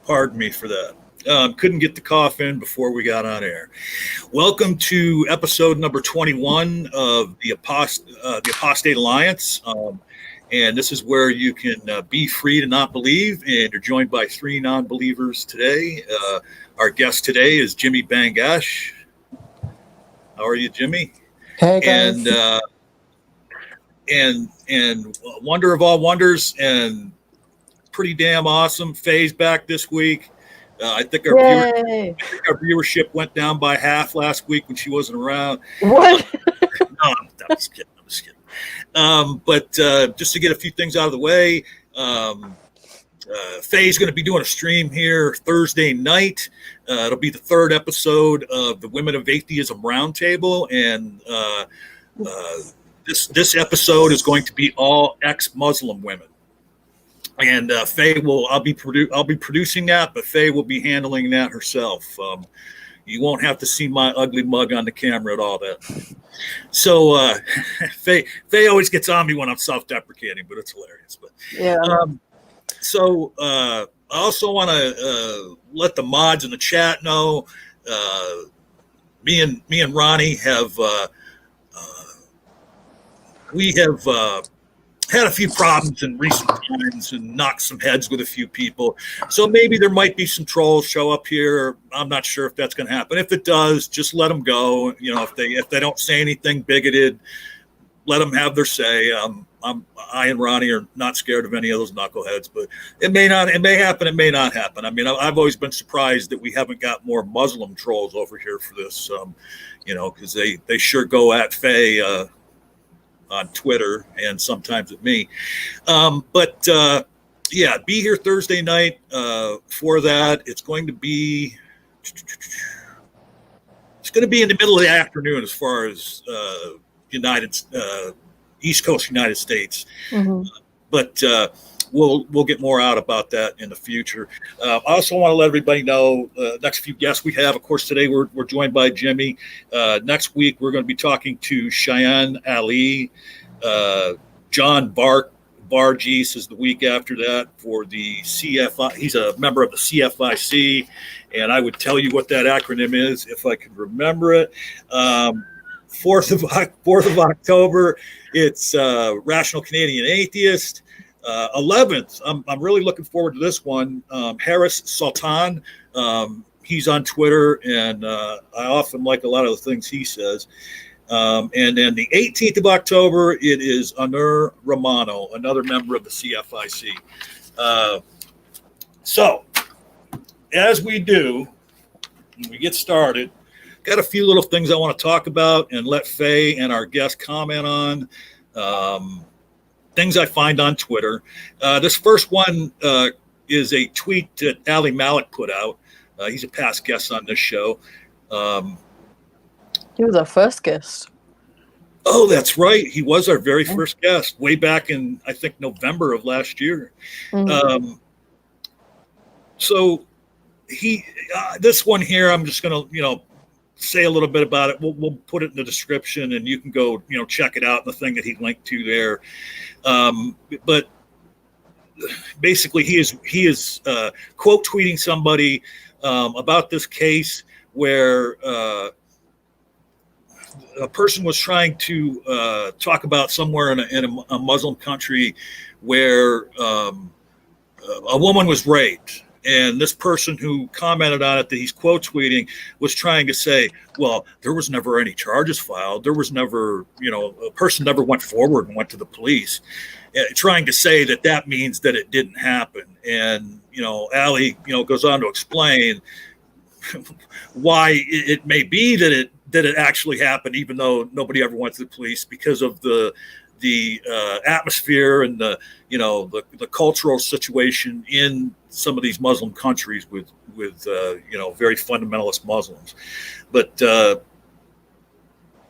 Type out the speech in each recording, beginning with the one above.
Pardon me for that. Couldn't get the cough in before we got on air. Welcome to episode number 21 of the Apostate Alliance. And this is where you can be free to not believe. And you're joined by three non-believers today. Our guest today is Jimmy Bangash. How are you, Jimmy? Hey, guys. And wonder of all wonders and pretty damn awesome. Faye's back this week. I think our viewership went down by half last week when she wasn't around. What? No, I'm just kidding. But just to get a few things out of the way, Faye's going to be doing a stream here Thursday night. It'll be the third episode of the Women of Atheism Roundtable, and this episode is going to be all ex-Muslim women. And Faye I'll be producing that, but Faye will be handling that herself. You won't have to see my ugly mug on the camera at all. That. So Faye always gets on me when I'm self-deprecating, but it's hilarious. But yeah. So I also want to let the mods in the chat know. Me and Ronnie have had a few problems in recent times and knocked some heads with a few people. So maybe there might be some trolls show up here. I'm not sure if that's going to happen. If it does, just let them go. You know, if they don't say anything bigoted, let them have their say. I and Ronnie are not scared of any of those knuckleheads, but it may happen. It may not happen. I mean, I've always been surprised that we haven't got more Muslim trolls over here for this, because they sure go at Faye, on Twitter and sometimes at me. But be here Thursday night for that. It's going to be in the middle of the afternoon as far as East Coast United States. Mm-hmm. But we'll get more out about that in the future. I also want to let everybody know next few guests we have. Of course, today we're joined by Jimmy. Next week we're going to be talking to Cheyenne Ali, John Bargees is the week after that for the CFI. He's a member of the CFIC, and I would tell you what that acronym is if I could remember it. 4th of October, it's Rational Canadian Atheist. 11th, I'm really looking forward to this one. Harris Sultan, he's on Twitter, and I often like a lot of the things he says. And then the 18th of October, it is Anur Romano, another member of the CFIC. So, as we do, when we get started, got a few little things I want to talk about and let Faye and our guest comment on. Things I find on Twitter. This first one is a tweet that Ali Malik put out. He's a past guest on this show. He was our first guest. Oh, that's right. He was our very first guest way back in, I think, November of last year. Mm-hmm. So this one here, I'm just going to, say a little bit about it. We'll put it in the description, and you can go, check it out. The thing that he linked to there. But basically, he is quote tweeting somebody about this case where a person was trying to talk about somewhere in a Muslim country where a woman was raped, And this person who commented on it that he's quote tweeting was trying to say, well, there was never any charges filed. There was never, a person never went forward and went to the police, trying to say that means that it didn't happen. And, Ali, goes on to explain why it may be that it actually happened, even though nobody ever went to the police, because of the atmosphere and the cultural situation in some of these Muslim countries with very fundamentalist Muslims. But all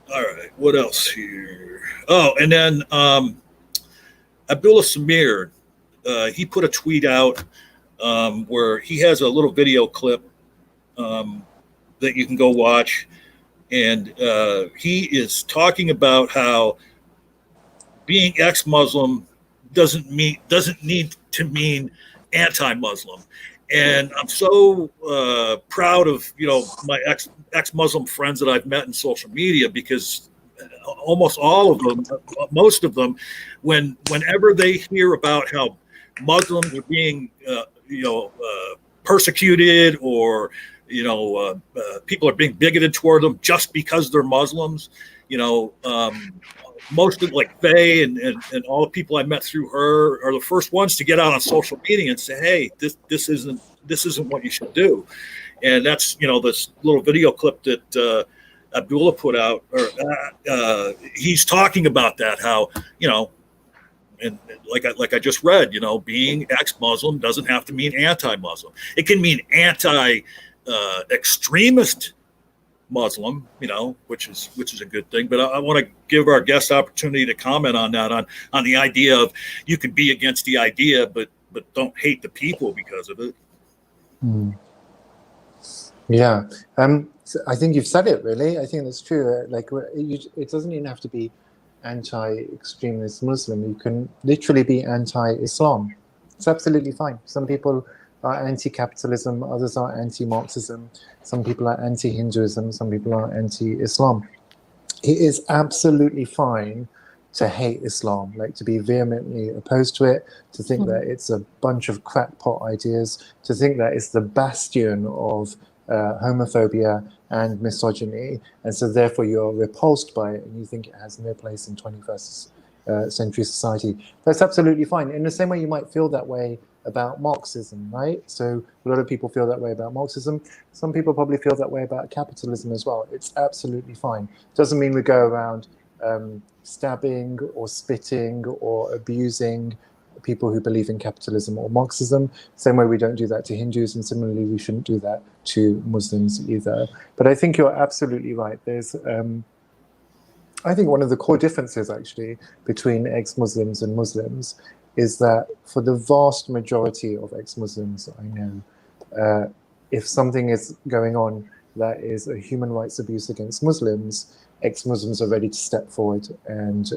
right, what else here? Oh, and then Abdullah Samir, he put a tweet out where he has a little video clip that you can go watch, and he is talking about how being ex-Muslim doesn't need to mean anti-Muslim. And I'm so proud of my ex-Muslim friends that I've met in social media, because almost all of them, most of them, whenever they hear about how Muslims are being persecuted, or people are being bigoted toward them just because they're Muslims, most of, like, Faye and all the people I met through her are the first ones to get out on social media and say, hey, this isn't what you should do. And that's, this little video clip that Abdullah put out, or he's talking about that, how, and like I just read, being ex-Muslim doesn't have to mean anti-Muslim. It can mean anti-extremist Muslim, which is a good thing. But I want to give our guest opportunity to comment on that, on the idea of you can be against the idea, but don't hate the people because of it. Yeah, so I think you've said it, really. I think that's true. It doesn't even have to be anti-extremist Muslim. You can literally be anti-Islam. It's absolutely fine. Some people are anti-capitalism, others are anti-Marxism, some people are anti-Hinduism, some people are anti-Islam. It is absolutely fine to hate Islam, like to be vehemently opposed to it, to think that it's a bunch of crackpot ideas, to think that it's the bastion of homophobia and misogyny, and so therefore you're repulsed by it and you think it has no place in 21st century society. That's absolutely fine. In the same way you might feel that way about Marxism, right? So a lot of people feel that way about Marxism. Some people probably feel that way about capitalism as well. It's absolutely fine. Doesn't mean we go around stabbing or spitting or abusing people who believe in capitalism or Marxism. Same way we don't do that to Hindus, and similarly we shouldn't do that to Muslims either. But I think you're absolutely right. There's I think one of the core differences actually between ex-Muslims and Muslims is that for the vast majority of ex-Muslims I know, if something is going on that is a human rights abuse against Muslims, ex-Muslims are ready to step forward and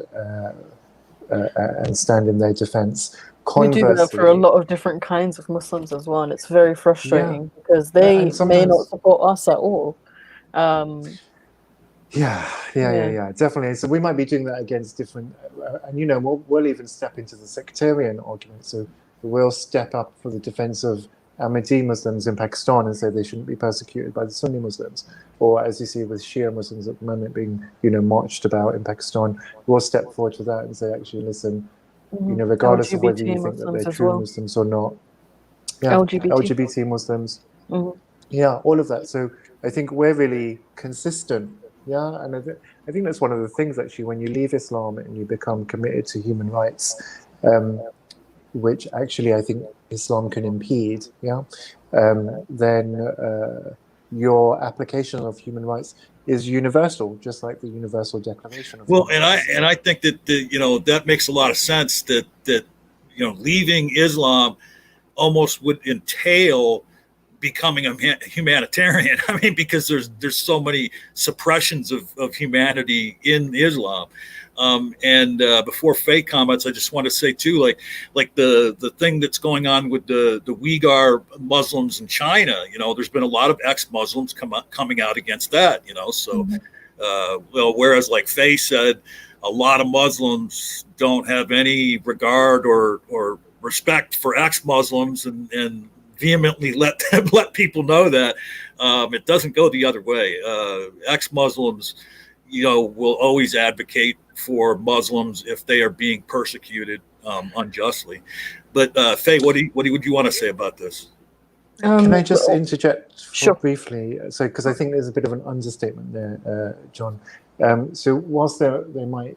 stand in their defense. We do that for a lot of different kinds of Muslims as well, and it's very frustrating because they may not support us at all. Yeah, definitely. So we might be doing that against different, and we'll even step into the sectarian argument. So we'll step up for the defense of Ahmadi Muslims in Pakistan and say they shouldn't be persecuted by the Sunni Muslims, or as you see with Shia Muslims at the moment being, marched about in Pakistan, we'll step forward to that and say, actually, listen, regardless LGBT of whether you think that they're true Muslims or not, LGBT Muslims, all of that. So I think we're really consistent. Yeah, and I think that's one of the things, actually, when you leave Islam and you become committed to human rights, which actually I think Islam can impede, then your application of human rights is universal, just like the Universal Declaration of Human Rights. And I think that that makes a lot of sense, that leaving Islam almost would entail becoming a humanitarian. I mean, because there's so many suppressions of humanity in Islam. And before Faye comments, I just want to say too, like the thing that's going on with the Uyghur Muslims in China. There's been a lot of ex-Muslims coming out against that. So whereas, like Faye said, a lot of Muslims don't have any regard or respect for ex-Muslims and vehemently let people know that it doesn't go the other way. Ex-Muslims, will always advocate for Muslims if they are being persecuted unjustly. But Faye, what would you want to say about this? Can I just interject sure. briefly? So, because I think there's a bit of an understatement there, John. So, whilst they might,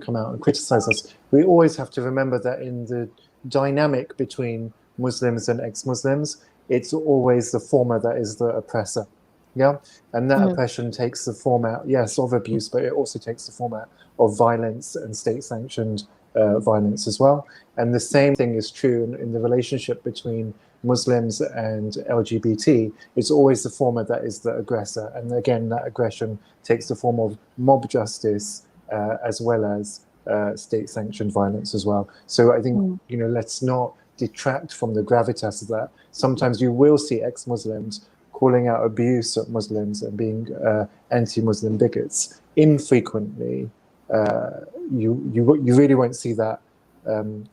come out and criticize us, we always have to remember that in the dynamic between Muslims and ex-Muslims, it's always the former that is the oppressor. Yeah, and that oppression takes the format, yes, of abuse, but it also takes the format of violence and state-sanctioned violence as well. And the same thing is true in the relationship between Muslims and LGBT. It's always the former that is the aggressor, and again, that aggression takes the form of mob justice as well as state-sanctioned violence as well. So I think let's not detract from the gravitas of that. Sometimes you will see ex-Muslims calling out abuse at Muslims and being anti-Muslim bigots. Infrequently, you really won't see that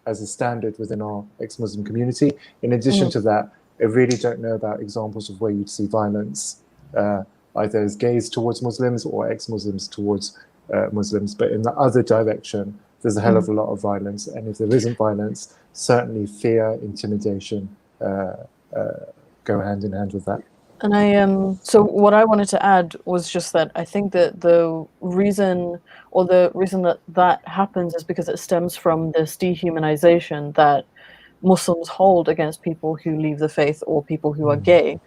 as a standard within our ex-Muslim community. In addition to that, I really don't know about examples of where you'd see violence, either as gays towards Muslims or ex-Muslims towards Muslims. But in the other direction, there's a hell of a lot of violence. And if there isn't violence, certainly fear, intimidation go hand in hand with that. And so what I wanted to add was just that I think that the reason that happens is because it stems from this dehumanization that Muslims hold against people who leave the faith or people who are gay.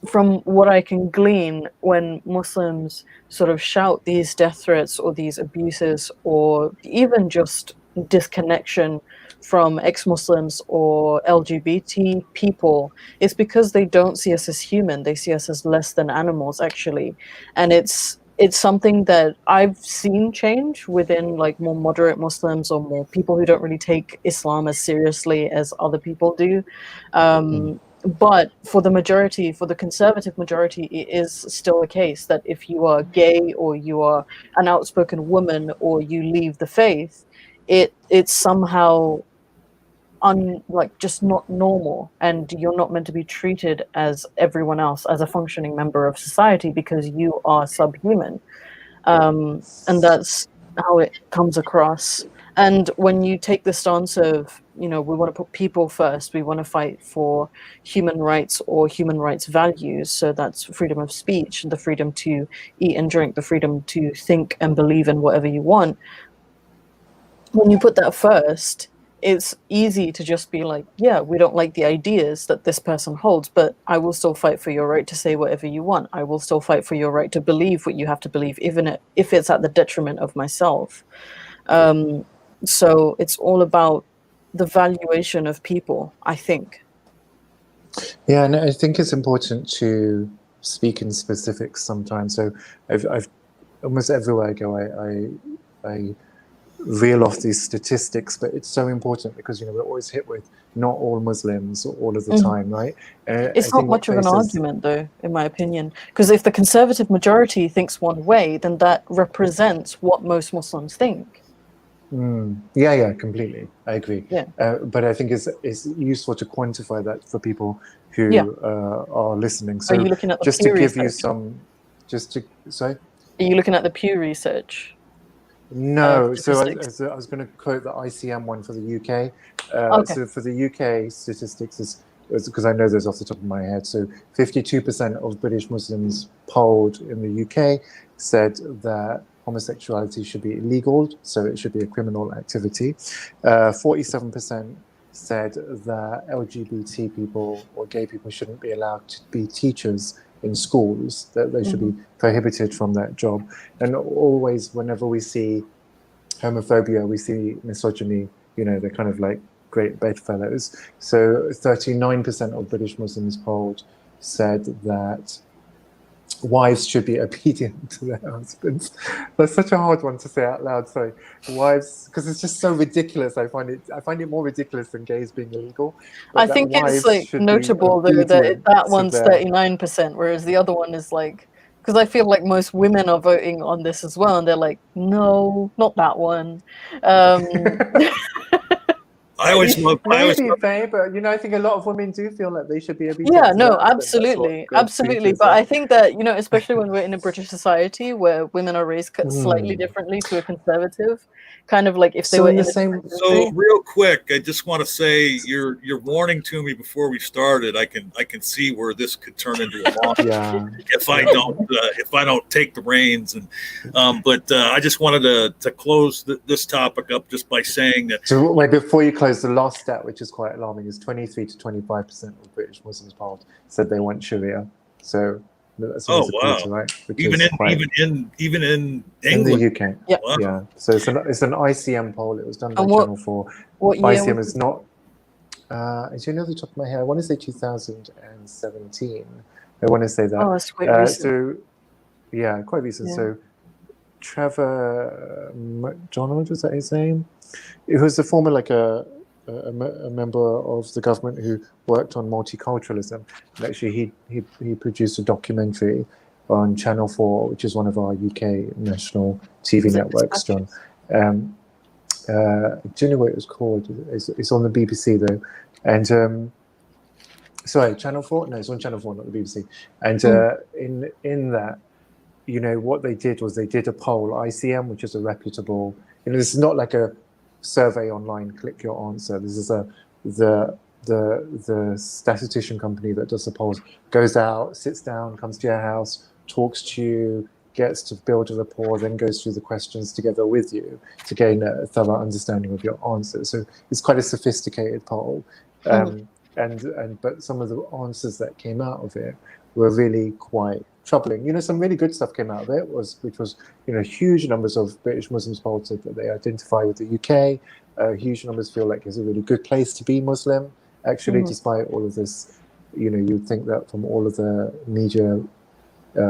From what I can glean, when Muslims sort of shout these death threats or these abuses or even just disconnection from ex-Muslims or LGBT people, it's because they don't see us as human. They see us as less than animals, actually. And it's something that I've seen change within like more moderate Muslims or more people who don't really take Islam as seriously as other people do. But for the majority, for the conservative majority, it is still the case that if you are gay or you are an outspoken woman or you leave the faith, it's somehow just not normal, and you're not meant to be treated as everyone else, as a functioning member of society, because you are subhuman. And that's how it comes across. And when you take the stance of, we want to put people first, we want to fight for human rights or human rights values, so that's freedom of speech, the freedom to eat and drink, the freedom to think and believe in whatever you want. When you put that first, it's easy to just be like, yeah, we don't like the ideas that this person holds, but I will still fight for your right to say whatever you want. I will still fight for your right to believe what you have to believe, even if it's at the detriment of myself. So it's all about the valuation of people, I think. Yeah, and I think it's important to speak in specifics sometimes. So I've almost everywhere I go, I reel off these statistics, but it's so important because we're always hit with not all Muslims all of the time, right? It's not much of an argument, though, in my opinion, because if the conservative majority thinks one way, then that represents what most Muslims think. Yeah, completely. I agree. Yeah. But I think it's useful to quantify that for people who are listening. So are you looking at the just Pew to give research? you sorry? Are you looking at the Pew research? No, so I was going to quote the ICM one for the UK. Okay. So for the UK statistics is because I know those off the top of my head. So 52% of British Muslims polled in the UK said that homosexuality should be illegal, so it should be a criminal activity. 47% said that LGBT people or gay people shouldn't be allowed to be teachers in schools, that they should be prohibited from that job. And always, whenever we see homophobia, we see misogyny, they're kind of like great bedfellows. So 39% of British Muslims polled said that wives should be obedient to their husbands. That's such a hard one to say out loud. Sorry, wives, because it's just so ridiculous. I find it more ridiculous than gays being illegal. I think it's like notable though that one's 39%, whereas the other one is like, because I feel like most women are voting on this as well, and they're like, no, not that one. I always love. Maybe, babe, but I think a lot of women do feel like they should be able to. Yeah, no, absolutely, absolutely. But I think that especially when we're in a British society where women are raised slightly differently to a conservative, kind of like if they were in the same. So real quick, I just want to say your warning to me before we started. I can see where this could turn into a long. If I don't take the reins, and but I just wanted to close this topic up just by saying that. So wait, before you close, the last stat, which is quite alarming, is 23 to 25% of British Muslims polled said they want Sharia. So that's wow! Quarter, right? Even in England, in the UK, wow. Yeah. So it's an ICM poll. It was done by Channel 4. What year? ICM is not. As you know, the top of my head, I want to say 2017. I want to say that. Oh, that's quite recent. So, yeah, quite recent. Yeah. So, Trevor McDonald, was that his name? It was a former, like a member of the government who worked on multiculturalism. And actually, he produced a documentary on Channel 4, which is one of our UK national TV networks, John. Do you know what it was called? It's on the BBC, though. And sorry, Channel 4? No, it's on Channel 4, not the BBC. And in that, what they did was they did a poll, ICM, which is a reputable, this is not like a survey online, click your answer. This is the statistician company that does the polls, goes out, sits down, comes to your house, talks to you, gets to build a rapport, then goes through the questions together with you to gain a thorough understanding of your answers. So it's quite a sophisticated poll. But some of the answers that came out of it were really quite troubling. Some really good stuff came out of it, which was huge numbers of British Muslims polled said that they identify with the UK. Huge numbers feel like it's a really good place to be Muslim. Actually, despite all of this, you'd think that from all of the media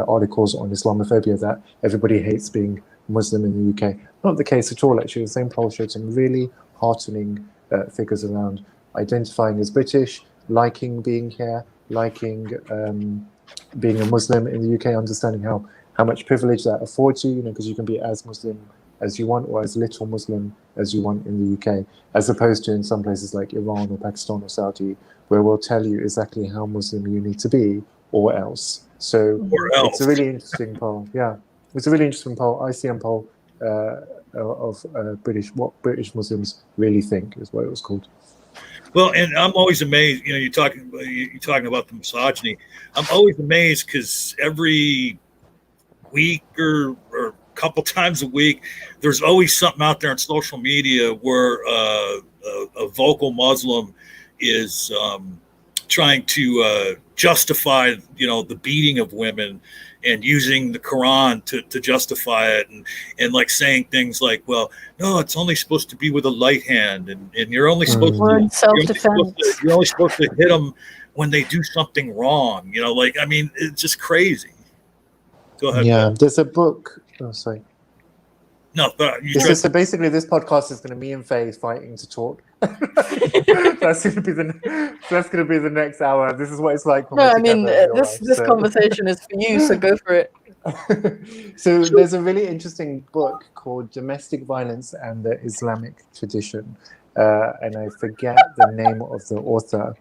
articles on Islamophobia that everybody hates being Muslim in the UK. Not the case at all, actually. The same poll showed some really heartening figures around identifying as British, liking being here, liking being a Muslim in the UK, understanding how much privilege that affords you, because you can be as Muslim as you want or as little Muslim as you want in the UK, as opposed to in some places like Iran or Pakistan or Saudi, where we'll tell you exactly how Muslim you need to be or else. So it's a really interesting poll. Yeah, it's a really interesting poll, ICM poll of what British Muslims really think is what it was called. Well, and I'm always amazed. You're talking about the misogyny. I'm always amazed because every week or a couple times a week, there's always something out there on social media where a vocal Muslim is trying to justify, the beating of women and using the Quran to justify it, and like saying things like, well, no, it's only supposed to be with a light hand, and you're only supposed to self-defense. You're only supposed to hit them when they do something wrong. It's just crazy. Go ahead. Yeah, there's a book. Oh, sorry. No, but so basically, this podcast is going to be me and Faye fighting to talk. That's going to be the next hour. This is what it's like. No, I mean this conversation is for you, so go for it. So there's a really interesting book called Domestic Violence and the Islamic Tradition, and I forget the name of the author.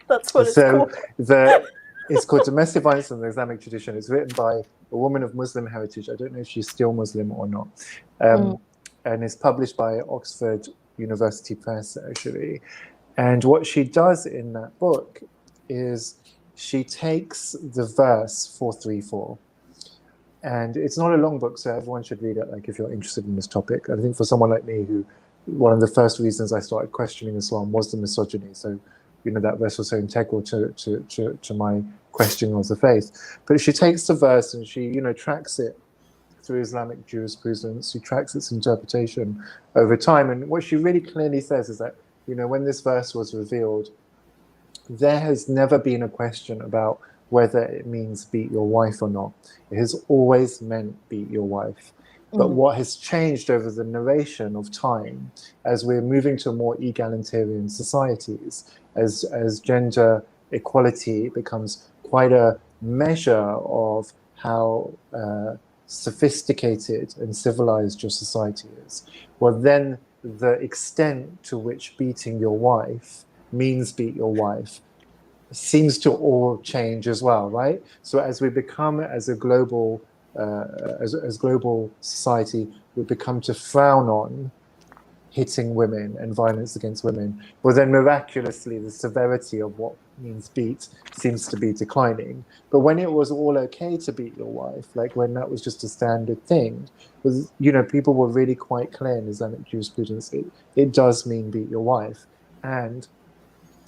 That's what it's called. It's called Domestic Violence and the Islamic Tradition. It's written by a woman of Muslim heritage. I don't know if she's still Muslim or not. And it's published by Oxford University Press, actually. And what she does in that book is she takes the verse 434. And it's not a long book, so everyone should read it, if you're interested in this topic. I think for someone like me, who one of the first reasons I started questioning Islam was the misogyny. So, that verse was so integral to my questioning of the faith. But she takes the verse and she, tracks it through Islamic jurisprudence. She tracks its interpretation over time. And what she really clearly says is that, when this verse was revealed, there has never been a question about whether it means beat your wife or not. It has always meant beat your wife. But what has changed over the narration of time, as we're moving to more egalitarian societies, as gender equality becomes quite a measure of how sophisticated and civilized your society is, well, then the extent to which beating your wife means beat your wife seems to all change as well, right? So as we become, as a global as global society, we become to frown on hitting women and violence against women. Well, then miraculously, the severity of what means beat seems to be declining. But when it was all okay to beat your wife, like when that was just a standard thing, was, you know, people were really quite clear in Islamic jurisprudence. It does mean beat your wife. And,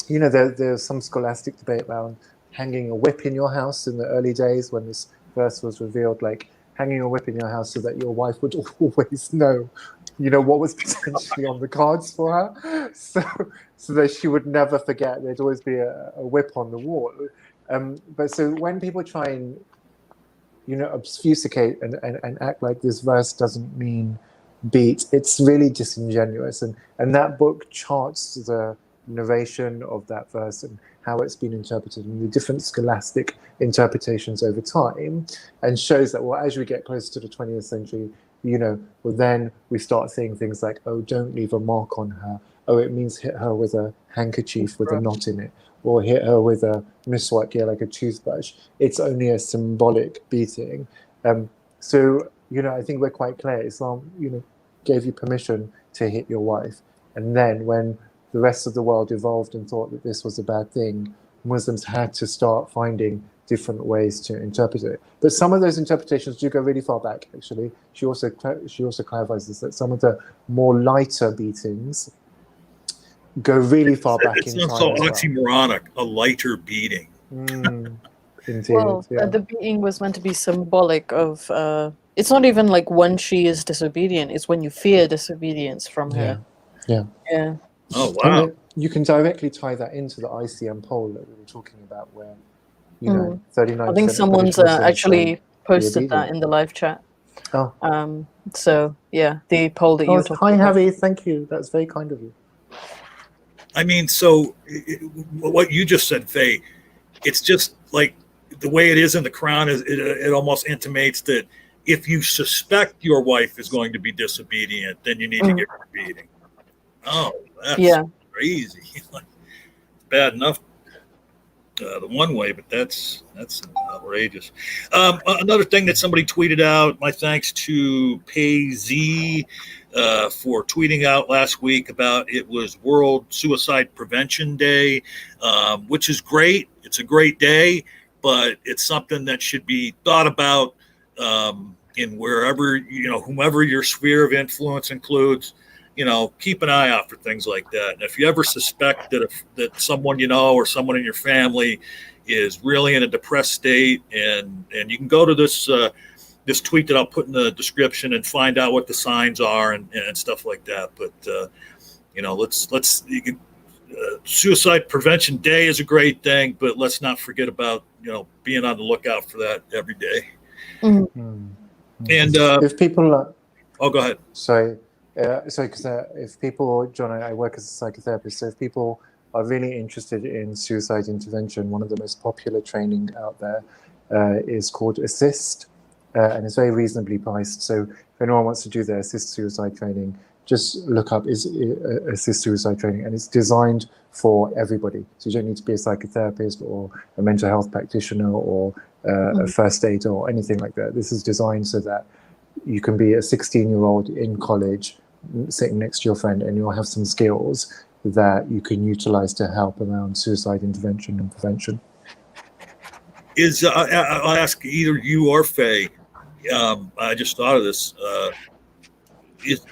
you know, there's some scholastic debate around hanging a whip in your house in the early days when this verse was revealed, like hanging a whip in your house so that your wife would always know, you know, what was potentially on the cards for her, so that she would never forget. There'd always be a whip on the wall. But so when people try and, you know, obfuscate and act like this verse doesn't mean beat, it's really disingenuous. And that book charts the narration of that verse and how it's been interpreted and the different scholastic interpretations over time, and shows that, well, as we get closer to the 20th century, you know, well, then we start saying things like, oh, don't leave a mark on her. Oh, it means hit her with a handkerchief with a knot in it, or hit her with a miswak, like a toothbrush. It's only a symbolic beating. So, you know, I think we're quite clear. Islam, you know, gave you permission to hit your wife. And then when the rest of the world evolved and thought that this was a bad thing, Muslims had to start finding different ways to interpret it. But some of those interpretations do go really far back, actually. She also clarifies this, that some of the more lighter beatings go really far back in time. It's so oxymoronic, a lighter beating. Indeed, well, yeah. the beating was meant to be symbolic of, it's not even like when she is disobedient, it's when you fear disobedience from her. Yeah. Oh, wow. And you can directly tie that into the ICM poll that we were talking about, where, you know, 39%. I think someone's actually posted that in the live chat. Oh. So yeah, the poll that you were talking about. Hi, about. Harry. Thank you. That's very kind of you. I mean, so what you just said, Faye, it's just like the way it is in the Quran is it almost intimates that if you suspect your wife is going to be disobedient, then you need to give her a beating. Oh, that's crazy. It's bad enough the one way, but that's outrageous. Another thing that somebody tweeted out, my thanks to PayZ for tweeting out last week about it was World Suicide Prevention Day, which is great. It's a great day, but it's something that should be thought about in wherever, you know, whomever your sphere of influence includes. You know, keep an eye out for things like that. And if you ever suspect that someone you know or someone in your family is really in a depressed state, and you can go to this this tweet that I'll put in the description and find out what the signs are and stuff like that. But you know, Suicide Prevention Day is a great thing, but let's not forget about, you know, being on the lookout for that every day. And if people oh, go ahead. Sorry, because if people, John, I work as a psychotherapist, so if people are really interested in suicide intervention, one of the most popular training out there is called Assist, and it's very reasonably priced. So if anyone wants to do their Assist Suicide training, just look up Assist Suicide training, and it's designed for everybody. So you don't need to be a psychotherapist or a mental health practitioner or a first aider or anything like that. This is designed so that you can be a 16-year-old in college sitting next to your friend, and you'll have some skills that you can utilize to help around suicide intervention and prevention. I'll ask either you or Faye. I just thought of this.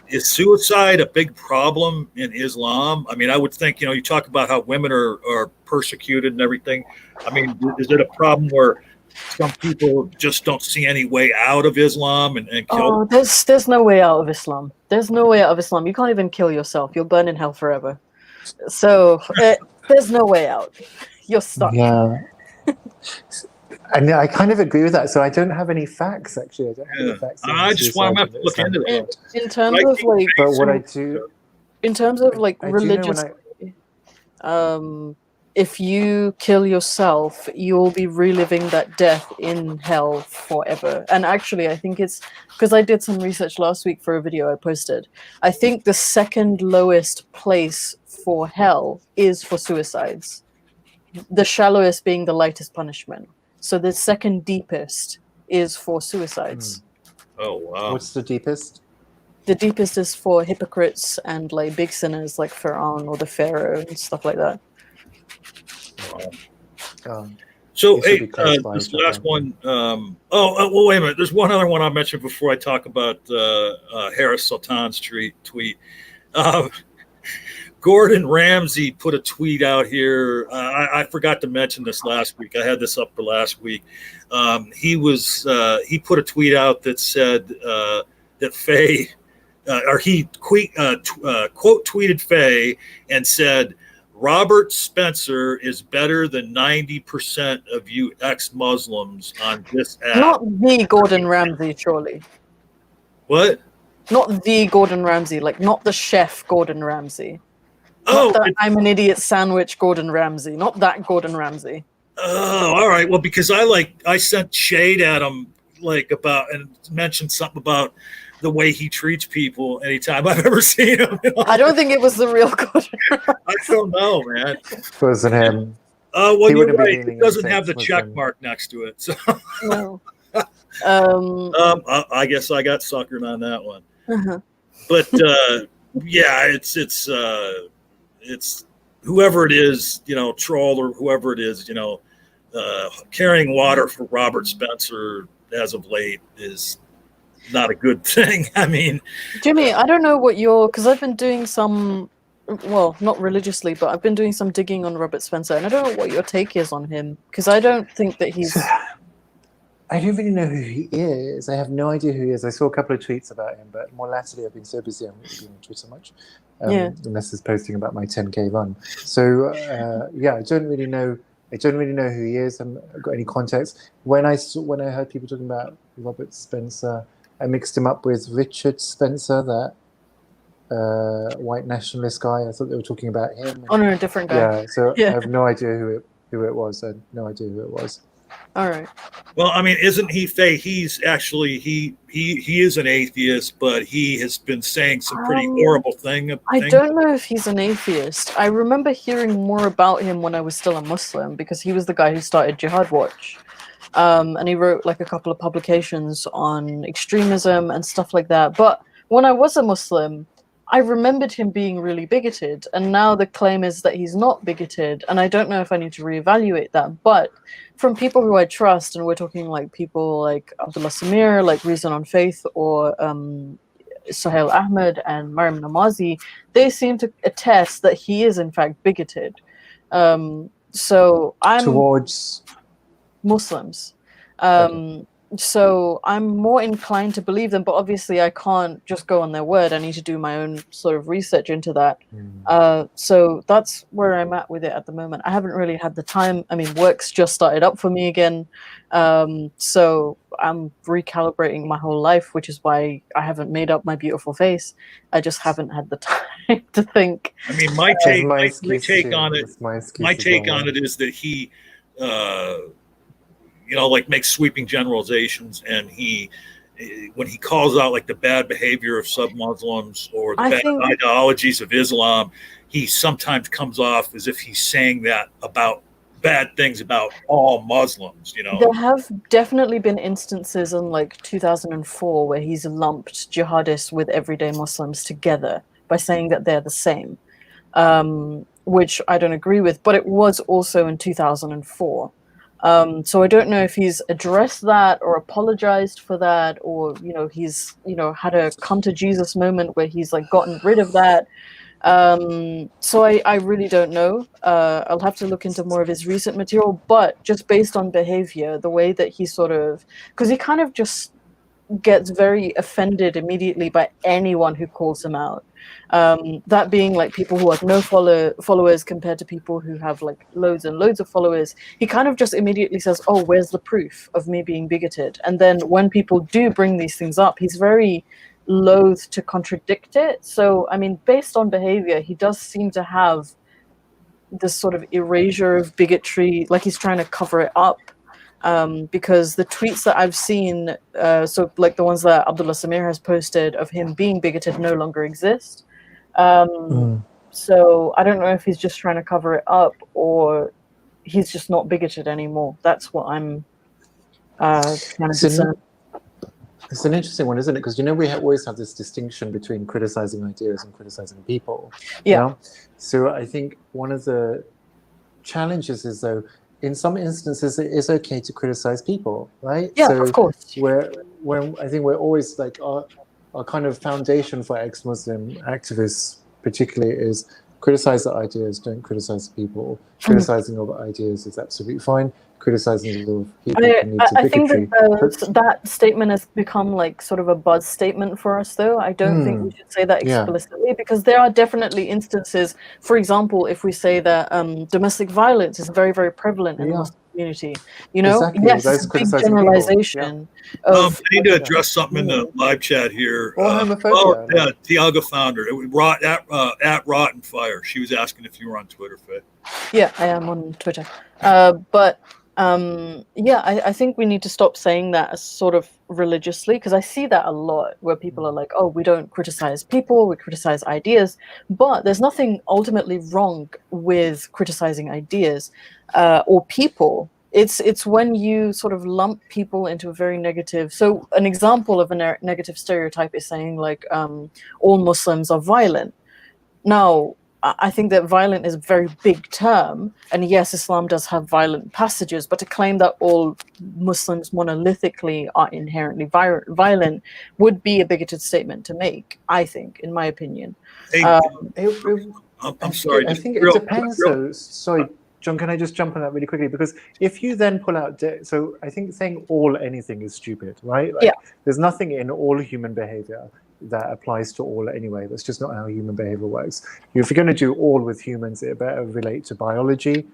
Is suicide a big problem in Islam? I mean, I would think, you know, you talk about how women are persecuted and everything. I mean, is it a problem where some people just don't see any way out of Islam and kill? Oh, there's no way out of Islam. There's no way out of Islam. You can't even kill yourself. You'll burn in hell forever. So there's no way out. You're stuck. Yeah. And I kind of agree with that. So I don't have any facts, actually. I don't have any facts. I just want to look into that. In terms of like, but what I do, in terms of like religious, if you kill yourself, you'll be reliving that death in hell forever. And actually, I think it's because I did some research last week for a video I posted. I think the second lowest place for hell is for suicides, the shallowest being the lightest punishment. So the second deepest is for suicides. Oh, wow. What's the deepest? The deepest is for hypocrites and like big sinners like Pharaoh or the Pharaoh and stuff like that. So, It should be hey, close by this each other. last one. Well, wait a minute. There's one other one I mentioned before I talk about Harris Sultan's tweet. Gordon Ramsay put a tweet out here. I forgot to mention this last week. I had this up for last week. He put a tweet out that said that Faye, or he quote tweeted Faye and said, Robert Spencer is better than 90% of you ex-Muslims on this app. Not the Gordon Ramsay, surely. What? Not the Gordon Ramsay, like not the chef Gordon Ramsay. Oh, not the I'm an idiot sandwich Gordon Ramsay. Not that Gordon Ramsay. Oh, all right. Well, because I sent shade at him and mentioned something about the way he treats people anytime I've ever seen him. I don't think it was the real Gordon Ramsay. I don't know, man. It wasn't him. Well, He you're wouldn't be right. leaning It doesn't into have the check Muslim. mark next to it. So No. I guess I got suckered on that one. Uh-huh. But yeah, it's whoever it is, troll or whoever it is, carrying water for Robert Spencer as of late is not a good thing. I mean, Jimmy, I don't know what because I've been doing some, well, not religiously, but I've been doing some digging on Robert Spencer, and I don't know what your take is on him, because I don't think that he's... I don't really know who he is. I have no idea who he is. I saw a couple of tweets about him, but more latterly I've been so busy I haven't really been on Twitter much. Unless it's posting about my 10K run. So yeah, I don't really know who he is. I haven't got any context. When I heard people talking about Robert Spencer, I mixed him up with Richard Spencer, that white nationalist guy. I thought they were talking about him. Oh no, a different guy. Yeah, so Yeah. I have no idea who it was. I had no idea who it was. All right. well, I mean, isn't he Faye? He's actually he is an atheist, but he has been saying some pretty horrible things. I don't know if he's an atheist. I remember hearing more about him when I was still a Muslim, because he was the guy who started Jihad Watch. And he wrote like a couple of publications on extremism and stuff like that. But when I was a Muslim, I remembered him being really bigoted. And now the claim is that he's not bigoted. And I don't know if I need to reevaluate that. But from people who I trust, and we're talking like people like Abdullah Samir, like Reason on Faith, or Sohail Ahmed and Mariam Namazi, they seem to attest that he is in fact bigoted. So I'm Towards Muslims. So I'm more inclined to believe them, but obviously I can't just go on their word. I need to do my own sort of research into that. So that's where I'm at with it at the moment. I haven't really had the time. I mean, work's just started up for me again. So I'm recalibrating my whole life, which is why I haven't made up my beautiful face. I just haven't had the time to think. I mean, my take on it is that he makes sweeping generalizations, and when he calls out like the bad behavior of sub-Muslims or the bad ideologies of Islam, he sometimes comes off as if he's saying that about bad things about all Muslims, There have definitely been instances in like 2004 where he's lumped jihadists with everyday Muslims together by saying that they're the same, which I don't agree with, but it was also in 2004. So I don't know if he's addressed that or apologized for that, or he's had a come to Jesus moment where he's like gotten rid of that. So I really don't know. I'll have to look into more of his recent material, but just based on behavior, the way that he because he kind of just gets very offended immediately by anyone who calls him out. That being like people who have no followers compared to people who have like loads and loads of followers. He kind of just immediately says, oh, where's the proof of me being bigoted? And then when people do bring these things up, he's very loath to contradict it. So, I mean, based on behavior, he does seem to have this sort of erasure of bigotry, like he's trying to cover it up. Because the tweets that I've seen, so like the ones that Abdullah Samir has posted of him being bigoted no longer exist. So I don't know if he's just trying to cover it up or he's just not bigoted anymore. That's what I'm trying to discern. It's an interesting one, isn't it? Because we always have this distinction between criticizing ideas and criticizing people. Yeah. So I think one of the challenges is, though, in some instances it is okay to criticize people, right? Yeah, so of course. I think we're always like our kind of foundation for ex-Muslim activists, particularly, is criticize the ideas, don't criticize the people. Criticizing of ideas is absolutely fine. Criticizing of people can lead to I think bigotry. that statement has become like sort of a buzz statement for us, though. I don't think we should say that explicitly, because there are definitely instances, for example, if we say that domestic violence is very, very prevalent in the Muslim community, Exactly. yes, it's a big generalization. I need to address something in the live chat here. Or homophobia. Tiago Founder, at Rotten Fire. She was asking if you were on Twitter, Faye. Yeah, I am on Twitter. I think we need to stop saying that as sort of religiously, because I see that a lot where people are like, oh, we don't criticize people, we criticize ideas. But there's nothing ultimately wrong with criticizing ideas or people. It's when you sort of lump people into a very negative. So an example of a negative stereotype is saying like all Muslims are violent. Now, I think that violent is a very big term, and yes, Islam does have violent passages, but to claim that all Muslims monolithically are inherently violent would be a bigoted statement to make, I think, in my opinion. Hey, I'm sorry. I think it depends, though. Sorry, John, can I just jump on that really quickly? Because if you then pull out... so I think saying all anything is stupid, right? Like, there's nothing in all human behavior that applies to all anyway. That's just not how human behavior works. If you're going to do all with humans, it better relate to biology,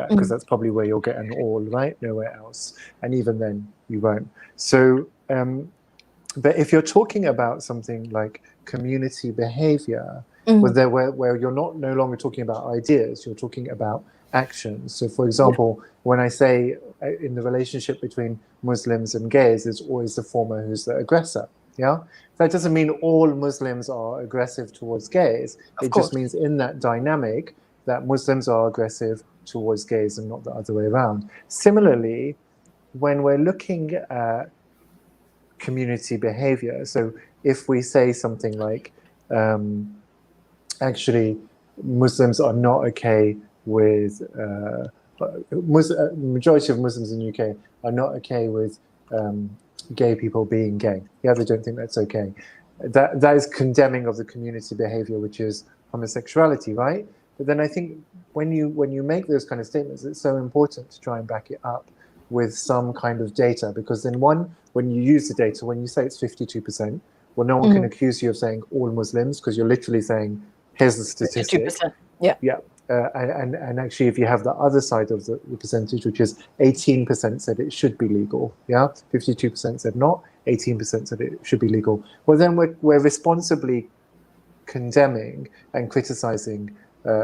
because that's probably where you'll get an all, right? Nowhere else. And even then, you won't. So, but if you're talking about something like community behavior, where you're no longer talking about ideas, you're talking about actions. So, for example, when I say in the relationship between Muslims and gays, it's always the former who's the aggressor. Yeah, that doesn't mean all Muslims are aggressive towards gays. It just means in that dynamic that Muslims are aggressive towards gays and not the other way around. Similarly, when we're looking at community behavior, so if we say something like, actually, Muslims are not okay with, majority of Muslims in the UK are not okay with gay people being gay. Yeah, they don't think that's okay. That is condemning of the community behavior, which is homosexuality, right? But then I think when you make those kind of statements, it's so important to try and back it up with some kind of data, because then when you use the data, when you say it's 52%, well, no one can accuse you of saying all Muslims, because you're literally saying, here's the statistic. 52%. Yeah. And actually, if you have the other side of the percentage, which is 18% said it should be legal, 52% said not, 18% said it should be legal. Well, then we're responsibly condemning and criticizing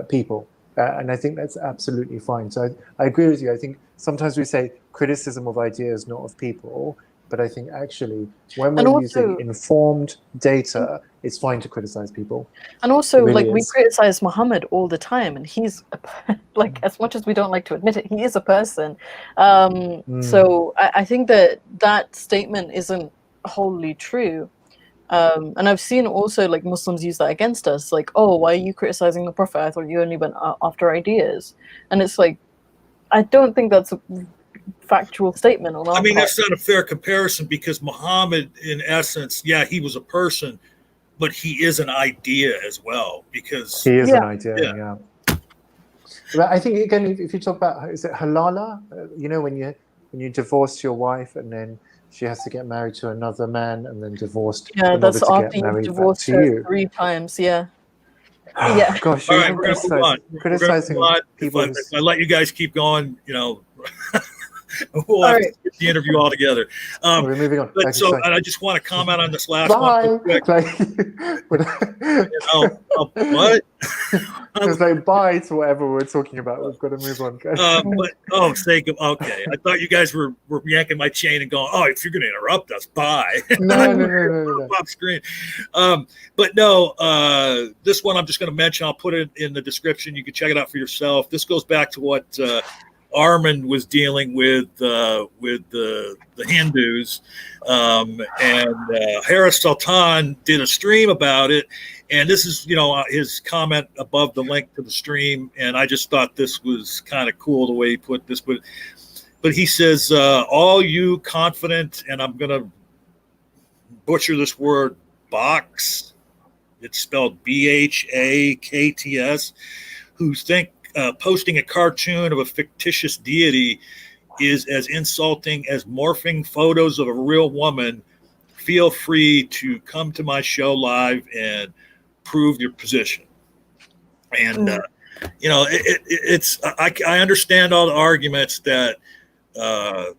people, and I think that's absolutely fine. So I agree with you. I think sometimes we say criticism of ideas, not of people. But I think actually, when we're using informed data, it's fine to criticize people. And also, really, we criticize Muhammad all the time, and he's like, as much as we don't like to admit it, he is a person. So I think that statement isn't wholly true. And I've seen also like Muslims use that against us, like, oh, why are you criticizing the Prophet? I thought you only went after ideas. And it's like, I don't think that's a factual statement on our part. That's not a fair comparison, because Muhammad, in essence, he was a person, but he is an idea as well, because he is an idea. But I think, again, if you talk about, is it halala? When you divorce your wife and then she has to get married to another man and then divorced. Yeah, that's after you've divorced her 3 times. Yeah. Gosh, all right, we're gonna move on. Criticizing people. If I let you guys keep going, We'll have right. to skip the interview altogether. We're moving on. But Okay, so, sorry. and I just want to comment on this last Bye. one real quick. What? It's like bye to whatever we're talking about. We've got to move on, guys. Okay. I thought you guys were yanking my chain and going, oh, if you're going to interrupt us, bye. No. Off screen. But no, this one I'm just going to mention. I'll put it in the description. You can check it out for yourself. This goes back to what Armin was dealing with the Hindus, and Harris Sultan did a stream about it, and this is his comment above the link to the stream, and I just thought this was kind of cool the way he put this, but he says, all you confident, and I'm gonna butcher this word, box, it's spelled BHAKTS, who think posting a cartoon of a fictitious deity is as insulting as morphing photos of a real woman, feel free to come to my show live and prove your position. And I understand all the arguments that I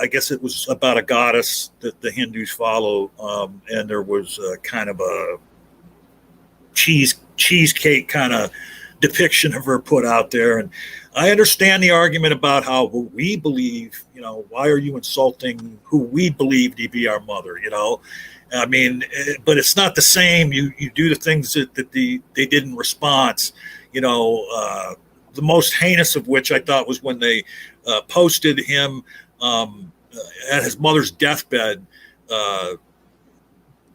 guess it was about a goddess that the Hindus follow, and there was kind of a cheesecake kind of depiction of her put out there, and I understand the argument about how we believe, why are you insulting who we believe to be our mother? I mean, but it's not the same. You do the things that they did in response. The most heinous of which I thought was when they posted him at his mother's deathbed,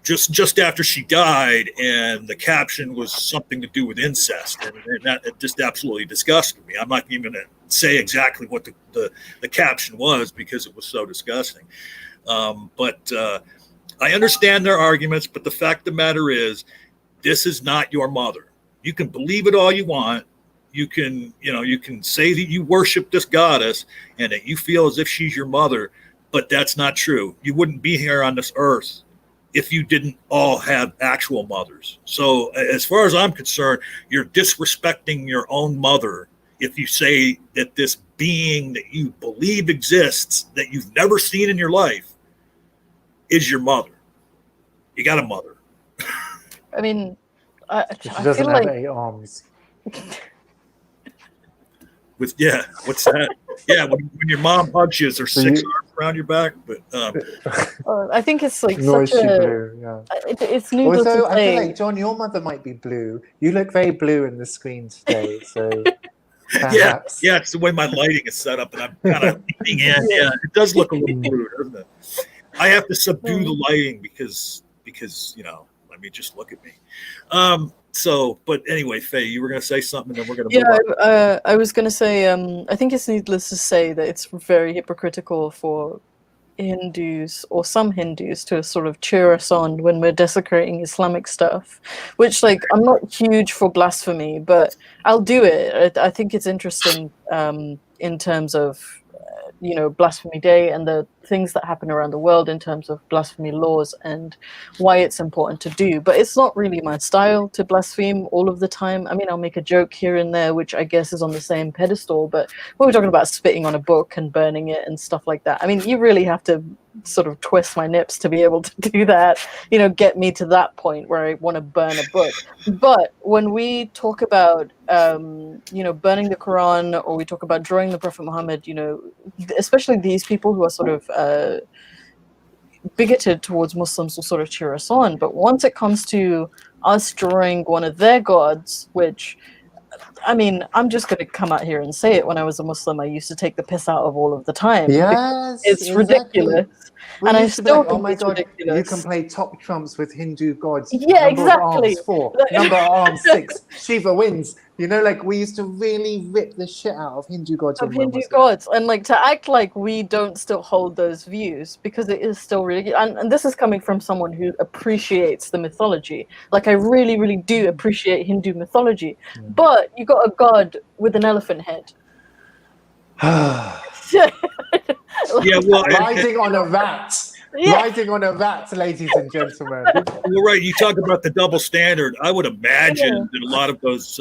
just after she died, and the caption was something to do with incest, and that it just absolutely disgusted me. I'm not even going to say exactly what the caption was because it was so disgusting. But I understand their arguments, but the fact of the matter is, this is not your mother. You can believe it all you want. You can say that you worship this goddess and that you feel as if she's your mother, but that's not true. You wouldn't be here on this earth if you didn't all have actual mothers. So as far as I'm concerned, you're disrespecting your own mother if you say that this being that you believe exists, that you've never seen in your life, is your mother. You got a mother. I mean, She I doesn't feel have like 8 arms. What's that? When your mom hugs you, is there 6 arms around your back? But I think it's like Nor such is she a. blue, yeah. It's needless Also, to I say. feel like, John, your mother might be blue. You look very blue in the screen today, so perhaps. Yeah, it's the way my lighting is set up, and I'm kind of leaning in. Yeah, it does look a little blue, doesn't it? I have to subdue the lighting because I mean, just look at me. But anyway, Faye, you were going to say something, and then we're going to move on. I was going to say, I think it's needless to say that it's very hypocritical for Hindus, or some Hindus, to sort of cheer us on when we're desecrating Islamic stuff, which, like, I'm not huge for blasphemy, but I'll do it. I think it's interesting in terms of, Blasphemy Day and the things that happen around the world in terms of blasphemy laws and why it's important to do. But it's not really my style to blaspheme all of the time. I mean, I'll make a joke here and there, which I guess is on the same pedestal, but when we're talking about spitting on a book and burning it and stuff like that, I mean, you really have to sort of twist my nips to be able to do that, get me to that point where I want to burn a book. But when we talk about burning the Quran, or we talk about drawing the Prophet Muhammad, especially these people who are sort of bigoted towards Muslims will sort of cheer us on. But once it comes to us drawing one of their gods, which, I mean, I'm just going to come out here and say it. When I was a Muslim, I used to take the piss out of all of the time. Yes, it's exactly. ridiculous. We And I used to be still like, oh think my it's god, ridiculous. you can play top trumps with Hindu gods. Yeah, Number exactly. of arms 4, number of arms 6, Shiva wins. Like we used to really rip the shit out of Hindu gods. Of Hindu gods, and like to act like we don't still hold those views, because it is still really, and this is coming from someone who appreciates the mythology. Like, I really, really do appreciate Hindu mythology, but you got a god with an elephant head. Riding on a rat. Yeah. Riding on a rat, ladies and gentlemen. You're right. You talk about the double standard. I would imagine that a lot of those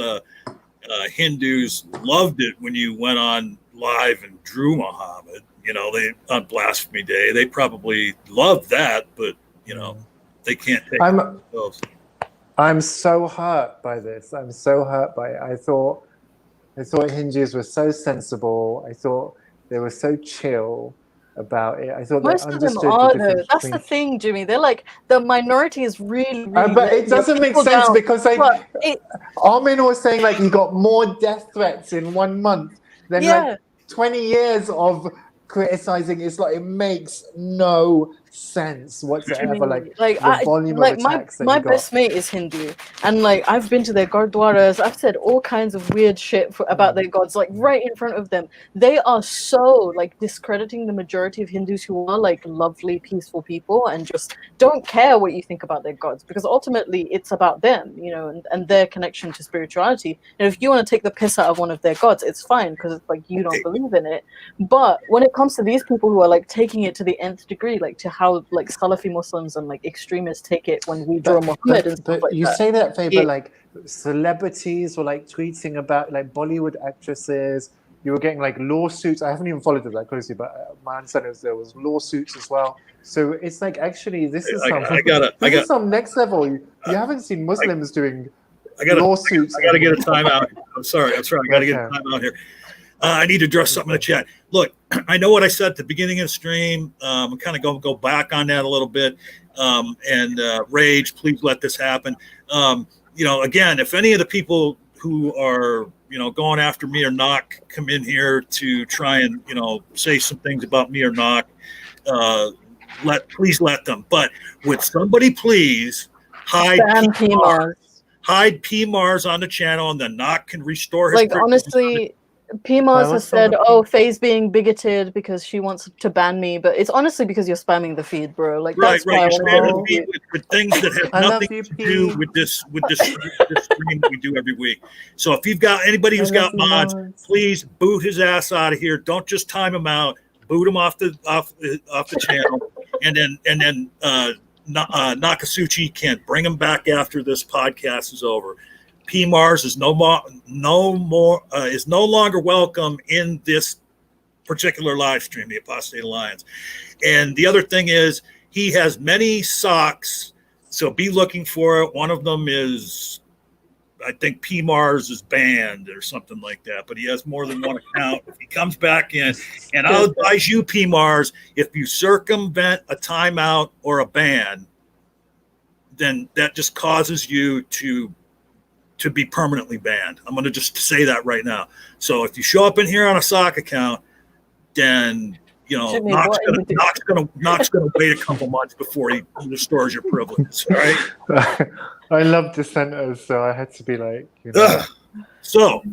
Hindus loved it when you went on live and drew Muhammad, they on Blasphemy Day, they probably love that, but they can't take it themselves. I'm so hurt by this. I'm so hurt by it. I thought Hindus were so sensible. I thought they were so chill about it. I thought most they of them understood are the though. difference That's the thing, Jimmy. They're like the minority is really, really but it doesn't make sense because Armin was saying like he got more death threats in 1 month than like 20 years of criticizing Islam. It makes no sense whatsoever. The volume of attacks my best mate is Hindu, and like I've been to their gurdwaras. I've said all kinds of weird shit about their gods, like right in front of them. They are so like discrediting the majority of Hindus who are like lovely, peaceful people and just don't care what you think about their gods, because ultimately it's about them, and their connection to spirituality. And if you want to take the piss out of one of their gods, it's fine because it's like you don't believe in it. But when it comes to these people who are like taking it to the nth degree, like to how like Salafi Muslims and like extremists take it when we draw Muhammad and stuff like that. You say that, Faye, but like celebrities were like tweeting about like Bollywood actresses. You were getting like lawsuits. I haven't even followed it that closely, but my understanding is there was lawsuits as well. So it's like actually this is some next level. You haven't seen Muslims doing lawsuits. I gotta get a timeout. I'm sorry. I gotta get a timeout here. I need to address something in the chat. Look, I know what I said at the beginning of the stream. I'm kind of going to go back on that a little bit. Rage, please let this happen. Again, if any of the people who are, going after me or Knock come in here to try and, say some things about me or Knock, please let them. But would somebody please hide PMARS on the channel, and then Knock can restore his honestly. PMARS has said, Faye's being bigoted because she wants to ban me, but it's honestly because you're spamming the feed, bro. Like that's why I want to with things that have nothing to do with this stream that we do every week. So if you've got anybody who's got mods, please boot his ass out of here. Don't just time him out. Boot him off the channel, and then Nakasuchi can bring him back after this podcast is over. PMARS is no longer welcome in this particular live stream, the Apostate Alliance. And the other thing is he has many socks, so be looking for it. One of them is, I think PMARS is banned or something like that, but he has more than one account. If he comes back in, and I'll advise you, PMARS, if you circumvent a timeout or a ban, then that just causes you to be permanently banned. I'm going to just say that right now. So if you show up in here on a sock account, then Knock's going to wait a couple months before he restores your privileges. All right. I love dissenters, so I had to be like, So,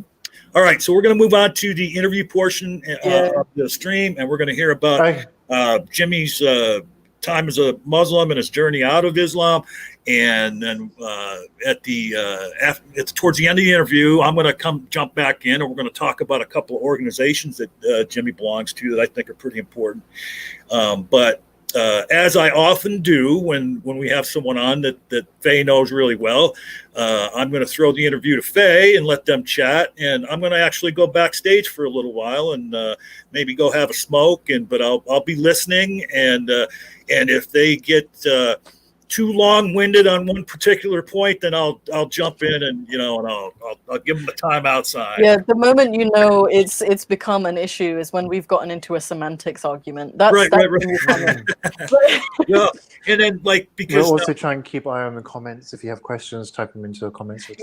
all right. So we're going to move on to the interview portion of the stream, and we're going to hear about Jimmy's time as a Muslim and his journey out of Islam. And then towards the end of the interview, I'm going to jump back in, and we're going to talk about a couple of organizations that Jimmy belongs to that I think are pretty important. But as I often do when we have someone on that Faye knows really well, I'm going to throw the interview to Faye and let them chat. And I'm going to actually go backstage for a little while and maybe go have a smoke. But I'll be listening. And if they get too long-winded on one particular point, then I'll jump in and I'll give them the timeout sign. Yeah, the moment it's become an issue is when we've gotten into a semantics argument. That's right. Yeah, and then because we'll also try and keep eye on the comments. If you have questions, type them into the comments. And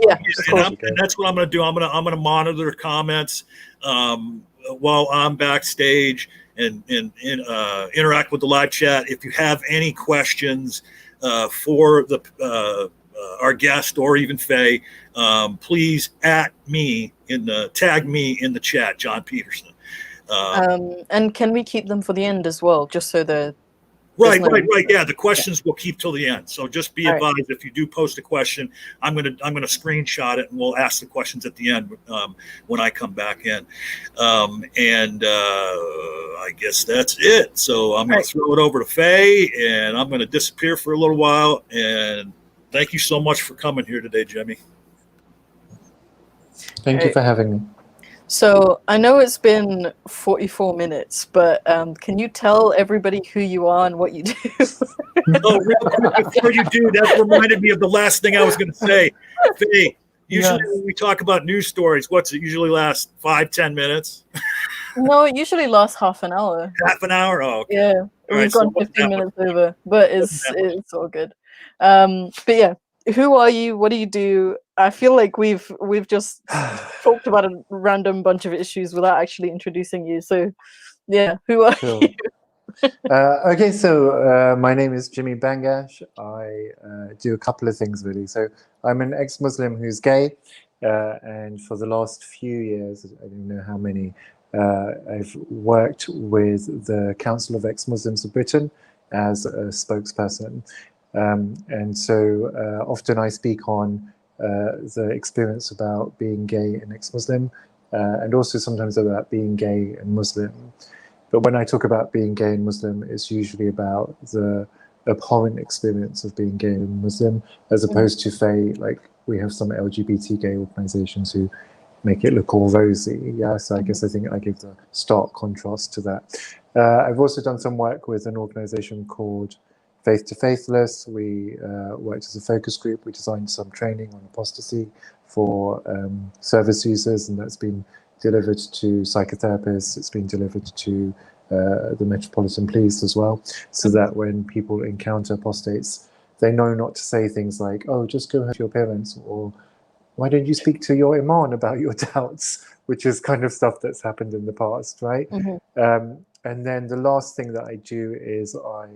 that's what I'm going to do. I'm going to monitor the comments while I'm backstage and interact with the live chat. If you have any questions for our guest or even Faye, please tag me in the chat, John Petersen. And can we keep them for the end as well, just so the right. Yeah, the questions we'll keep till the end. So just be advised, if you do post a question, I'm gonna screenshot it and we'll ask the questions at the end when I come back in. I guess that's it. So I'm gonna throw it over to Faye, and I'm gonna disappear for a little while. And thank you so much for coming here today, Jimmy. Thank you for having me. So I know it's been 44 minutes, but can you tell everybody who you are and what you do? Oh, real quick, before you do, that reminded me of the last thing I was going to say. Faye, usually when we talk about news stories, what's it usually last 5-10 minutes? No, it usually lasts half an hour. Half an hour? Oh, okay. Yeah, All we've right, so gone it wasn't 15 that minutes much. over, but Wasn't that much. it's all good. But yeah, who are you? What do you do? I feel like we've just talked about a random bunch of issues without actually introducing you. So yeah, who are Sure. you? Okay, so my name is Jimmy Bangash. I do a couple of things really. So I'm an ex-Muslim who's gay, and for the last few years, I don't know how many, I've worked with the Council of Ex-Muslims of Britain as a spokesperson. And so often I speak on the experience about being gay and ex-Muslim, and also sometimes about being gay and Muslim. But when I talk about being gay and Muslim, it's usually about the abhorrent experience of being gay and Muslim, as opposed to, say, like we have some LGBT gay organizations who make it look all rosy. Yeah, so I guess I think I give the stark contrast to that. I've also done some work with an organization called Faith to Faithless. We worked as a focus group. We designed some training on apostasy for service users, and that's been delivered to psychotherapists. It's been delivered to the Metropolitan Police as well, so that when people encounter apostates, they know not to say things like, oh, just go home to your parents, or why don't you speak to your imam about your doubts, which is kind of stuff that's happened in the past, right? And then the last thing that I do is I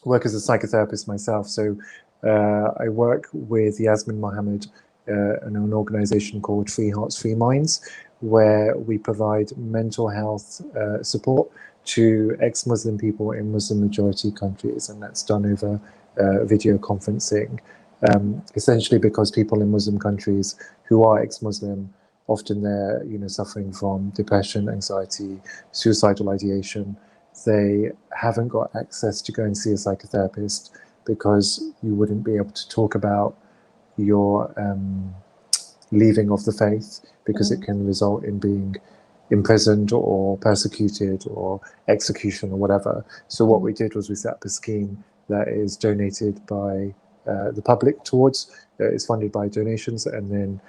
work as a psychotherapist myself. So I work with Yasmin Mohammed and an organization called Free Hearts, Free Minds, where we provide mental health support to ex-Muslim people in Muslim-majority countries, and that's done over video conferencing. Essentially because people in Muslim countries who are ex-Muslim, often they're suffering from depression, anxiety, suicidal ideation. They haven't got access to go and see a psychotherapist because you wouldn't be able to talk about your leaving of the faith, because it can result in being imprisoned or persecuted or execution or whatever. So what we did was we set up a scheme that is donated by the public towards, it's funded by donations, and then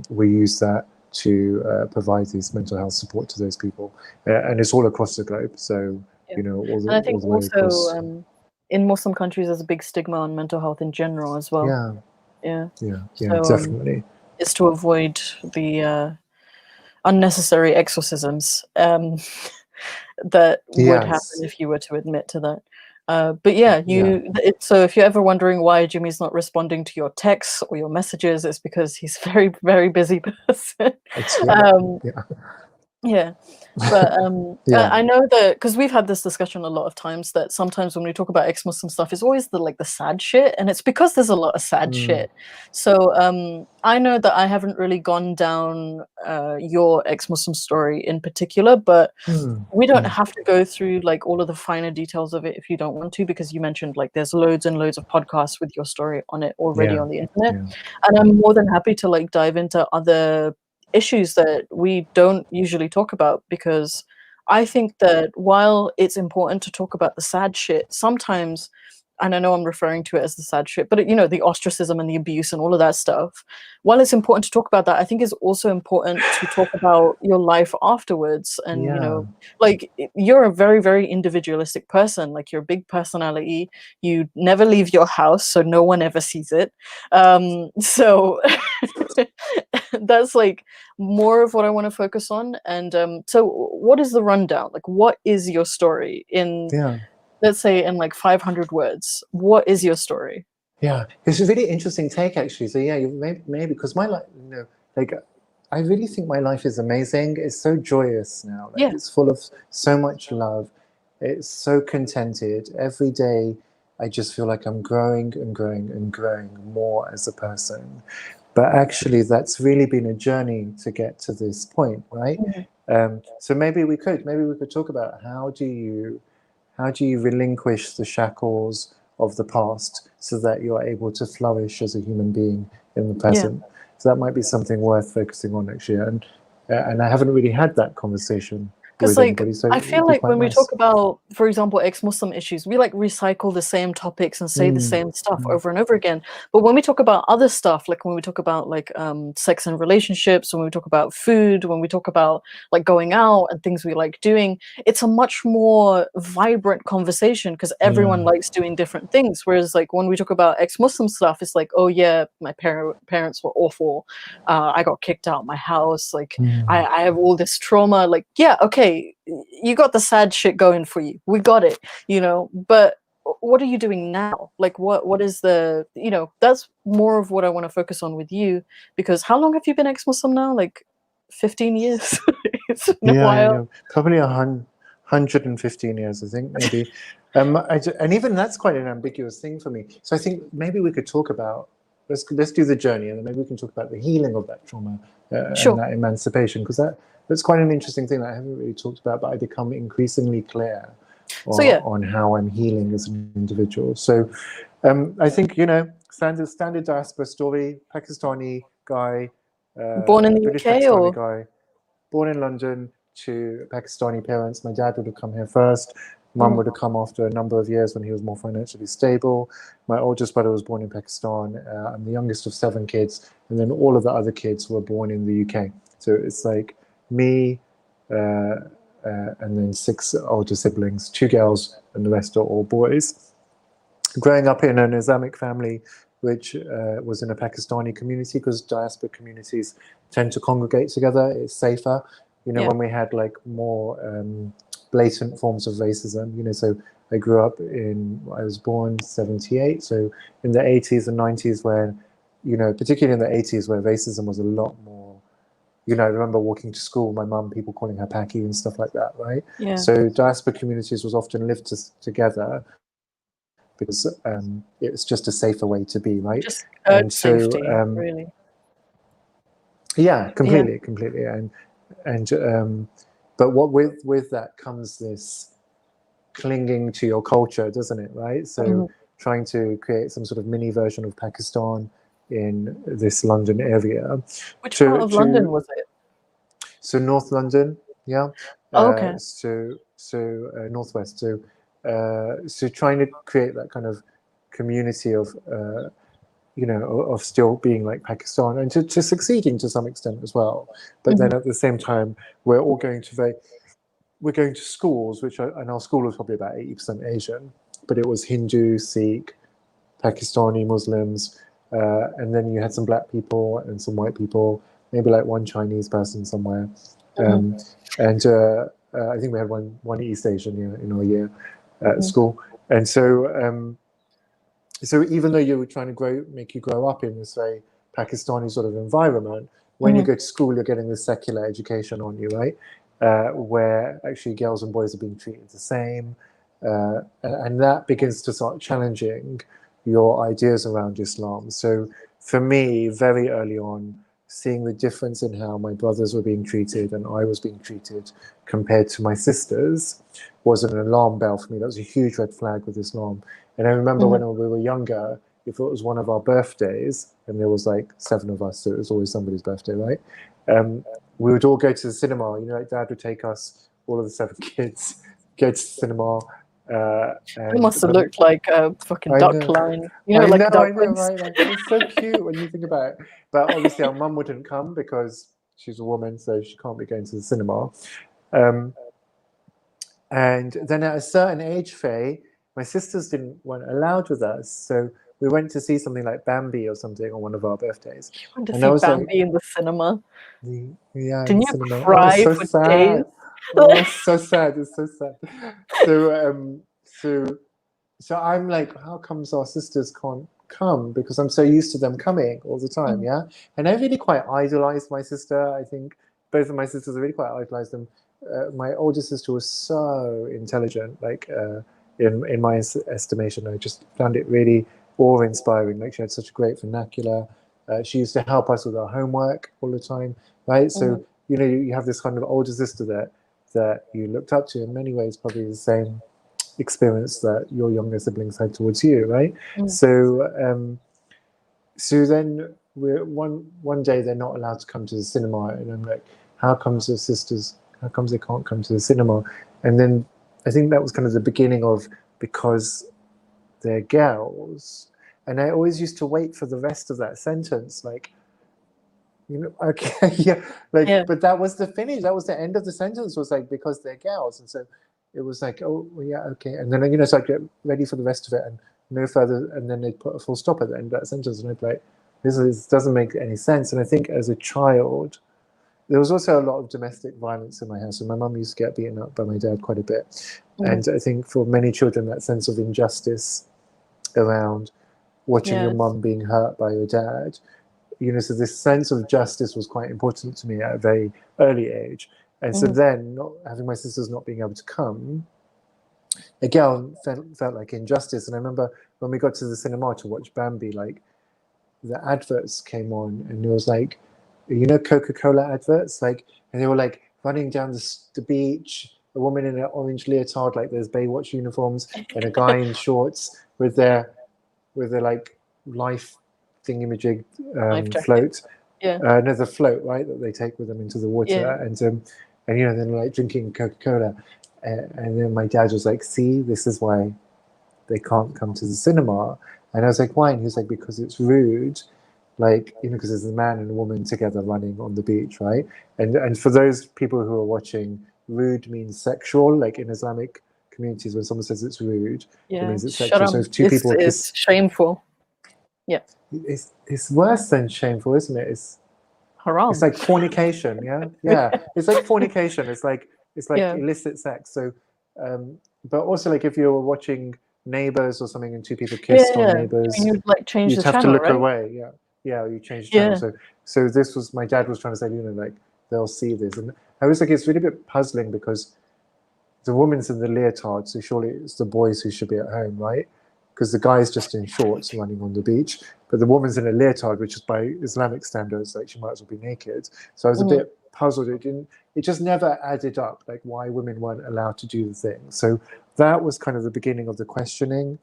we use that to provide this mental health support to those people, and it's all across the globe. So all the, And I think all the way also across. in Muslim countries, there's a big stigma on mental health in general as well. Yeah, So, definitely. it's to avoid the unnecessary exorcisms that would happen if you were to admit to that. But yeah, so if you're ever wondering why Jimmy's not responding to your texts or your messages, it's because he's a very, very busy person. Yeah. But I know that because we've had this discussion a lot of times, that sometimes when we talk about ex-Muslim stuff, it's always the sad shit, and it's because there's a lot of sad shit. So I know that I haven't really gone down your ex-Muslim story in particular, but we don't have to go through like all of the finer details of it if you don't want to, because you mentioned like there's loads and loads of podcasts with your story on it already on the internet, and I'm more than happy to like dive into other issues that we don't usually talk about, because I think that while it's important to talk about the sad shit, sometimes, and I know I'm referring to it as the sad shit, but the ostracism and the abuse and all of that stuff, while it's important to talk about that, I think it's also important to talk about your life afterwards. And like, you're a very, very individualistic person. Like, you're a big personality, you never leave your house, so no one ever sees it. So that's like more of what I want to focus on. And so what is the rundown? Like, what is your story in, let's say, in like 500 words? What is your story? Yeah, it's a really interesting take, actually. So yeah, maybe because my life, like, I really think my life is amazing. It's so joyous now. Like, it's full of so much love. It's so contented. Every day, I just feel like I'm growing and growing and growing more as a person. But actually, that's really been a journey to get to this point, right? So maybe we could talk about how do you relinquish the shackles of the past so that you're able to flourish as a human being in the present. So that might be something worth focusing on next year. And and I haven't really had that conversation Because, with like, anybody, so I it'd feel be like quite when we nice. talk about, for example, ex-Muslim issues, we like recycle the same topics and say the same stuff over and over again. But when we talk about other stuff, like when we talk about like sex and relationships, when we talk about food, when we talk about like going out and things we like doing, it's a much more vibrant conversation because everyone likes doing different things. Whereas like when we talk about ex-Muslim stuff, it's like, oh yeah, my parents were awful. I got kicked out of my house. Like I have all this trauma. Like, yeah, okay, you got the sad shit going for you. We got it, you know. But what are you doing now? Like, what is the, you know, that's more of what I want to focus on with you. Because how long have you been ex-Muslim now? Like 15 years. It's been a I while. know. Probably 115 years, I think, maybe. And even that's quite an ambiguous thing for me. So I think maybe we could talk about, let's do the journey, and then maybe we can talk about the healing of that trauma Sure. and that emancipation, because that's quite an interesting thing that I haven't really talked about, but I become increasingly clear on how I'm healing as an individual. So I think, you know, standard diaspora story, Pakistani guy, Born in the British UK Pakistani or? guy, born in London to Pakistani parents. My dad would have come here first. Mum would have come after a number of years when he was more financially stable. My oldest brother was born in Pakistan. I'm the youngest of 7 kids, and then all of the other kids were born in the UK. So it's like me, and then 6 older siblings, 2 girls, and the rest are all boys. Growing up in an Islamic family, which was in a Pakistani community, because diaspora communities tend to congregate together, it's safer. You know, when we had like more blatant forms of racism, you know, so I grew up I was born 78, so in the 80s and 90s where, you know, particularly in the 80s where racism was a lot more, you know, I remember walking to school, my mum, people calling her Paki and stuff like that, right? Yeah. So diaspora communities was often lived together because it was just a safer way to be, right? Just And so, safety, really. Yeah, completely. And but what with that comes this clinging to your culture, doesn't it? Right. So trying to create some sort of mini version of Pakistan in this London area. Which part of London was it? So North London, yeah. Okay. So Northwest. So trying to create that kind of community of you know, of still being like Pakistan and to succeeding to some extent as well. But then at the same time, we're all going to schools, and our school was probably about 80% Asian, but it was Hindu, Sikh, Pakistani Muslims, and then you had some black people and some white people, maybe like one Chinese person somewhere. And I think we had one East Asian in our year at school. And so even though you were trying to make you grow up in this very Pakistani sort of environment, when you go to school, you're getting this secular education on you, right? Where actually girls and boys are being treated the same. And that begins to start challenging your ideas around Islam. So for me, very early on, seeing the difference in how my brothers were being treated and I was being treated compared to my sisters was an alarm bell for me. That was a huge red flag with Islam. And I remember when we were younger, if it was one of our birthdays, and there was like 7 of us, so it was always somebody's birthday, right? We would all go to the cinema. You know, like Dad would take us, all of the 7 kids, go to the cinema. It must have looked like a fucking duck line. You know, I like know, ducklings. right? Like, it's so cute when you think about it. But obviously, our mum wouldn't come because she's a woman, so she can't be going to the cinema. And then at a certain age, Faye, my sisters weren't allowed with us, so we went to see something like Bambi or something on one of our birthdays. You went to And see I was Bambi in the cinema. Yeah, in Didn't the you cinema. Oh, cry it's so for sad. days? Oh, it's so sad. It's so sad. So I'm like, how comes our sisters can't come? Because I'm so used to them coming all the time, yeah? And I really quite idolized my sister. I think both of my sisters, I really quite idolized them. My older sister was so intelligent, like in my estimation. I just found it really awe-inspiring. Like she had such a great vernacular. She used to help us with our homework all the time, right? So, you know, you have this kind of older sister that you looked up to in many ways, probably the same experience that your younger siblings had towards you, right? So then one day they're not allowed to come to the cinema, and I'm like, how comes the sisters, how comes they can't come to the cinema? And then I think that was kind of the beginning of, because they're girls. And I always used to wait for the rest of that sentence, like, you know, okay, yeah, like, Yeah. but that was the finish. That was the end of the sentence, was like, because they're girls. And so it was like, oh, well, yeah, okay. And then, you know, so I get ready for the rest of it and no further. And then they put a full stop at the end of that sentence. And I'd be like, this doesn't make any sense. And I think as a child, there was also a lot of domestic violence in my house. And my mum used to get beaten up by my dad quite a bit. And I think for many children, that sense of injustice around watching your mum being hurt by your dad, you know, so this sense of justice was quite important to me at a very early age. And so then, not having my sisters not being able to come, again, felt like injustice. And I remember when we got to the cinema to watch Bambi, like, the adverts came on, and it was like, you know, Coca-Cola adverts, like, and they were like running down the beach, a woman in an orange leotard, like there's Baywatch uniforms, and a guy in shorts with their like life thingamajig float. Yeah. No, the float, right, that they take with them into the water. Yeah. And you know, then like drinking Coca-Cola. And then my dad was like, see, this is why they can't come to the cinema. And I was like, why? And he was like, because it's rude. Like, you know, because there's a man and a woman together running on the beach, right? And for those people who are watching, rude means sexual. Like in Islamic communities, when someone says it's rude, it means it's sexual. So if two people it's shameful. Yeah. It's worse than shameful, isn't it? It's haram. It's like fornication, yeah? Yeah. It's like fornication. It's like illicit sex. So but also, like, if you're watching Neighbours or something and two people kissed on Neighbours, you'd like change you'd the have channel, to look right? away. Yeah, you change the channel. So this was, my dad was trying to say, you know, like, they'll see this. And I was like, it's really a bit puzzling because the woman's in the leotard, so surely it's the boys who should be at home, right? Because the guy's just in shorts running on the beach, but the woman's in a leotard, which is by Islamic standards, like, she might as well be naked. So I was a bit puzzled. It just never added up, like, why women weren't allowed to do the thing. So that was kind of the beginning of the questioning.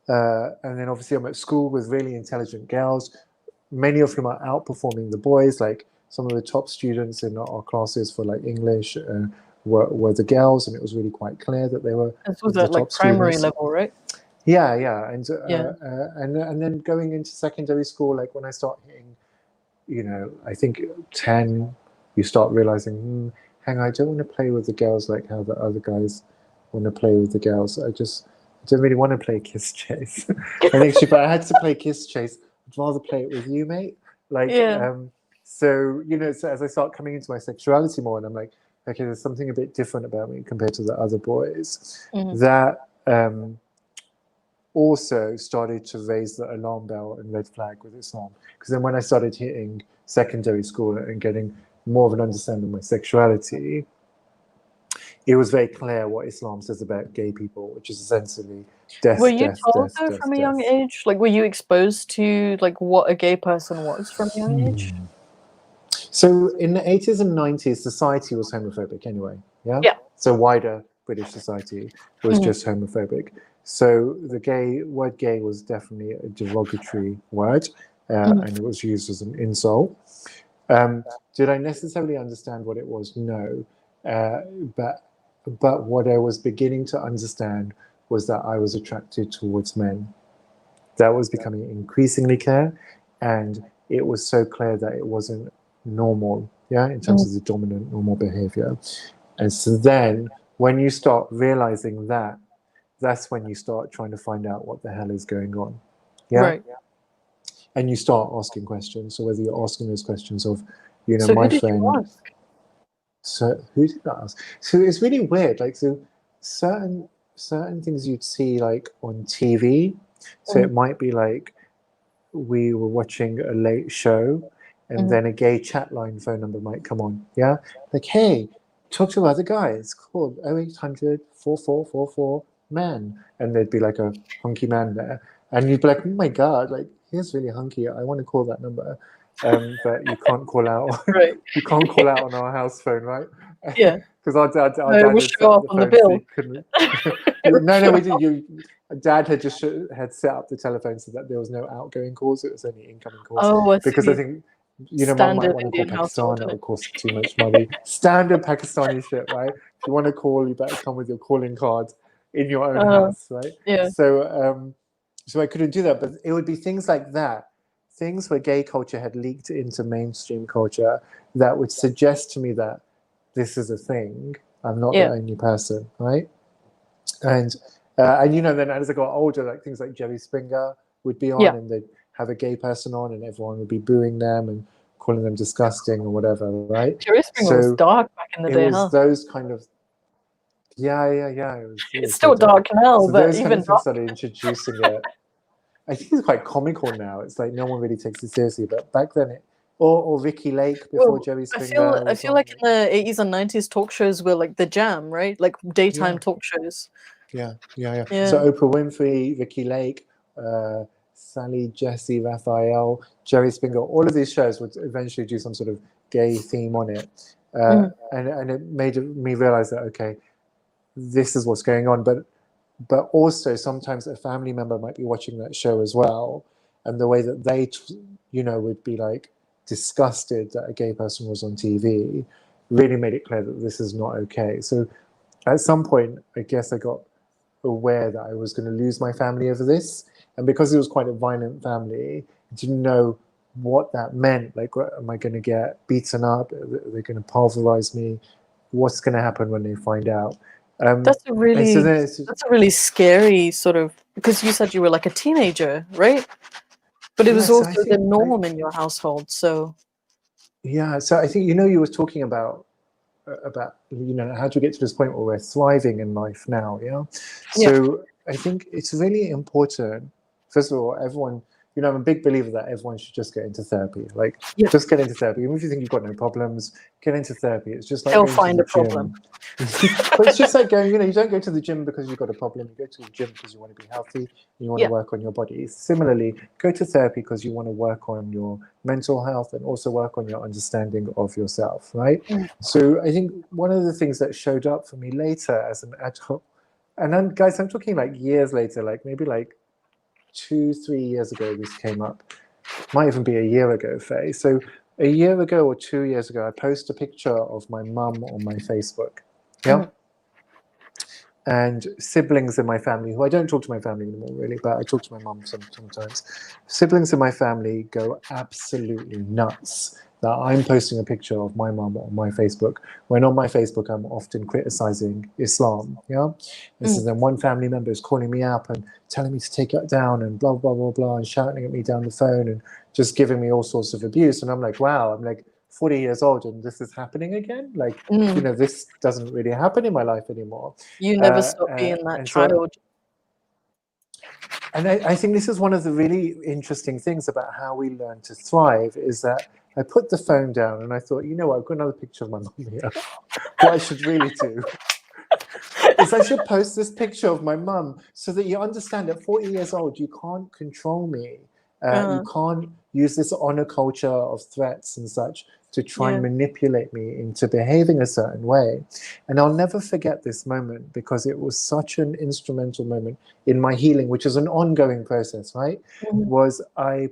And then obviously I'm at school with really intelligent girls, many of whom are outperforming the boys. Like, some of the top students in our classes for like English were the girls, and it was really quite clear that they were. This was at like primary level, right? Yeah, and then going into secondary school, like when I start hitting, you know, I think 10, you start realizing, hang on, I don't want to play with the girls like how the other guys want to play with the girls. I don't really want to play Kiss Chase. I think if I had to play Kiss Chase, I'd rather play it with you, mate. Like, so, you know, so as I start coming into my sexuality more, and I'm like, okay, there's something a bit different about me compared to the other boys. That also started to raise the alarm bell and red flag with Islam. Because then when I started hitting secondary school and getting more of an understanding of my sexuality, it was very clear what Islam says about gay people, which is essentially death. Were you told though from a young age? Like, were you exposed to like what a gay person was from a young age? So in the 80s and 90s, society was homophobic anyway. Yeah. So wider British society was just homophobic. So the word gay was definitely a derogatory word, and it was used as an insult. Did I necessarily understand what it was? No. But what I was beginning to understand was that I was attracted towards men. That was becoming increasingly clear, and it was so clear that it wasn't normal, in terms of the dominant normal behavior. And so then when you start realizing that, that's when you start trying to find out what the hell is going on. Right. And you start asking questions. So whether you're asking those questions of, you know, so my who did friend. You ask? So who did I ask? So it's really weird. Like, so certain things you'd see like on TV. So it might be like we were watching a late show, and then a gay chat line phone number might come on. Yeah. Like, hey, talk to other guys. Call 0800 4444 man. And there'd be like a hunky man there. And you'd be like, oh my God, like, he's really hunky. I want to call that number. But you can't call out. Right. You can't call out on our house phone, right? Yeah. Because our dad we'll had set show up up the on the phone bill. so he couldn't. No, we didn't. Dad had just had set up the telephone so that there was no outgoing calls. It was only incoming calls. Oh, I because see. I think You know, mum might Standard want to call Indian household, Pakistan. isn't It'll it? cost too much money. Standard Pakistani shit, right? If you want to call, you better come with your calling card in your own house, right? Yeah. So I couldn't do that, but it would be things like that, things where gay culture had leaked into mainstream culture that would suggest to me that this is a thing. I'm not the only person, right? And you know, then as I got older, like things like Jerry Springer would be on, and they'd have a gay person on, and everyone would be booing them and calling them disgusting or whatever, right? Jerry Springer was dark back in the day, it was huh? those kind of it It's was still so dark now, so but those kind even of things started introducing it. I think it's quite comical now. It's like no one really takes it seriously, but back then or Ricky Lake before Jerry Springer I was feel on. like in the 80s and 90s talk shows were like the jam, right? Like daytime talk shows. Yeah. Yeah. So Oprah Winfrey, Ricky Lake, Sally, Jesse, Raphael, Jerry Springer, all of these shows would eventually do some sort of gay theme on it. And it made me realize that, okay, this is what's going on. But also sometimes a family member might be watching that show as well. And the way that they, would be like disgusted that a gay person was on TV really made it clear that this is not okay. So at some point, I guess I got aware that I was going to lose my family over this. And because it was quite a violent family, I didn't know what that meant. Like, am I going to get beaten up? Are they going to pulverize me? What's going to happen when they find out? That's a really scary sort of, because you said you were like a teenager, right? But it was so also the norm in your household, so. Yeah, so I think, you were talking about how do we get to this point where we're thriving in life now, So I think it's really important, first of all, everyone, I'm a big believer that everyone should just get into therapy. Like, just get into therapy. Even if you think you've got no problems, get into therapy. It's just like they'll going find to a the gym. problem. But it's just like going, you don't go to the gym because you've got a problem. You go to the gym because you want to be healthy and you want to work on your body. Similarly, go to therapy because you want to work on your mental health and also work on your understanding of yourself, right? So I think one of the things that showed up for me later as an adult, and then guys, I'm talking like years later, like maybe like 2-3 years ago this came up, might even be a year ago, Faye. So a year ago or 2 years ago, I posted a picture of my mum on my Facebook. And siblings in my family, who I don't talk to my family anymore really, but I talk to my mum sometimes. Siblings in my family go absolutely nuts that I'm posting a picture of my mum on my Facebook, when on my Facebook I'm often criticizing Islam. And so then one family member is calling me up and telling me to take it down and blah, blah, blah, blah, and shouting at me down the phone and just giving me all sorts of abuse. And I'm like, wow, I'm like 40 years old and this is happening again? Like, this doesn't really happen in my life anymore. You never stop being that child. And I think this is one of the really interesting things about how we learn to thrive, is that I put the phone down and I thought, you know what, I've got another picture of my mum here. What I should really do is I should post this picture of my mum so that you understand at 40 years old, you can't control me. You can't use this honor culture of threats and such to try and manipulate me into behaving a certain way. And I'll never forget this moment because it was such an instrumental moment in my healing, which is an ongoing process, right? Was I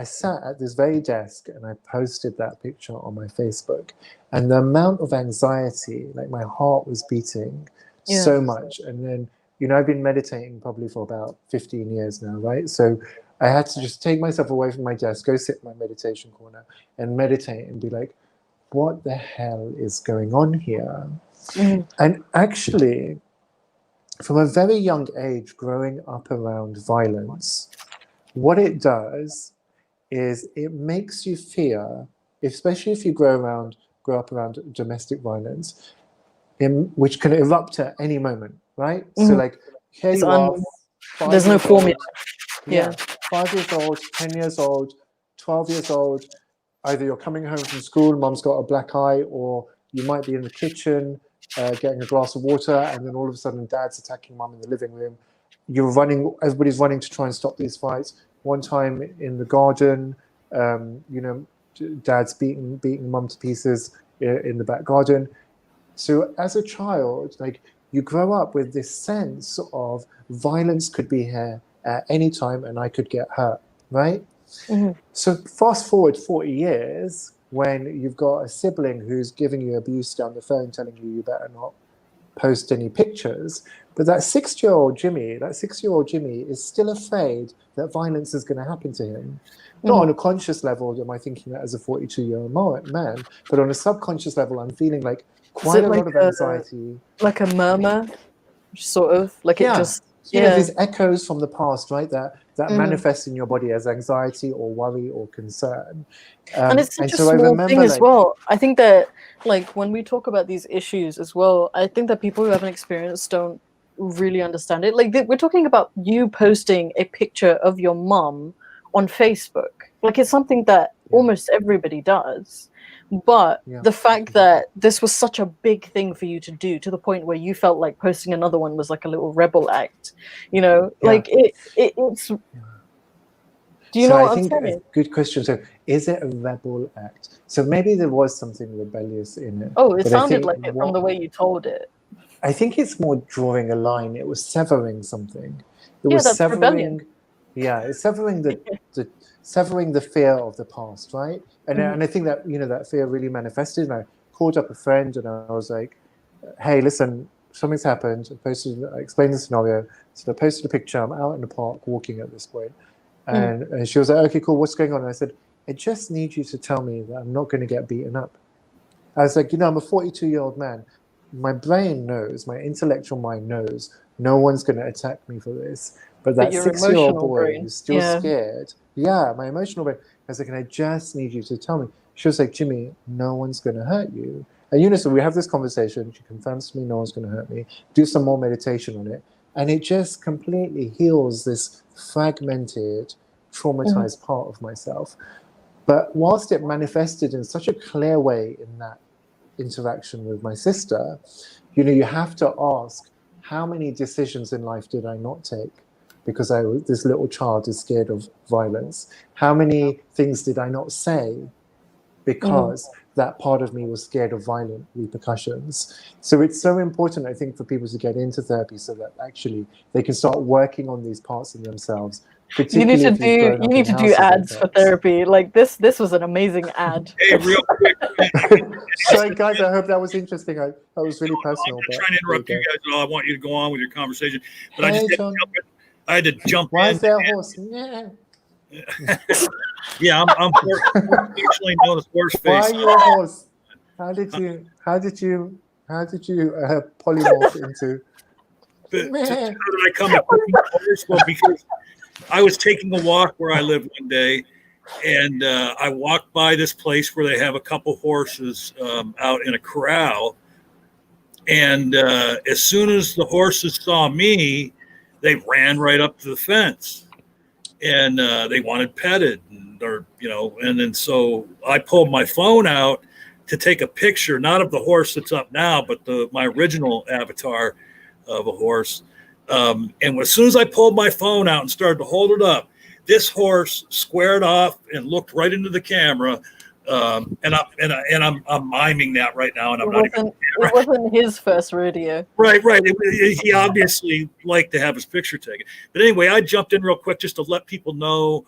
sat at this very desk and I posted that picture on my Facebook, and the amount of anxiety, like my heart was beating so much. And then, I've been meditating probably for about 15 years now, right? So I had to just take myself away from my desk, go sit in my meditation corner and meditate and be like, what the hell is going on here? And actually, from a very young age, growing up around violence, what it does is it makes you fear, especially if you grow up around domestic violence, which can erupt at any moment, right? So like, here you are, there's no formula. 5 years old, 10 years old, 12 years old, either you're coming home from school, mum's got a black eye, or you might be in the kitchen getting a glass of water, and then all of a sudden dad's attacking mum in the living room. You're running, everybody's running to try and stop these fights. One time in the garden, dad's beating mum to pieces in the back garden. So as a child, like, you grow up with this sense of violence could be here at any time and I could get hurt, right? So fast forward 40 years when you've got a sibling who's giving you abuse down the phone, telling you better not post any pictures. But that 6-year-old Jimmy is still afraid that violence is going to happen to him. Not on a conscious level am I thinking that as a 42-year-old man, but on a subconscious level, I'm feeling like quite a lot of anxiety. Like a murmur, sort of, like it just... You know, these echoes from the past, right? That manifest in your body as anxiety or worry or concern. And it's such a small thing as well. I think that, like, when we talk about these issues as well, I think that people who haven't experienced don't really understand it. Like, we're talking about you posting a picture of your mum on Facebook. Like, it's something that almost everybody does. But the fact that this was such a big thing for you to do, to the point where you felt like posting another one was like a little rebel act, you know, like it's. Do you know what I'm saying? Good question. So, is it a rebel act? So maybe there was something rebellious in it. Oh, it sounded like it from the way you told it. I think it's more drawing a line. It was severing something. It was that's severing. Rebellion. Yeah, it's severing severing the fear of the past, right? And I think that, you know, that fear really manifested. And I called up a friend and I was like, hey, listen, something's happened. I explained the scenario. So I posted a picture. I'm out in the park walking at this point. And she was like, okay, cool, what's going on? And I said, I just need you to tell me that I'm not going to get beaten up. I was like, you know, I'm a 42-year-old man. My brain knows, my intellectual mind knows, no one's going to attack me for this. But that 6-year-old boy who's still scared, my emotional brain, I was like, I just need you to tell me. She was like, Jimmy, no one's going to hurt you. And so we have this conversation. She confirms to me no one's going to hurt me. Do some more meditation on it. And it just completely heals this fragmented, traumatized part of myself. But whilst it manifested in such a clear way in that interaction with my sister, you know, you have to ask, how many decisions in life did I not take because this little child is scared of violence? How many things did I not say because that part of me was scared of violent repercussions? So it's so important, I think, for people to get into therapy so that actually they can start working on these parts in themselves. You need to do ads for therapy. Like this was an amazing ad. Hey, real quick. Sorry, guys. I hope that was interesting. That was really personal. I'm not trying to interrupt you guys at all. I want you to go on with your conversation. But hey, I had to jump Why in. Is there a horse? Yeah, I'm actually known as horse face. Why are you a horse? How did you polymorph into? How did I come up with horse? Well, because I was taking a walk where I live one day, and I walked by this place where they have a couple horses out in a corral. And as soon as the horses saw me, they ran right up to the fence, and they wanted petted, and then so I pulled my phone out to take a picture, not of the horse that's up now, but my original avatar of a horse. And as soon as I pulled my phone out and started to hold it up, this horse squared off and looked right into the camera. And I'm miming that right now, and it wasn't his first rodeo. Right. He obviously liked to have his picture taken. But anyway, I jumped in real quick just to let people know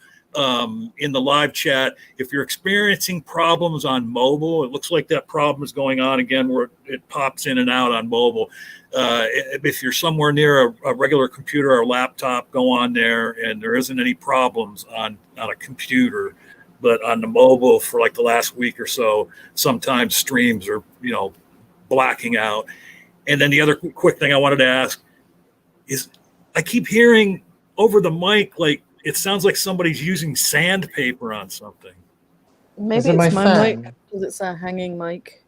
in the live chat, if you're experiencing problems on mobile, it looks like that problem is going on again where it pops in and out on mobile. If you're somewhere near a regular computer or laptop, go on there, and there isn't any problems on a computer. But on the mobile for like the last week or so, sometimes streams are, blacking out. And then the other quick thing I wanted to ask is I keep hearing over the mic, like it sounds like somebody's using sandpaper on something. Maybe it's my mic. Does it say hanging mic?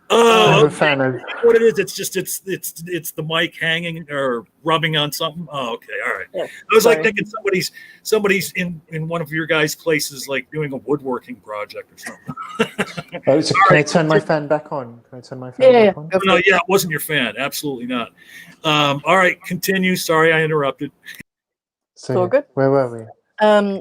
I'm a fan of what it is. It's just it's the mic hanging or rubbing on something. Oh, okay, all right. Yeah, I was like thinking somebody's in one of your guys' places, like doing a woodworking project or something. Can I turn my fan back on? Back on? No, it wasn't your fan. Absolutely not. All right, continue. Sorry, I interrupted. So all good. Where were we?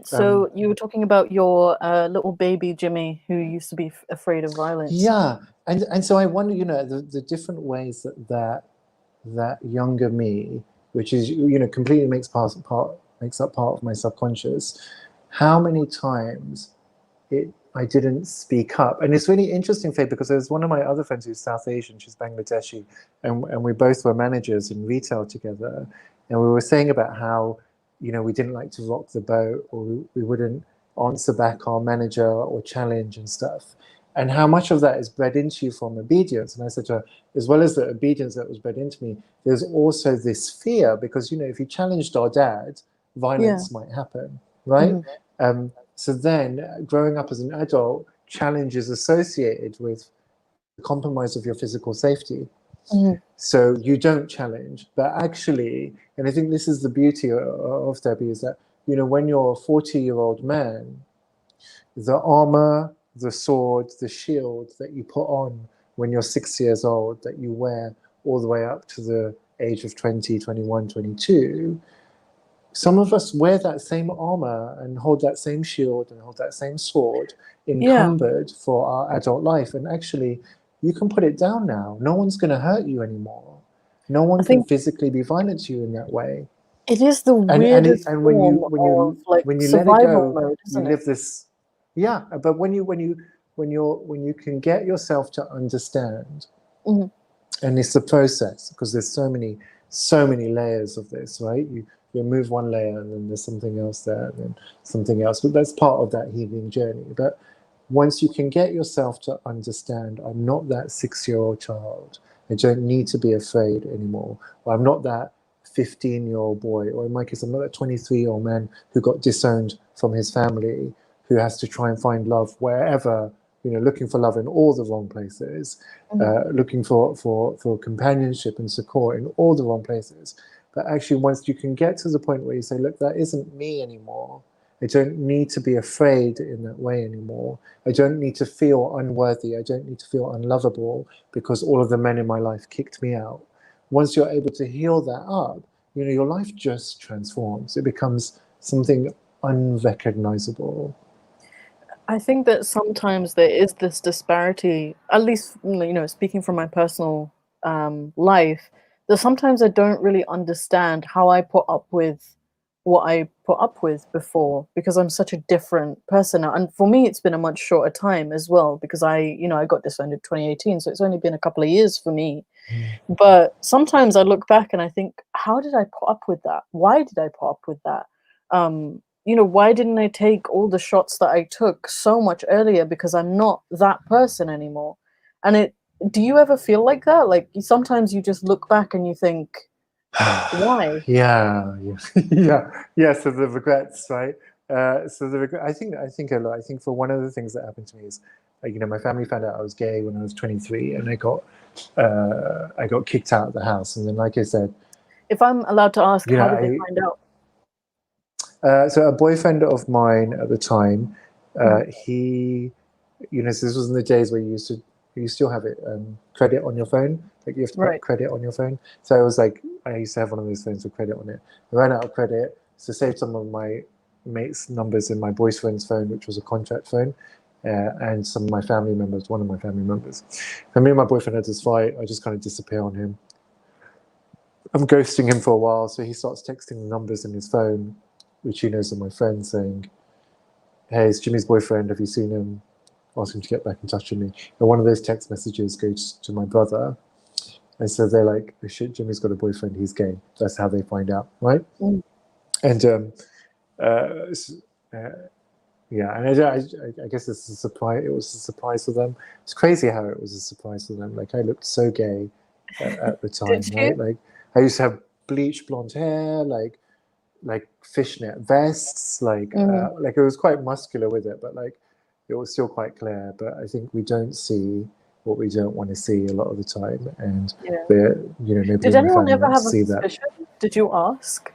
So you were talking about your little baby Jimmy who used to be afraid of violence. Yeah, and so I wonder, the different ways that younger me, which is completely makes up part of my subconscious, how many times I didn't speak up. And it's really interesting, Faye, because there's one of my other friends who's South Asian, she's Bangladeshi, and we both were managers in retail together. And we were saying about how, we didn't like to rock the boat, or we wouldn't answer back our manager or challenge and stuff. And how much of that is bred into you from obedience. And I said to her, as well as the obedience that was bred into me, there's also this fear, because, if you challenged our dad, violence might happen, right? Mm-hmm. So then, growing up as an adult, challenge is associated with the compromise of your physical safety. Mm-hmm. So you don't challenge, but actually, and I think this is the beauty of therapy, is that, when you're a 40-year-old man, the armor, the sword, the shield that you put on when you're 6 years old, that you wear all the way up to the age of 20, 21, 22, some of us wear that same armor and hold that same shield and hold that same sword encumbered for our adult life. And actually, you can put it down now. No one's going to hurt you anymore. No one can physically be violent to you in that way. It is the weirdest and when you let it go, mode, you live this. Yeah, but when you can get yourself to understand, mm-hmm. and it's a process, because there's so many layers of this, right? You remove one layer, and then there's something else there, and then something else. But that's part of that healing journey. But once you can get yourself to understand, I'm not that 6-year-old child. I don't need to be afraid anymore. Or I'm not that 15-year-old boy, or in my case, I'm not that 23-year-old man who got disowned from his family, who has to try and find love wherever, looking for love in all the wrong places, mm-hmm. Looking for companionship and support in all the wrong places. But actually, once you can get to the point where you say, look, that isn't me anymore. I don't need to be afraid in that way anymore. I don't need to feel unworthy. I don't need to feel unlovable because all of the men in my life kicked me out. Once you're able to heal that up, your life just transforms. It becomes something unrecognizable. I think that sometimes there is this disparity, at least, speaking from my personal life, that sometimes I don't really understand how I put up with what I put up with before, because I'm such a different person. And for me, it's been a much shorter time as well, because I got disowned in 2018. So it's only been a couple of years for me. But sometimes I look back and I think, how did I put up with that? Why did I put up with that? Why didn't I take all the shots that I took so much earlier? Because I'm not that person anymore. And do you ever feel like that? Like sometimes you just look back and you think, why? Yeah. So the regrets, right? I think a lot. I think for one of the things that happened to me is, my family found out I was gay when I was 23, and I got kicked out of the house. And then, like I said, if I'm allowed to ask, how did they find out? So a boyfriend of mine at the time, he, so this was in the days where you still have it, credit on your phone. Like you have to put credit on your phone. So I was like, I used to have one of those phones with credit on it. I ran out of credit, so saved some of my mates' numbers in my boyfriend's phone, which was a contract phone, and some of my family members, one of my family members. And me and my boyfriend had this fight. I just kind of disappear on him. I'm ghosting him for a while, so he starts texting the numbers in his phone, which he knows are my friends, saying, hey, it's Jimmy's boyfriend, have you seen him? Ask him to get back in touch with me. And one of those text messages goes to my brother. And so they're like, oh, shit, Jimmy's got a boyfriend, he's gay. That's how they find out, right? And yeah, and I guess it's a surprise. It was a surprise for them. It's crazy how it was a surprise for them. Like I looked so gay at the time, right? Like I used to have bleached blonde hair, like fishnet vests, like it was quite muscular with it, but like it was still quite clear. But I think we don't see what we don't want to see a lot of the time, and nobody did anyone ever have a suspicion? Did you ask?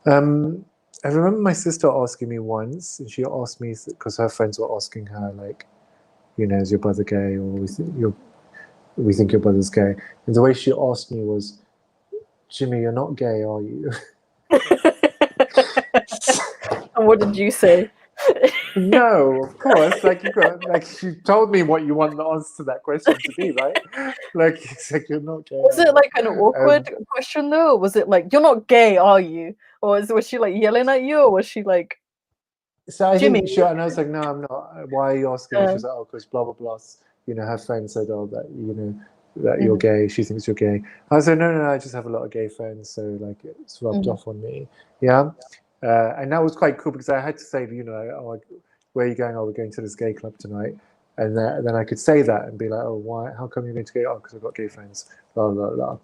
I remember my sister asking me once, and she asked me because her friends were asking her, like, is your brother gay, or we think your brother's gay, and the way she asked me was, Jimmy, you're not gay, are you? And what did you say? No, of course. Like you told me what you want the answer to that question to be, right? Like it's like you're not gay. Was it like an awkward question though? Or was it like, you're not gay, are you? Or was she like yelling at you, or was she like? So I Jimmy, think sure, and I was like, no, I'm not. Why are you asking? She was like, oh, because blah blah blah. You know, her friend said, oh, that that you're gay. She thinks you're gay. I said, no, I just have a lot of gay friends, so like it's rubbed off on me. Yeah, and that was quite cool because I had to say, oh, where are you going? Oh, we're going to this gay club tonight. And then I could say that and be like, oh, why? How come you're going to gay? Oh, because I've got gay friends. Blah blah blah.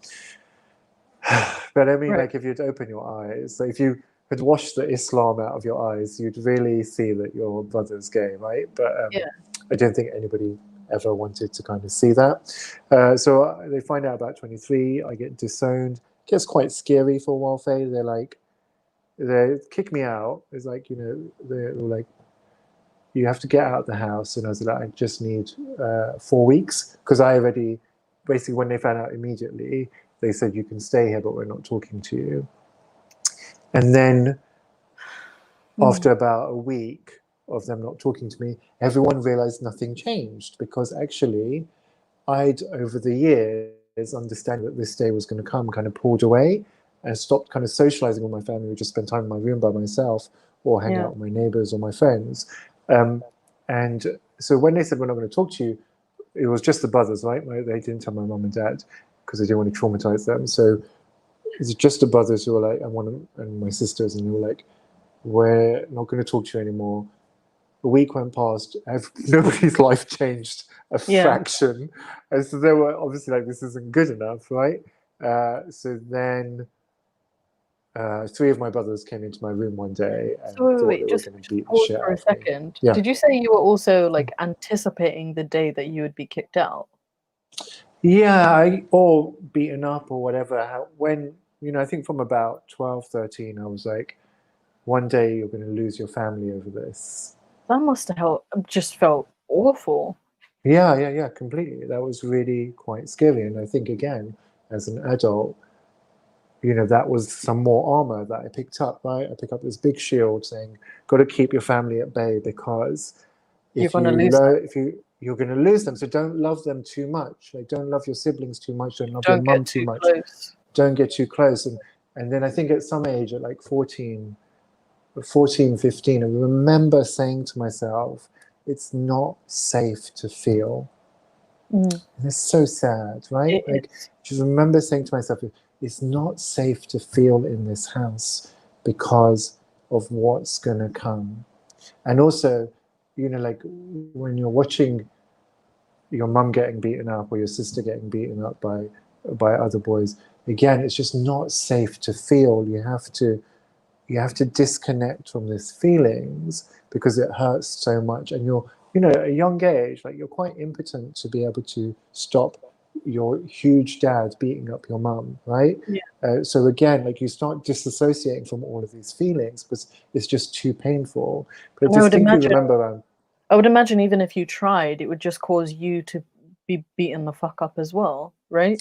But I mean, right. like, if you'd open your eyes, so if you had washed the Islam out of your eyes, you'd really see that your brother's gay, right? But Yeah. I don't think anybody ever wanted to kind of see that. So they find out about 23. I get disowned. It gets quite scary for a while. Faye. They kick me out. It's like, they're like, you have to get out of the house. And I was like, I just need 4 weeks, because I already, basically when they found out immediately, they said, you can stay here, but we're not talking to you. And then after about a week of them not talking to me, everyone realized nothing changed, because actually I'd, over the years, understand that this day was going to come, kind of pulled away and stopped kind of socializing with my family. We just spend time in my room by myself or hang out with my neighbors or my friends. And so when they said, we're not going to talk to you, it was just the brothers, right? They didn't tell my mum and dad because they didn't want to traumatize them. So it's just the brothers who were like, and my sisters, and they were like, we're not going to talk to you anymore. A week went past, nobody's life changed a fraction. And so they were obviously like, this isn't good enough, right? So then 3 of my brothers came into my room one day and thought they were going to beat the shit out of me. Second. Yeah. Did you say you were also like anticipating the day that you would be kicked out? Yeah, or beaten up or whatever. When, I think from about 12, 13, I was like, one day you're going to lose your family over this. That must have just felt awful. Yeah, completely. That was really quite scary. And I think, again, as an adult, that was some more armor that I picked up, right? I picked up this big shield saying, got to keep your family at bay, because you're going to lose them. So don't love them too much. Like, don't love your siblings too much. Don't love your mum too much. Don't get too close. And then I think at some age, at like 14, 15, I remember saying to myself, it's not safe to feel. And it's so sad, right? Like, just remember saying to myself, it's not safe to feel in this house because of what's going to come. And also, like when you're watching your mum getting beaten up or your sister getting beaten up by other boys, again, it's just not safe to feel. You have to disconnect from these feelings because it hurts so much. And you're, at a young age, like, you're quite impotent to be able to stop your huge dad beating up your mum, right? So again, like, you start disassociating from all of these feelings because it's just too painful. But I distinctly remember, I would imagine even if you tried, it would just cause you to be beaten the fuck up as well, right?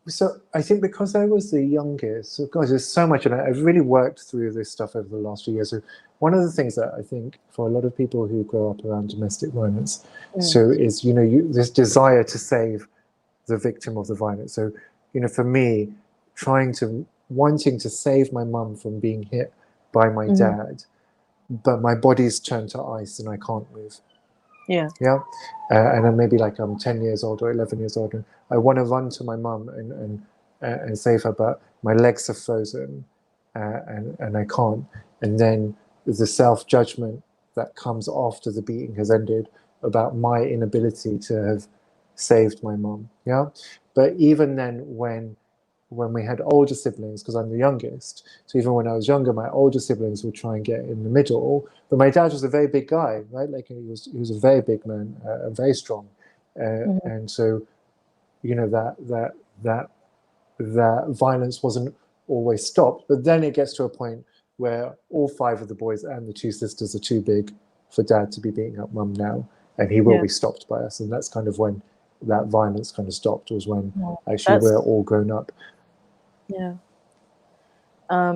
So I think because I was the youngest, so guys, there's so much, and I've really worked through this stuff over the last few years. So one of the things that I think for a lot of people who grow up around domestic violence, so is, this desire to save the victim of the violence. So, for me, wanting to save my mum from being hit by my dad, but my body's turned to ice and I can't move. And then maybe like I'm 10 years old or 11 years old and I want to run to my mum and save her, but my legs are frozen and I can't. And then the self-judgment that comes after the beating has ended about my inability to have saved my mum. But even then, when we had older siblings, because I'm the youngest, so even when I was younger, my older siblings would try and get in the middle. But my dad was a very big guy, right? Like, he was a very big man, very strong, and so that violence wasn't always stopped. But then it gets to a point where all 5 of the boys and the 2 sisters are too big for dad to be beating up mum now, and he will be stopped by us. And that's kind of when that violence kind of stopped, was when actually we're all grown up.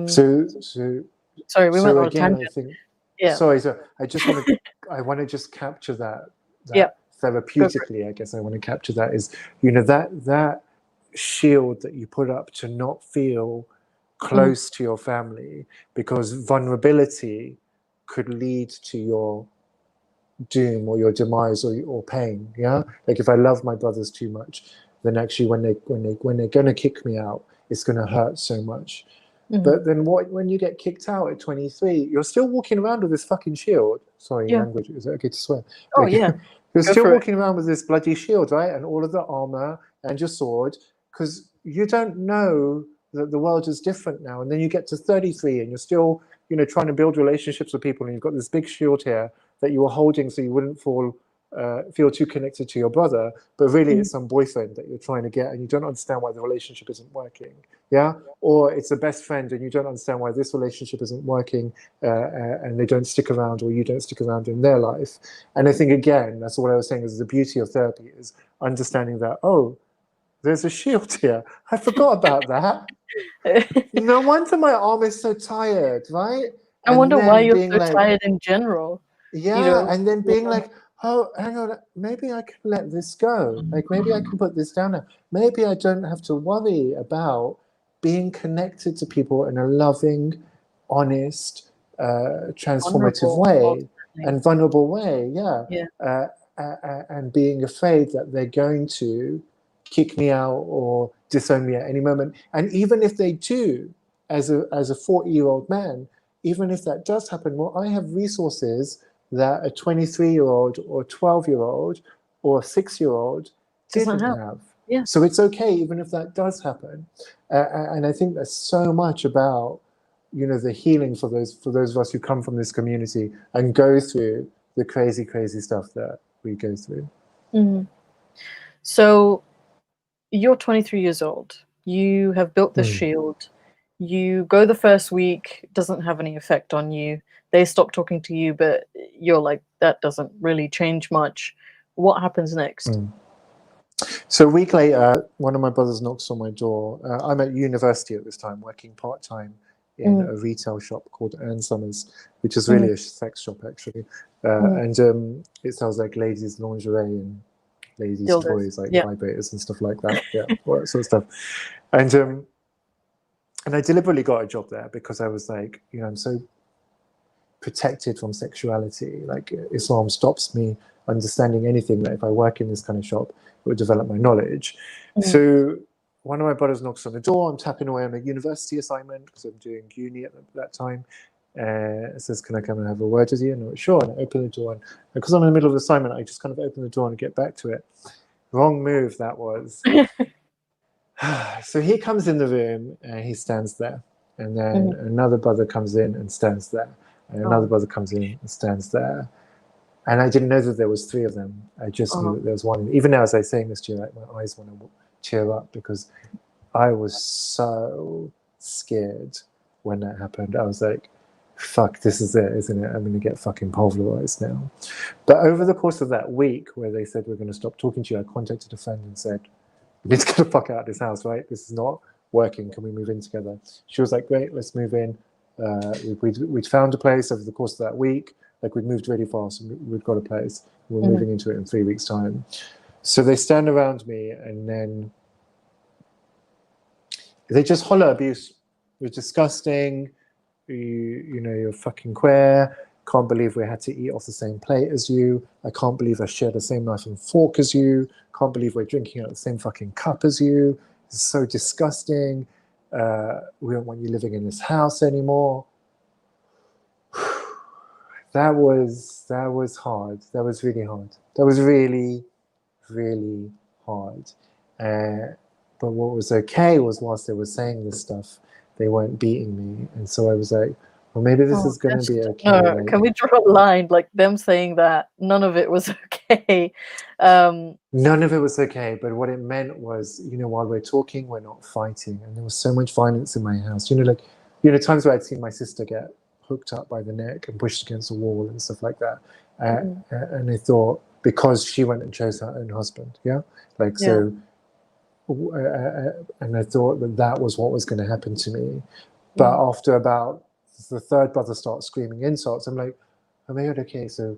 So sorry, we went on a tangent. I think, sorry, so I want to just capture that therapeutically, I guess I want to capture that is, that shield that you put up to not feel close to your family, because vulnerability could lead to your doom or your demise or pain. Yeah, like if I love my brothers too much, then actually when they're going to kick me out, it's going to hurt so much. But then when you get kicked out at 23, you're still walking around with this fucking shield. Sorry, language. Is it okay to swear? Oh, yeah. You're Go still for it. walking around with this bloody shield, right? And all of the armor and your sword, because you don't know that the world is different now. And then you get to 33 and you're still, trying to build relationships with people, and you've got this big shield here that you were holding so you wouldn't feel too connected to your brother, but really it's some boyfriend that you're trying to get, and you don't understand why the relationship isn't working. Yeah, or it's a best friend and you don't understand why this relationship isn't working, and they don't stick around, or you don't stick around in their life. And I think, again, that's what I was saying, is the beauty of therapy is understanding that, oh, there's a shield here, I forgot about that. No wonder my arm is so tired, right? I wonder why you're so tired in general. Yeah, and then being like, oh, hang on, maybe I can let this go. Like, maybe I can put this down now. Maybe I don't have to worry about being connected to people in a loving, honest, transformative way, and vulnerable way. Yeah. And being afraid that they're going to kick me out or disown me at any moment. And even if they do, as a 40-year-old man, even if that does happen, well, I have resources that a 23-year-old or 12-year-old or a 6-year-old didn't have. Yeah. So it's okay even if that does happen. And I think there's so much about, the healing for those of us who come from this community and go through the crazy, crazy stuff that we go through. Mm-hmm. So you're 23 years old. You have built this shield. You go the first week, doesn't have any effect on you. They stop talking to you, but you're like, that doesn't really change much. What happens next? So a week later, one of my brothers knocks on my door. I'm at university at this time, working part-time in a retail shop called Ann Summers, which is really a sex shop, actually. And it sells like ladies' lingerie and ladies' toys, like vibrators and stuff like that. Yeah, all that sort of stuff. And I deliberately got a job there because I was like, I'm so protected from sexuality. Like, Islam stops me understanding anything, that if I work in this kind of shop, it would develop my knowledge. So one of my brothers knocks on the door. I'm tapping away on a university assignment because I'm doing uni at that time. It says, can I come and have a word with you? And I was, sure. And I open the door. And because I'm in the middle of the assignment, I just kind of open the door and get back to it. Wrong move, that was. So he comes in the room and he stands there. And then another brother comes in and stands there. And another brother comes in and stands there. And I didn't know that there was 3 of them. I just knew that there was one. And even now, as I'm saying this to you, like, my eyes want to tear up because I was so scared when that happened. I was like, fuck, this is it, isn't it? I'm going to get fucking pulverized now. But over the course of that week where they said, we're going to stop talking to you, I contacted a friend and said, we need to get the fuck out of this house, right? This is not working. Can we move in together? She was like, great, let's move in. We'd found a place over the course of that week. Like, we'd moved really fast and we'd got a place. We're moving into it in 3 weeks' time. So they stand around me and then they just holler abuse. You're disgusting. You're fucking queer. Can't believe we had to eat off the same plate as you. I can't believe I share the same knife and fork as you. Can't believe we're drinking out of the same fucking cup as you. It's so disgusting. We don't want you living in this house anymore. That was hard. That was really hard. That was really, really hard. But what was okay was, whilst they were saying this stuff, they weren't beating me. And so I was like, well, maybe this is going to be okay. No, can we draw a line? Like, them saying that none of it was okay. None of it was okay. But what it meant was, while we're talking, we're not fighting. And there was so much violence in my house. Times where I'd seen my sister get hooked up by the neck and pushed against a wall and stuff like that. And I thought, because she went and chose her own husband, so, and I thought that was what was going to happen to me. But after about the 3rd brother starts screaming insults, I'm like, oh my God, okay, so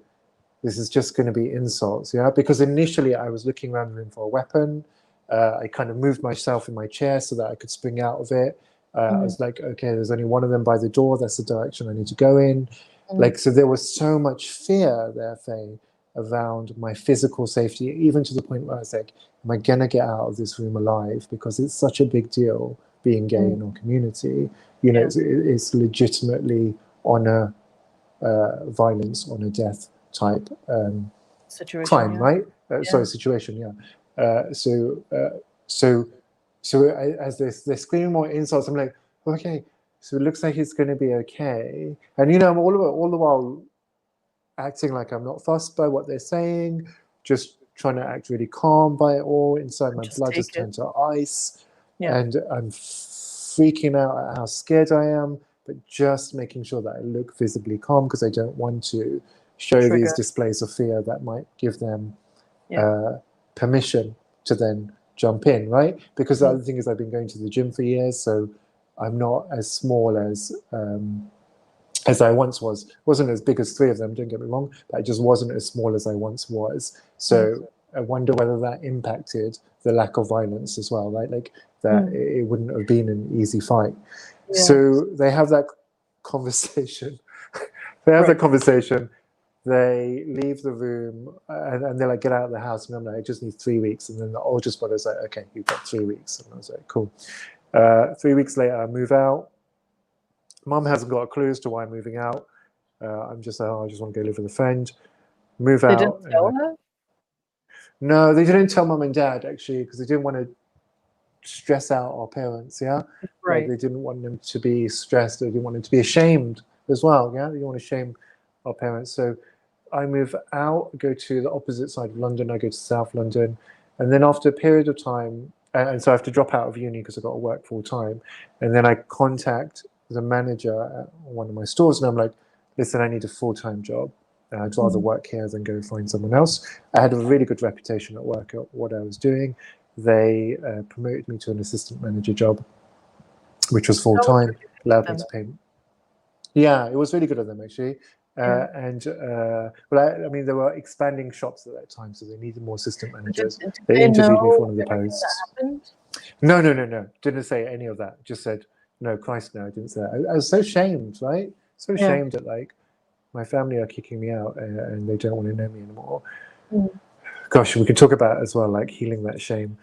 this is just going to be insults, because initially I was looking around the room for a weapon. I kind of moved myself in my chair so that I could spring out of it. I was like, okay, there's only one of them by the door. That's the direction I need to go in. Like, so there was so much fear there, Faye, around my physical safety, even to the point where I was like, am I going to get out of this room alive? Because it's such a big deal being gay in our community. You know, it's legitimately on a violence, on a death type situation, crime, right? Sorry, situation, So as they're screaming more insults, I'm like, okay, so it looks like it's going to be okay. And, you know, I'm all the while acting like I'm not fussed by what they're saying, just trying to act really calm by it all. Inside, my blood just turned to ice. And I'm freaking out at how scared I am, but just making sure that I look visibly calm, because I don't want to show these displays of fear that might give them permission to then jump in, right? Because the other thing is, I've been going to the gym for years, so I'm not as small as I once was. Wasn't as big as three of them, don't get me wrong, but I just wasn't as small as I once was. So I wonder whether that impacted the lack of violence as well, right? Like that it wouldn't have been an easy fight. So they have that conversation. They leave the room and they're like, get out of the house. And I'm like, I just need 3 weeks. And then the oldest brother's like, okay, you've got 3 weeks. And I was like, cool. 3 weeks later, I move out. Mum hasn't got a clue as to why I'm moving out. I'm just like, I just want to go live with a friend. Move out. They didn't tell her? No, they didn't tell Mum and Dad, actually, because they didn't want to stress out our parents, Like, they didn't want them to be stressed. They didn't want them to be ashamed as well, They didn't want to shame our parents. So I move out, go to the opposite side of London. I go to South London. And then after a period of time, and so I have to drop out of uni because I've got to work full time. And then I contact the manager at one of my stores, and I'm like, listen, I need a full-time job. I'd rather work here than go find someone else. I had a really good reputation at work at what I was doing. They promoted me to an assistant manager job, which was full-time, allowed me to pay. Yeah, it was really good of them, actually. Well, I mean, they were expanding shops at that time, so they needed more assistant managers. They interviewed me for one of the posts. No. Didn't say any of that. Just said, no, Christ, no, I didn't say that. I was so shamed, right? So shamed that, like, my family are kicking me out and they don't want to know me anymore. Gosh, we could talk about as well, like, healing that shame.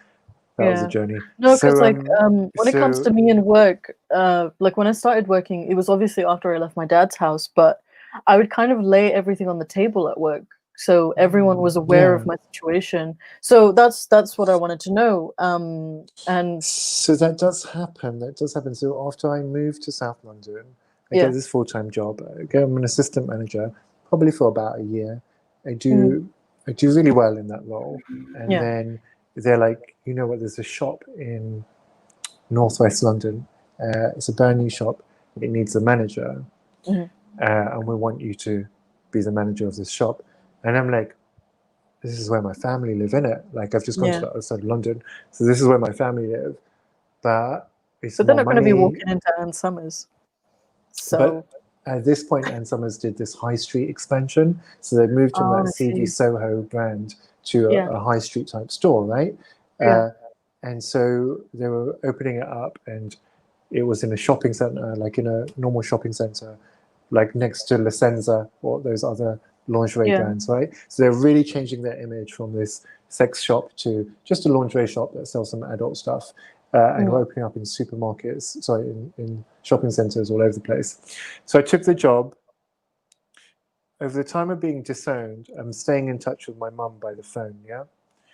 That was a journey. No, because when it comes to me and work, like when I started working, it was obviously after I left my dad's house, but I would kind of lay everything on the table at work, so everyone was aware of my situation. So that's what I wanted to know. And so that does happen. So after I moved to South London, I get this full-time job. I'm an assistant manager, probably for about a year. I do really well in that role, and then they're like, you know what? There's a shop in northwest London. It's a brand new shop. It needs a manager, and we want you to be the manager of this shop. And I'm like, this is where my family live, innit? Like, I've just gone to the other side of London, so this is where my family live. But they're not going to be walking into Ann Summers. So. But at this point, Ann Summers did this high street expansion. So they moved from that seedy Soho brand to a high street type store, right? And so they were opening it up, and it was in a shopping center, like in a normal shopping center, like next to La Senza or those other lingerie brands, right? So they're really changing their image from this sex shop to just a lingerie shop that sells some adult stuff. And we're opening up in supermarkets, in shopping centers all over the place. So I took the job. Over the time of being disowned, I'm staying in touch with my mum by the phone,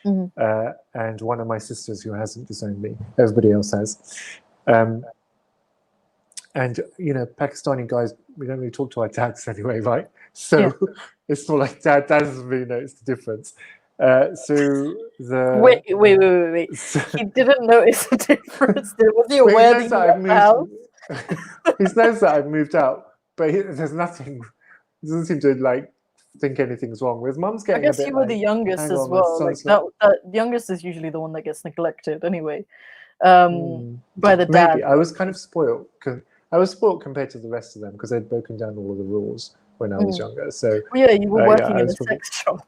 and one of my sisters who hasn't disowned me. Everybody else has. And, you know, Pakistani guys, we don't really talk to our dads anyway, right? So it's not like dad doesn't really notice the difference. Wait. He didn't notice the difference. Was he aware that you left the house? He knows that I've moved out, but there's nothing. He doesn't seem to like think anything's wrong. With mum's getting. I guess you were the youngest as well. Like that youngest is usually the one that gets neglected anyway, by the dad. Maybe I was kind of spoiled. I was spoiled compared to the rest of them because they'd broken down all of the rules when I was younger. So you were working in a sex shop.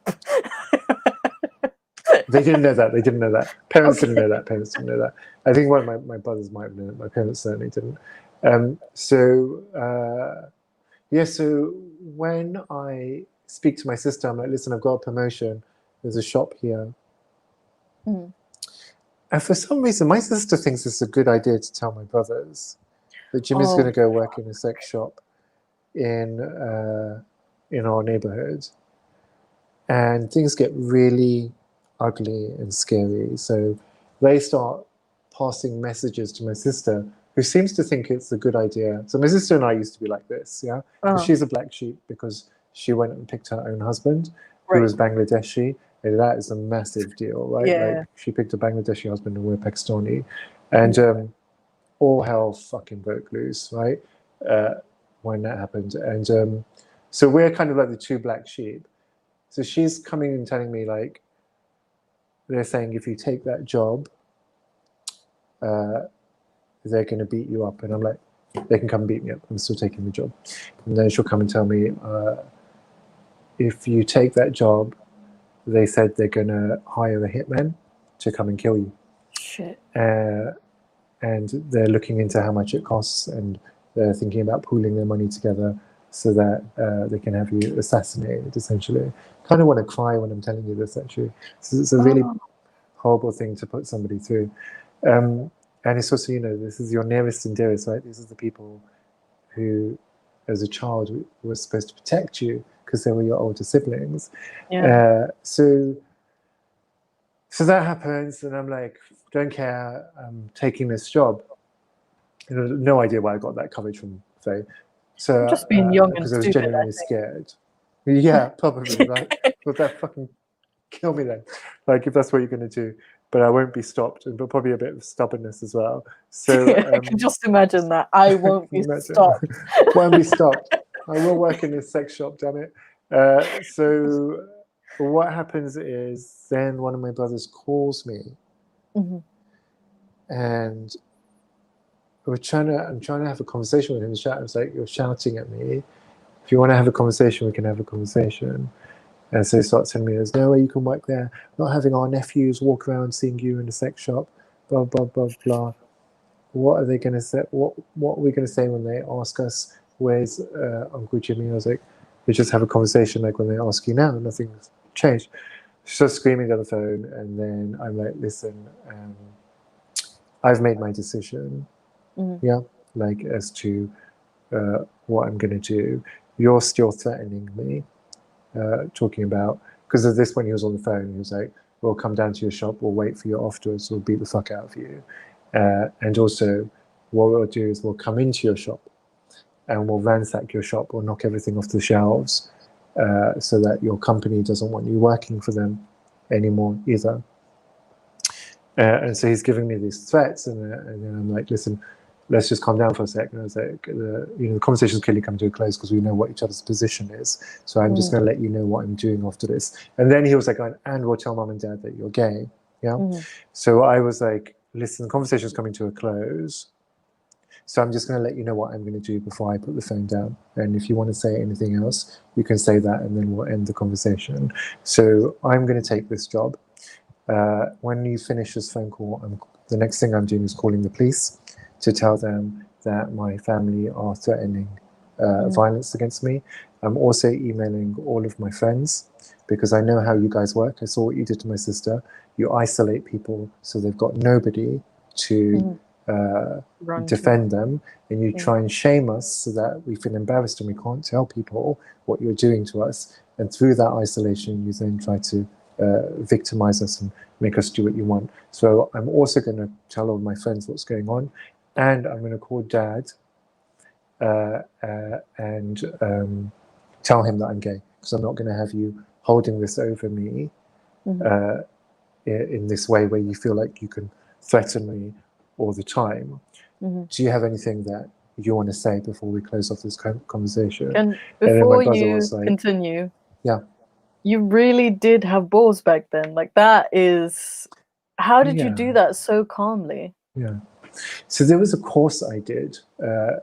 They didn't know that. Parents didn't know that. I think one of my brothers might have known it. My parents certainly didn't. So when I speak to my sister, I'm like, listen, I've got a promotion. There's a shop here. Mm. And for some reason, my sister thinks it's a good idea to tell my brothers that Jimmy's going to go work in a sex shop in our neighborhood. And things get really ugly and scary. So they start passing messages to my sister, who seems to think it's a good idea. So my sister and I used to be like this, yeah? Because she's a black sheep because she went and picked her own husband, who was Bangladeshi. And that is a massive deal, right? Yeah. Like, she picked a Bangladeshi husband and we're Pakistani. And all hell fucking broke loose, right? When that happened. And so we're kind of like the two black sheep. So she's coming and telling me, like, they're saying if you take that job, they're going to beat you up. And I'm like, they can come beat me up. I'm still taking the job. And then she'll come and tell me, if you take that job, they said they're going to hire a hitman to come and kill you. Shit. And they're looking into how much it costs, and they're thinking about pooling their money together so that they can have you assassinated, essentially. I kind of want to cry when I'm telling you this, actually. It's a really horrible thing to put somebody through. And it's also, this is your nearest and dearest, right? These are the people who, as a child, were supposed to protect you because they were your older siblings. Yeah. So that happens, and I'm like, don't care, I'm taking this job. No idea why I got that coverage from Faye. So Just being young and because I was stupid, genuinely scared. Yeah, probably, right? Would that fucking kill me then? Like, if that's what you're going to do. But I won't be stopped, but probably a bit of stubbornness as well. So I can just imagine that. I won't be stopped. Won't be stopped. I will work in a sex shop, damn it. So what happens is then one of my brothers calls me, and I'm trying to have a conversation with him. I was like, you're shouting at me. If you want to have a conversation, we can have a conversation. And so he starts telling me, there's no way you can work there. Not having our nephews walk around seeing you in the sex shop. Blah, blah, blah, blah. What are they going to say? What are we going to say when they ask us, where's Uncle Jimmy? I was like, we just have a conversation like when they ask you now. Nothing's changed. She's just screaming on the phone. And then I'm like, listen, I've made my decision. Yeah, like as to what I'm going to do. You're still threatening me, talking about, because of this when he was on the phone, he was like, we'll come down to your shop, we'll wait for you afterwards, we'll beat the fuck out of you. And also, what we'll do is we'll come into your shop and we'll ransack your shop, we'll knock everything off the shelves so that your company doesn't want you working for them anymore either. And so he's giving me these threats, and then I'm like, listen, let's just calm down for a second. I was like, the conversation's clearly come to a close because we know what each other's position is. So I'm just going to let you know what I'm doing after this. And then he was like, and we'll tell mom and dad that you're gay. Yeah. So I was like, listen, the conversation's coming to a close. So I'm just going to let you know what I'm going to do before I put the phone down. And if you want to say anything else, you can say that, and then we'll end the conversation. So I'm going to take this job. When you finish this phone call, the next thing I'm doing is calling the police to tell them that my family are threatening violence against me. I'm also emailing all of my friends because I know how you guys work. I saw what you did to my sister. You isolate people so they've got nobody to defend them, and you try and shame us so that we feel embarrassed and we can't tell people what you're doing to us. And through that isolation, you then try to victimize us and make us do what you want. So I'm also going to tell all my friends what's going on, and I'm going to call Dad and tell him that I'm gay, because I'm not going to have you holding this over me in this way where you feel like you can threaten me all the time. Do you have anything that you want to say before we close off this conversation? Before you continue, you really did have balls back then. Like, that is, how did you do that so calmly? Yeah. So there was a course I did,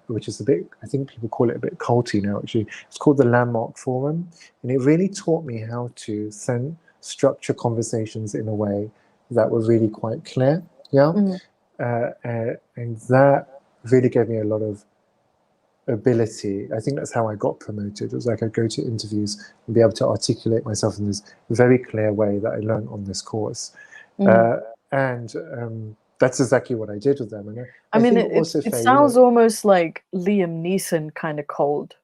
which is a bit, I think people call it a bit culty now, actually. It's called the Landmark Forum. And it really taught me how to structure conversations in a way that were really quite clear. Yeah. And that really gave me a lot of ability. I think that's how I got promoted. It was like I'd go to interviews and be able to articulate myself in this very clear way that I learned on this course. And that's exactly what I did with them. And I mean, think also, it Faye, sounds almost like Liam Neeson kind of cold.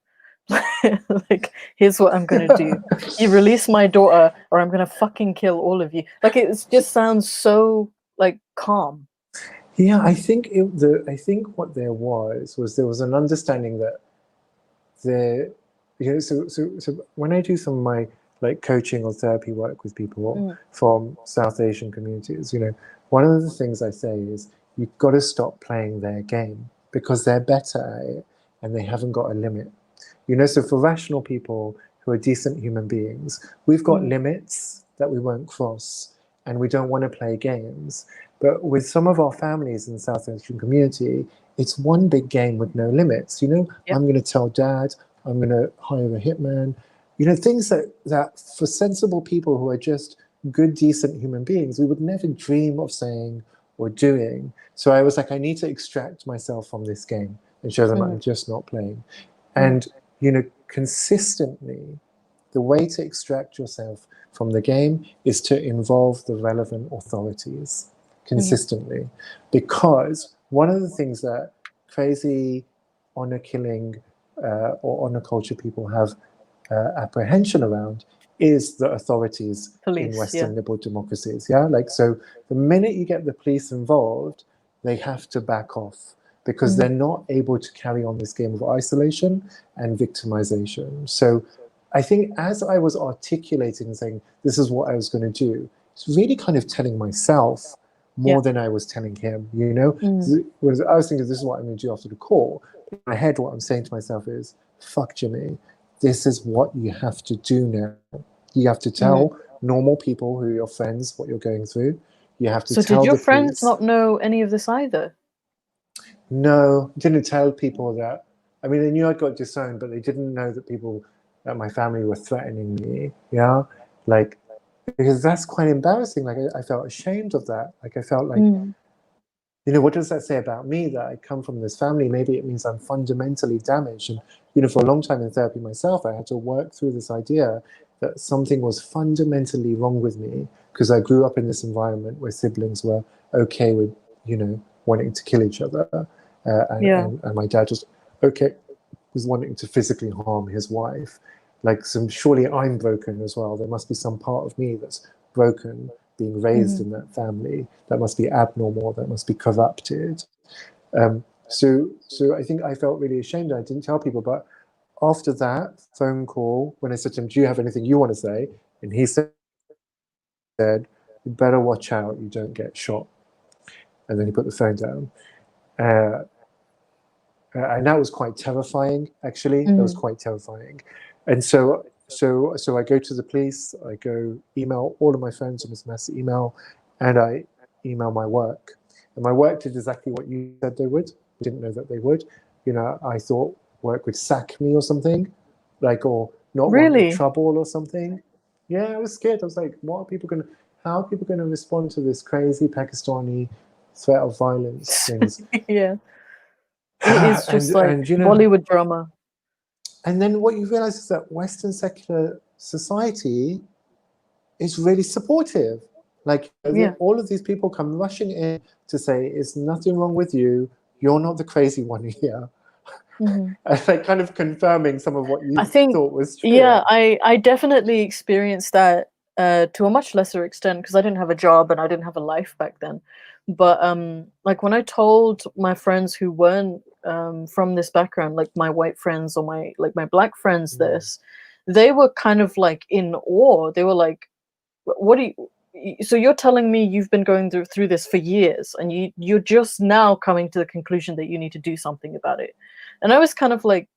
Like, here's what I'm gonna do. You release my daughter, or I'm gonna fucking kill all of you. Like, it just sounds so like calm. Yeah, I think I think what there was an understanding that there, so when I do some of my like coaching or therapy work with people from South Asian communities, one of the things I say is you've got to stop playing their game because they're better at it and they haven't got a limit. So for rational people who are decent human beings, we've got limits that we won't cross and we don't want to play games. But with some of our families in the South Asian community, it's one big game with no limits. I'm going to tell dad, I'm going to hire a hitman. Things that for sensible people who are just good, decent human beings, we would never dream of saying or doing. So I was like, I need to extract myself from this game and show them I'm just not playing. And, consistently, the way to extract yourself from the game is to involve the relevant authorities consistently. Because one of the things that crazy honor killing or honor culture people have apprehension around is the authorities in Western liberal democracies. Yeah, like, so the minute you get the police involved, they have to back off because they're not able to carry on this game of isolation and victimization. So I think as I was articulating and saying, this is what I was going to do, it's really kind of telling myself more than I was telling him, Whereas I was thinking, this is what I'm going to do after the call. In my head, what I'm saying to myself is, fuck Jimmy, this is what you have to do now. You have to tell normal people who are your friends what you're going through. You have to tell the police. So did your friends not know any of this either? No, didn't tell people that. I mean, they knew I got disowned, but they didn't know that people at my family were threatening me. Yeah, like, because that's quite embarrassing. Like, I felt ashamed of that. Like, I felt like, what does that say about me that I come from this family? Maybe it means I'm fundamentally damaged. And, for a long time in therapy myself, I had to work through this idea that something was fundamentally wrong with me because I grew up in this environment where siblings were okay with, wanting to kill each other. And my dad was wanting to physically harm his wife. Like, surely I'm broken as well. There must be some part of me that's broken, being raised in that family. That must be abnormal. That must be corrupted. So I think I felt really ashamed. I didn't tell people. But after that phone call, when I said to him, do you have anything you want to say? And he said, you better watch out you don't get shot. And then he put the phone down. And that was quite terrifying, actually. That was quite terrifying. And so I go to the police, I go email all of my friends on this mass email, and I email my work. And my work did exactly what you said they would. I didn't know that they would. I thought work would sack me or something, or not want me trouble or something. Yeah, I was scared. I was like, how are people going to respond to this crazy Pakistani threat of violence things? Yeah. It is just Bollywood drama. And then what you realize is that Western secular society is really supportive. Like, all of these people come rushing in to say, "It's nothing wrong with you. You're not the crazy one here." And like kind of confirming some of what you thought was true. Yeah, I definitely experienced that to a much lesser extent because I didn't have a job and I didn't have a life back then. But like when I told my friends who weren't from this background, like my white friends or my black friends, this, they were kind of like in awe. They were like, "What do you?" So you're telling me you've been going through this for years, and you're just now coming to the conclusion that you need to do something about it. And I was kind of like,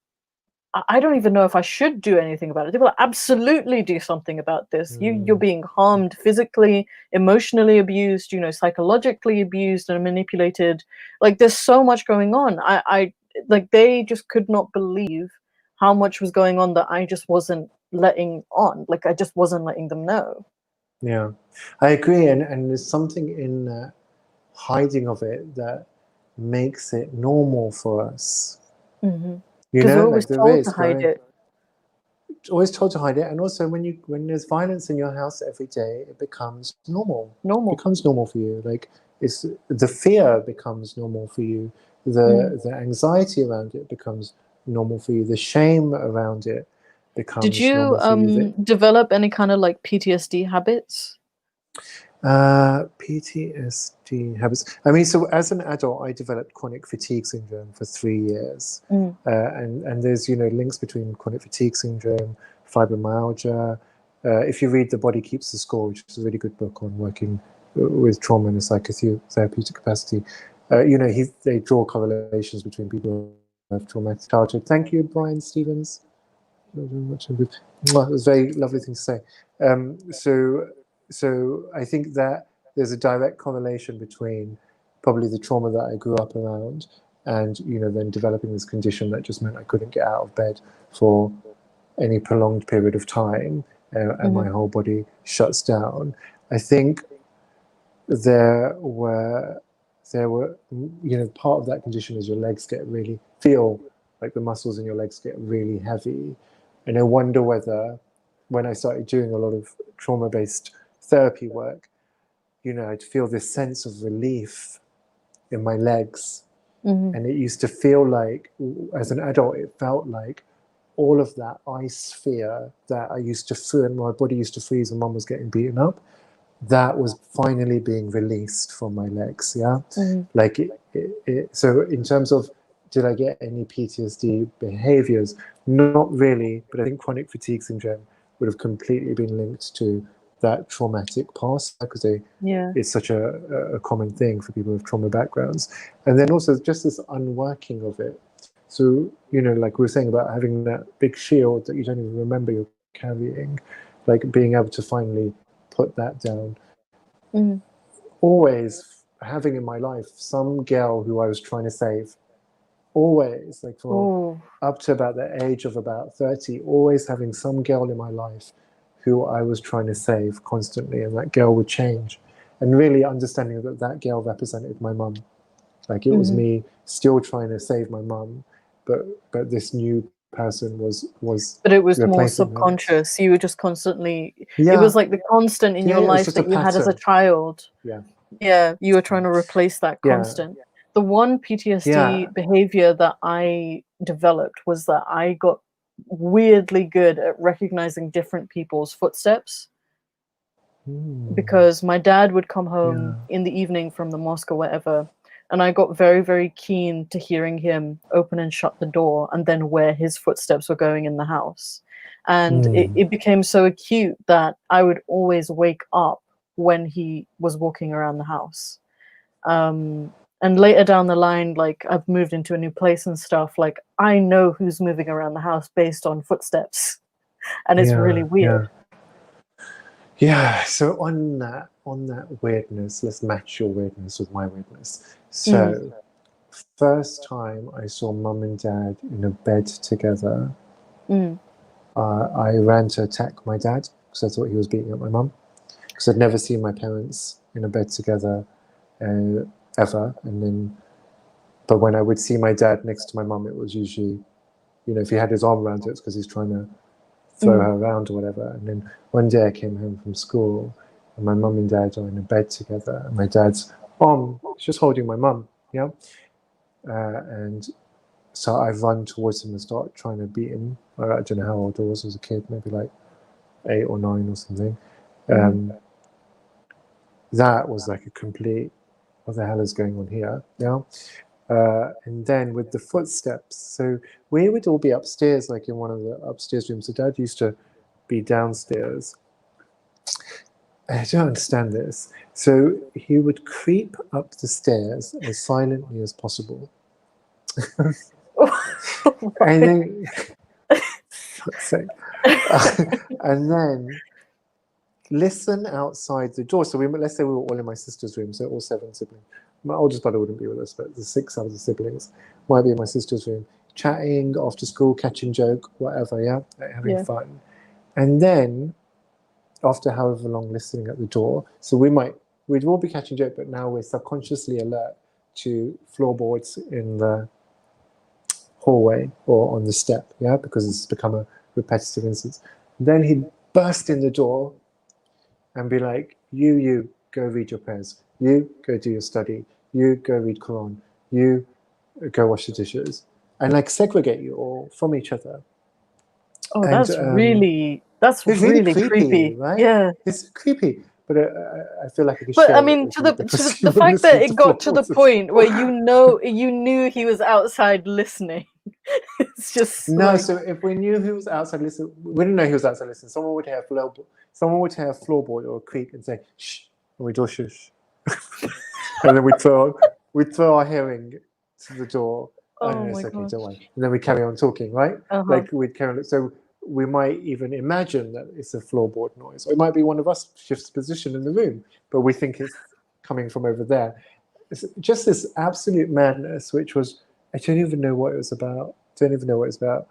I don't even know if I should do anything about it. They will absolutely do something about this. You're being harmed physically, emotionally abused, psychologically abused and manipulated. Like, there's so much going on. I like, they just could not believe how much was going on that I just wasn't letting on. Like, I just wasn't letting them know. Yeah, I agree. And there's something in that hiding of it that makes it normal for us. You Because we're know, always like there told to is, hide right? it. Always told to hide it. And also when there's violence in your house every day, it becomes normal. Normal. It becomes normal for you. Like it's the fear becomes normal for you. The anxiety around it becomes normal for you. The shame around it Did becomes you normal for you. develop any kind of like PTSD habits? PTSD habits. I mean, so as an adult, I developed chronic fatigue syndrome for 3 years, and there's links between chronic fatigue syndrome, fibromyalgia. If you read The Body Keeps the Score, which is a really good book on working with trauma in a psychotherapeutic capacity, they draw correlations between people who have traumatic childhood. Thank you, Brian Stevens. It was a very lovely thing to say. So I think that there's a direct correlation between probably the trauma that I grew up around and then developing this condition that just meant I couldn't get out of bed for any prolonged period of time, and my whole body shuts down. I think there were part of that condition is your legs feel like the muscles in your legs get really heavy. And I wonder whether when I started doing a lot of trauma-based therapy work, I'd feel this sense of relief in my legs. And it used to feel like, as an adult, it felt like all of that ice fear that I used to feel, and my body used to freeze when mum was getting beaten up, that was finally being released from my legs. Like so in terms of did I get any PTSD behaviors? Not really, but I think chronic fatigue syndrome would have completely been linked to that traumatic past, because it's such a common thing for people with trauma backgrounds. And then also just this unworking of it. So, like we were saying about having that big shield that you don't even remember you're carrying, like being able to finally put that down. Always having in my life some girl who I was trying to save. Always, like for up to about the age of about 30, always having some girl in my life who I was trying to save constantly, and that girl would change. And really understanding that that girl represented my mum. Like it was me still trying to save my mum, but this new person was But it was more replacing her. subconscious. You were just constantly. It was like the constant in your life that you had as a child. Yeah, you were trying to replace that constant. The one PTSD behavior that I developed was that I got weirdly good at recognizing different people's footsteps. Because my dad would come home in the evening from the mosque or whatever, and I got very, very keen to hearing him open and shut the door and then where his footsteps were going in the house. And it became so acute that I would always wake up when he was walking around the house. And later down the line, like I've moved into a new place and stuff, like I know who's moving around the house based on footsteps. And it's really weird. Yeah, so on that weirdness, let's match your weirdness with my weirdness. So first time I saw mum and dad in a bed together, I ran to attack my dad because I thought he was beating up my mum, because I'd never seen my parents in a bed together ever. And then, but when I would see my dad next to my mum, it was usually, if he had his arm around her, it's because he's trying to throw her around or whatever. And then one day I came home from school and my mum and dad are in a bed together, and my dad's arm is just holding my mum, and so I run towards him and start trying to beat him. I don't know how old I was as a kid, maybe like 8 or 9 or something. That was like a complete, what the hell is going on here? And then with the footsteps, so we would all be upstairs, like in one of the upstairs rooms. So Dad used to be downstairs. I don't understand this. So he would creep up the stairs as silently as possible. And then, fuck's sake. And then listen outside the door. So let's say we were all in my sister's room, so all 7 siblings. My oldest brother wouldn't be with us, but the 6 other siblings might be in my sister's room, chatting after school, catching joke, whatever, having fun. And then, after however long listening at the door, so we'd all be catching joke, but now we're subconsciously alert to floorboards in the hallway or on the step, yeah, because it's become a repetitive instance. Then he'd burst in the door and be like, you, go read your prayers. You, go do your study. You, go read Quran. You, go wash the dishes. And like segregate you all from each other. Oh, And, that's really it's really creepy. right? Yeah. It's creepy. But I feel like I could But share I it mean, with to you the because to you the were fact that listening it to got to the floorboards. point where you knew he was outside listening. It's just No, like, so if we knew he was outside listening, we didn't know he was outside listening. Someone would hear a floorboard or a creak and say shh, and we'd all shush, and then we'd throw our hearing to the door. Oh no, oh it's my okay, gosh. don't worry. And then we carry on talking, right? Uh-huh. Like we'd carry on. So we might even imagine that it's a floorboard noise, or it might be one of us shifts position in the room, but we think it's coming from over there. It's just this absolute madness, which was I don't even know what it was about. Don't even know what it's about.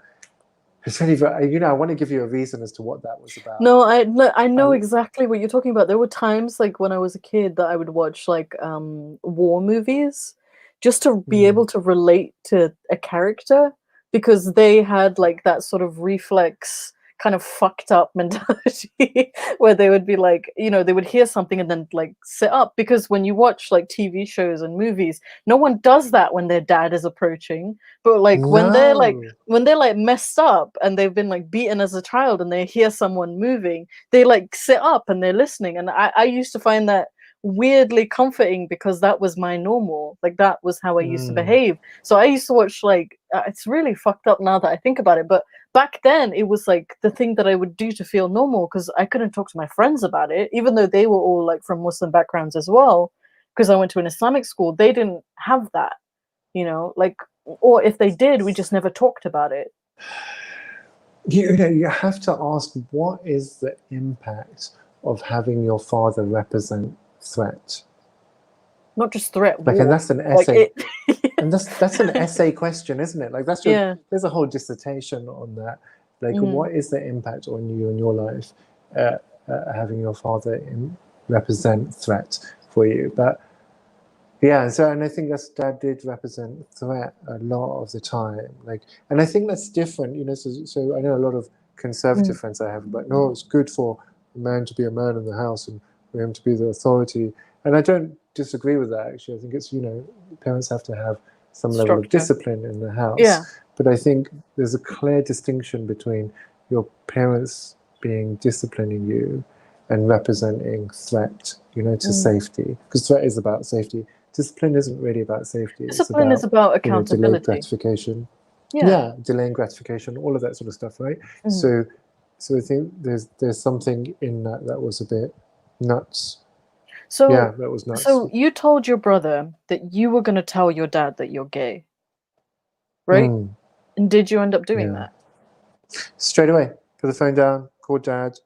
I don't even, I want to give you a reason as to what that was about. No, I know Um, exactly what you're talking about. There were times like when I was a kid that I would watch like war movies just to be able to relate to a character because they had like that sort of reflex kind of fucked up mentality where they would be like, they would hear something and then like sit up because when you watch like TV shows and movies, no one does that when their dad is approaching. But like no. when they're like messed up and they've been like beaten as a child and they hear someone moving, they like sit up and they're listening. And I used to find that weirdly comforting because that was my normal. Like that was how I used to behave. So I used to watch like it's really fucked up now that I think about it. But back then it was like the thing that I would do to feel normal because I couldn't talk to my friends about it, even though they were all like from Muslim backgrounds as well. Because I went to an Islamic school, they didn't have that, like, or if they did, we just never talked about it. You have to ask what is the impact of having your father represent threat. Not just threat, Like, war. and that's an Like essay, and that's an essay question, isn't it? Like that's Yeah. there's a whole dissertation on that. Like, Mhm. what is the impact on you and your life having your father represent threat for you? But yeah, so and I think that's dad did represent threat a lot of the time. Like, and I think that's different, So I know a lot of conservative friends I have, but no, it's good for a man to be a man in the house and for him to be the authority. And I don't disagree with that. Actually, I think it's parents have to have some level of Structure. discipline in the house. Yeah. But I think there's a clear distinction between your parents being disciplining you and representing threat, to safety, because threat is about safety. Discipline isn't really about safety. Discipline it's is about delayed accountability. gratification. Yeah. Delaying gratification, all of that sort of stuff, right? Mhm. So I think there's something in that was a bit nuts. So, Yeah, that was nuts. so you told your brother that you were going to tell your dad that you're gay, right? And did you end up doing that? Straight away, put the phone down, called dad.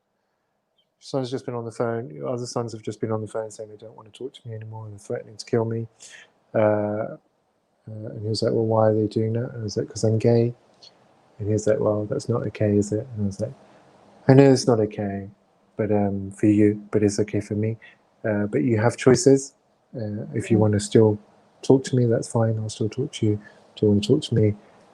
Son's just been on the phone. Your other sons have just been on the phone saying they don't want to talk to me anymore and they're threatening to kill me. And he was like, well, why are they doing that? And I was like, because I'm gay. And he was like, well, that's not okay, is it? And I was like, I know it's not okay, but for you, but it's okay for me. But you have choices. If you want to still talk to me, that's fine. I'll still talk to you. Do you want to talk to me?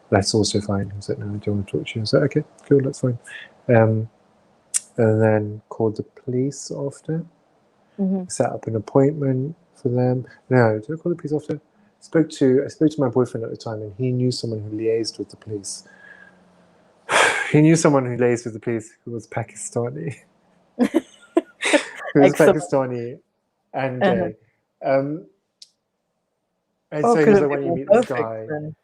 That's also fine. He was like, no, I don't want to talk to you. I was like, okay, cool, that's fine. And then called the police after. Set up an appointment for them. No, did I call the police after? I spoke to my boyfriend at the time, and he knew someone who liaised with the police. He knew someone who liaised with the police who was Pakistani. Who was Pakistani and gay. And so he was like, when you meet this guy. Then?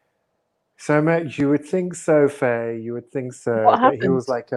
So you would think so, Faye. You would think so. What But he happened? was like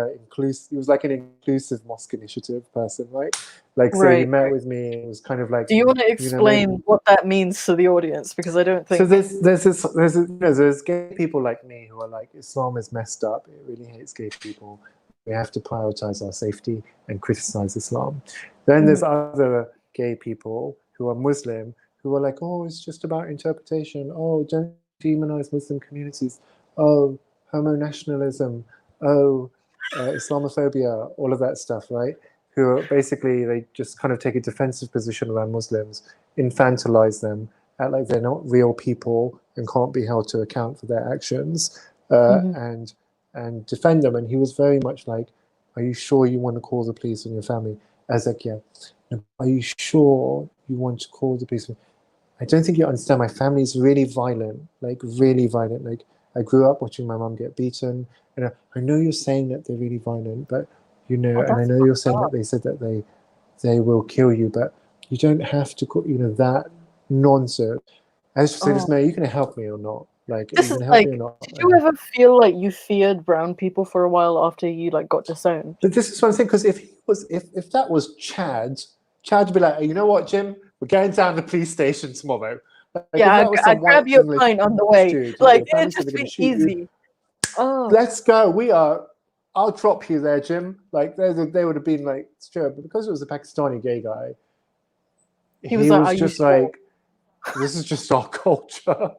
an inclusive mosque initiative person, right? Like, so Right, he met with me. It was kind of like. Do you want to explain what that means to the audience? Because I don't think. So there's gay people like me who are like, Islam is messed up. It really hates gay people. We have to prioritize our safety and criticize Islam. Then there's other gay people who are Muslim who are like, oh, it's just about interpretation. Oh, don't demonize Muslim communities. Oh, homo nationalism. Oh, Islamophobia. All of that stuff, right? Who are basically, they just kind of take a defensive position around Muslims, infantilize them, act like they're not real people and can't be held to account for their actions, and defend them. And he was very much like, "Are you sure you want to call the police on your family?" I was like, "Yeah." "Are you sure you want to call the police?" "I don't think you understand. My family is really violent, like really violent. Like I grew up watching my mom get beaten, and I know you're saying that they're really violent, but you know, and I know you're saying that they said that they will kill you, but you don't have to call, that nonsense." I was just saying, "This man, you can help me or not? Like, This you is can help like, me or not?" did you ever feel like you feared brown people for a while after you like got disowned? But this is what I'm saying, because if that was Chad would be like, "You know what, Jim? We're going down to the police station tomorrow." Like, if Yeah, that was some I'd grab white you a English pint on the way. dude, Like, that it'd said just they're going be to shoot you. easy. Oh, Let's go. I'll drop you there, Jim. Like, they would have been like, sure. But because it was a Pakistani gay guy, he was like, "Are you just sure?" like, "This is just our culture."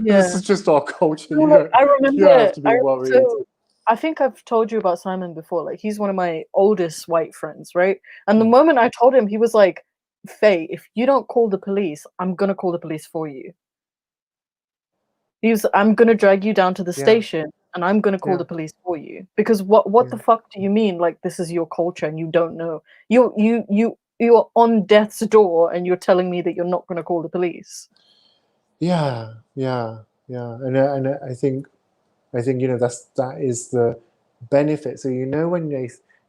Yeah. This is just our culture. No, like, I remember. You don't have to be worried. So I think I've told you about Simon before. Like, he's one of my oldest white friends, right? And the moment I told him, he was like, "Faye, if you don't call the police, I'm gonna call the police for you." "I'm gonna drag you down to the station, and I'm gonna call the police for you." Because what the fuck do you mean? Like, this is your culture, and you don't know. You're on death's door, and you're telling me that you're not gonna call the police. Yeah. And I think that is the benefit. So when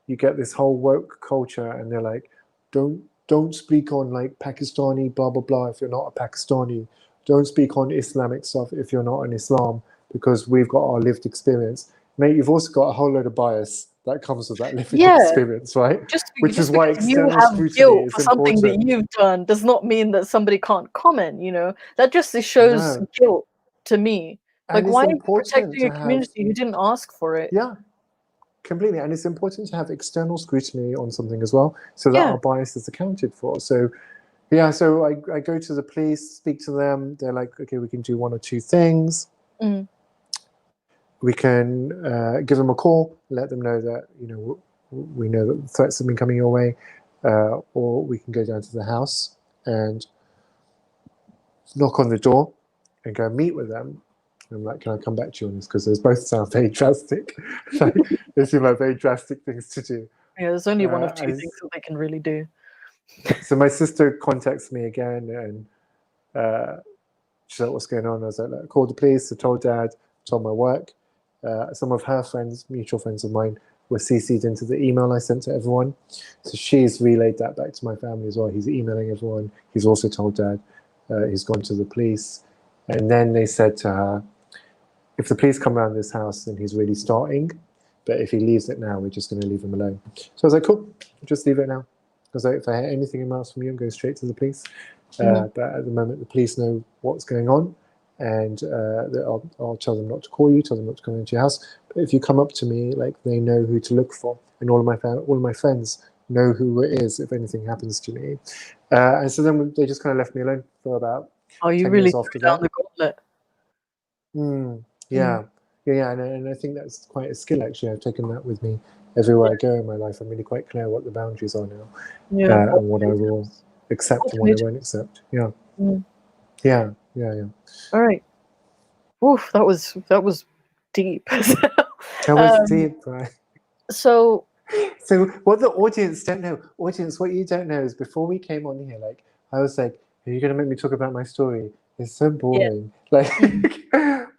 you get this whole woke culture, and they're like, don't speak on like Pakistani blah blah blah if you're not a Pakistani. Don't speak on Islamic stuff if you're not an Islam, because we've got our lived experience. Mate, you've also got a whole load of bias that comes with that lived experience, right? Which is why because you external have scrutiny guilt is for something important. that you've done does not mean that somebody can't comment. That just shows guilt to me. Like, And it's why are you important protecting a to have, community who didn't ask for it? yeah, completely. And it's important to have external scrutiny on something as well, so that our bias is accounted for. So so I go to the police, speak to them. They're like, "Okay, we can do one or two things. We can give them a call, let them know that we know that threats have been coming your way, or we can go down to the house and knock on the door and go meet with them." And I'm like, "Can I come back to you on this? Because those both sound very drastic." Like, they seem like very drastic things to do. Yeah, there's only one of two things that they can really do. So my sister contacts me again, and she's like, "What's going on?" I was like, "I called the police, I told Dad, told my work." Some of her friends, mutual friends of mine, were CC'd into the email I sent to everyone. So she's relayed that back to my family as well. He's emailing everyone. He's also told Dad. He's gone to the police. And then they said to her, "If the police come around this house, then he's really starting. But if he leaves it now, we're just going to leave him alone." So I was like, "Cool, just leave it now." Because if I hear anything else from you, I'm going straight to the police. But at the moment, the police know what's going on. And I'll tell them not to call you, tell them not to come into your house. But if you come up to me, like, they know who to look for, and all of my friends know who it is if anything happens to me. And so then they just kind of left me alone for about 10 really years after down that. the gauntlet. Yeah, and I think that's quite a skill, actually. I've taken that with me everywhere I go in my life. I'm really quite clear what the boundaries are now, and what I will accept and what I won't accept. Yeah. All right. Oof, that was deep. That was deep, right? So what the audience don't know, what you don't know is, before we came on here, like, I was like, "Are you going to make me talk about my story? It's so boring." Like,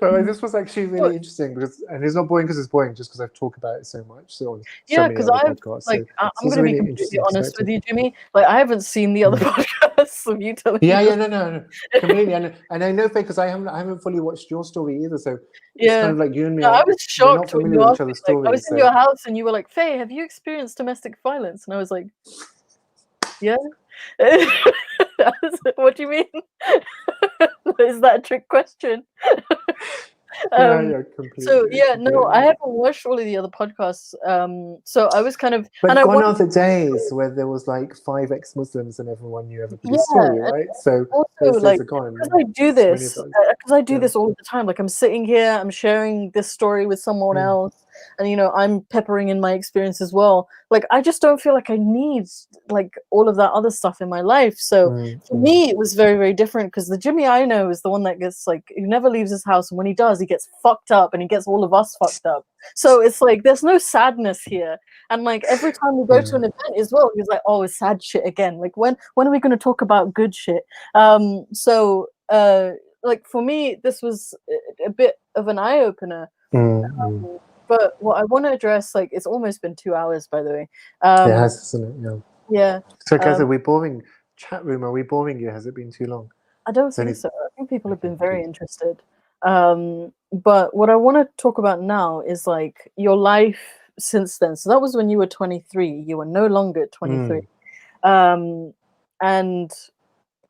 but like, this was actually really interesting, and it's not boring because it's boring, just because I've talked about it so much. So on so many other podcasts. Like, so I'm going to be completely honest with you, Jimmy. Like, I haven't seen the other podcasts of you telling me. No, completely. And I know, because I haven't fully watched your story either. So it's kind of like you and me. I was shocked we're not when familiar you with asked each other's me, like, stories. I was in your house and you were like, "Faye, have you experienced domestic violence?" And I was like, "Yeah." What do you mean? Is that a trick question? Completely. So no, I haven't watched all of the other podcasts. So I was kind of, But and gone are the days where there was like 5 ex-Muslims and everyone knew everybody's story, right? So also, those like, days are gone. because I do this all the time. Like, I'm sitting here, I'm sharing this story with someone else, and I'm peppering in my experience as well. Like, I just don't feel like I need like all of that other stuff in my life. So for me, it was very, very different, because the Jimmy I know is the one that gets like, who never leaves his house, and when he does, he gets fucked up, and he gets all of us fucked up. So it's like there's no sadness here, and like every time we go to an event as well, he's like, oh, it's sad shit again. Like, when are we going to talk about good shit? Like for me, this was a bit of an eye opener. But what I want to address, like, it's almost been 2 hours, by the way. It has, isn't it? Yeah. So, guys, are we boring? Chat room, are we boring you? Has it been too long? I don't think so. I think people have been very interested. But what I want to talk about now is like your life since then. So that was when you were 23. You were no longer 23. And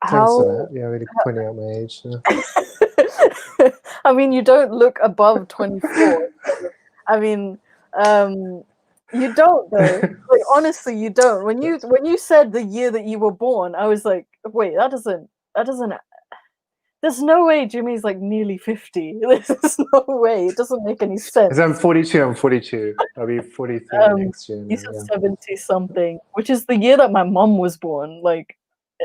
how? Thanks for that. Yeah, really pointing out my age. Yeah. I mean, you don't look above 24. I mean, you don't though. Like, honestly, you don't. When you said the year that you were born, I was like, wait, that doesn't. There's no way Jimmy's like nearly 50. There's no way. It doesn't make any sense. I'm 42. I'll be 43 next year. You said 70 something, which is the year that my mom was born. Like,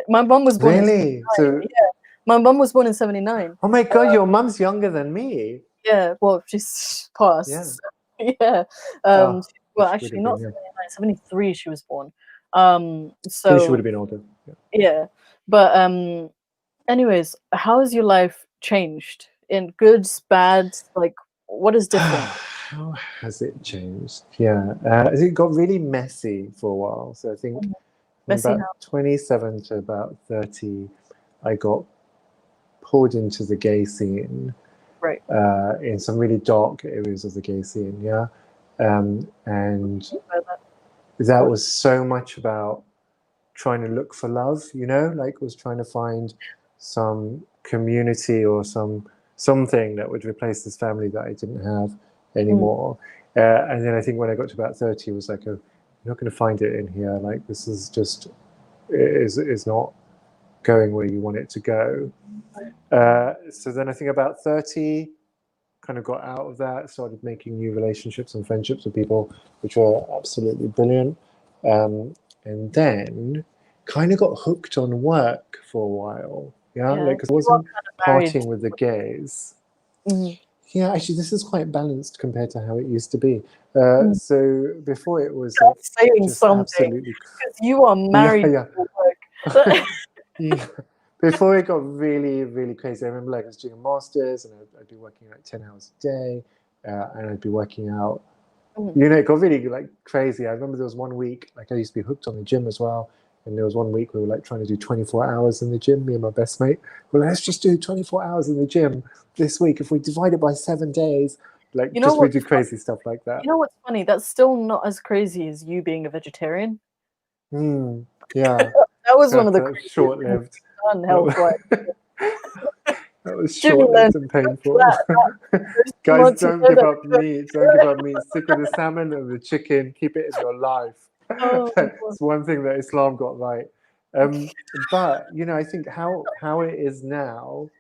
my mom was born. Really? So yeah, my mom was born in 79. Oh my god, your mom's younger than me. Yeah, well, she's passed. Yeah. So, yeah. Well, actually, not 79, 73. She was born. So she would have been older. Yeah, but anyways, how has your life changed in goods, bads? Like, what is different? How has it changed? Yeah, it got really messy for a while. So I think from about 27 to about 30, I got pulled into the gay scene. Right. In some really dark areas of the gay scene, yeah. And that was so much about trying to look for love, like was trying to find some community or something that would replace this family that I didn't have anymore. And then I think when I got to about 30, it was like, oh, you're not going to find it in here. Like, this is just is not going where you want it to go. So then I think about 30, kind of got out of that, started making new relationships and friendships with people, which were absolutely brilliant. And then kind of got hooked on work for a while. Yeah, like, because I wasn't partying with the gays. Yeah, actually, this is quite balanced compared to how it used to be. So before it was saying something, because you are married to work. Yeah. Before it got really, really crazy, I remember like I was doing a master's and I'd be working like 10 hours a day, and I'd be working out. It got really like crazy. I remember there was one week, like I used to be hooked on the gym as well. And there was one week we were like trying to do 24 hours in the gym, me and my best mate. Well, let's just do 24 hours in the gym this week. If we divide it by 7 days, like we do crazy stuff like that. You know what's funny? That's still not as crazy as you being a vegetarian. Yeah. That was one of the short-lived. That was short-lived and painful. Guys, don't give up meat. Don't give up meat. Stick with the salmon and the chicken. Keep it in your life. It's one thing that Islam got right. But I think how it is now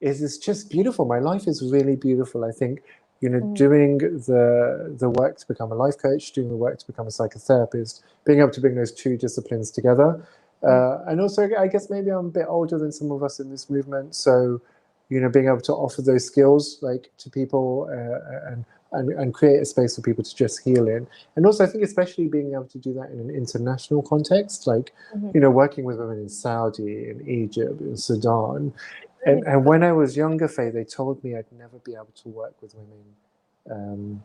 is just beautiful. My life is really beautiful. I think doing the work to become a life coach, doing the work to become a psychotherapist, being able to bring those two disciplines together. And also, I guess maybe I'm a bit older than some of us in this movement, so being able to offer those skills like to people and create a space for people to just heal in. And also, I think especially being able to do that in an international context, like working with women in Saudi, in Egypt, in Sudan. And when I was younger, Faye, they told me I'd never be able to work with women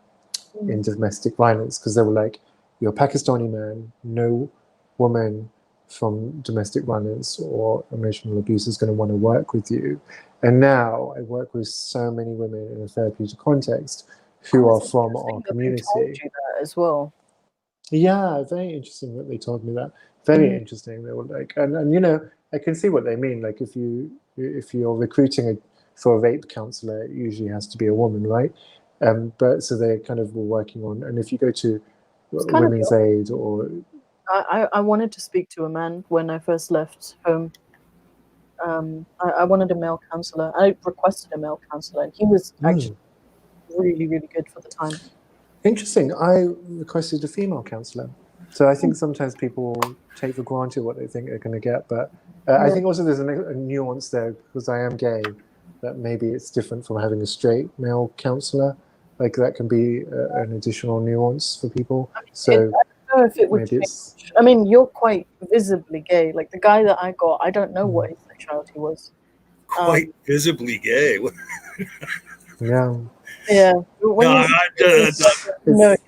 in domestic violence, because they were like, you're a Pakistani man, no woman from domestic violence or emotional abuse is going to want to work with you. And now I work with so many women in a therapeutic context who are from our community. They told you that as well. Yeah, very interesting that they told me that. Very interesting. They were like, and I can see what they mean. Like if you're recruiting for a rape counselor, it usually has to be a woman, right? But so they kind of were working on, and if you go to Women's Aid or I wanted to speak to a man when I first left home. I wanted a male counselor. I requested a male counselor, and he was actually really, really good for the time. Interesting. I requested a female counselor. So I think sometimes people take for granted what they think they're going to get. But I think also there's a nuance there, because I am gay, that maybe it's different from having a straight male counselor. Like that can be an additional nuance for people. So I don't know if it would maybe it's... change. I mean, you're quite visibly gay. Like the guy that I got, I don't know what his sexuality was. Quite visibly gay. Yeah. Yeah.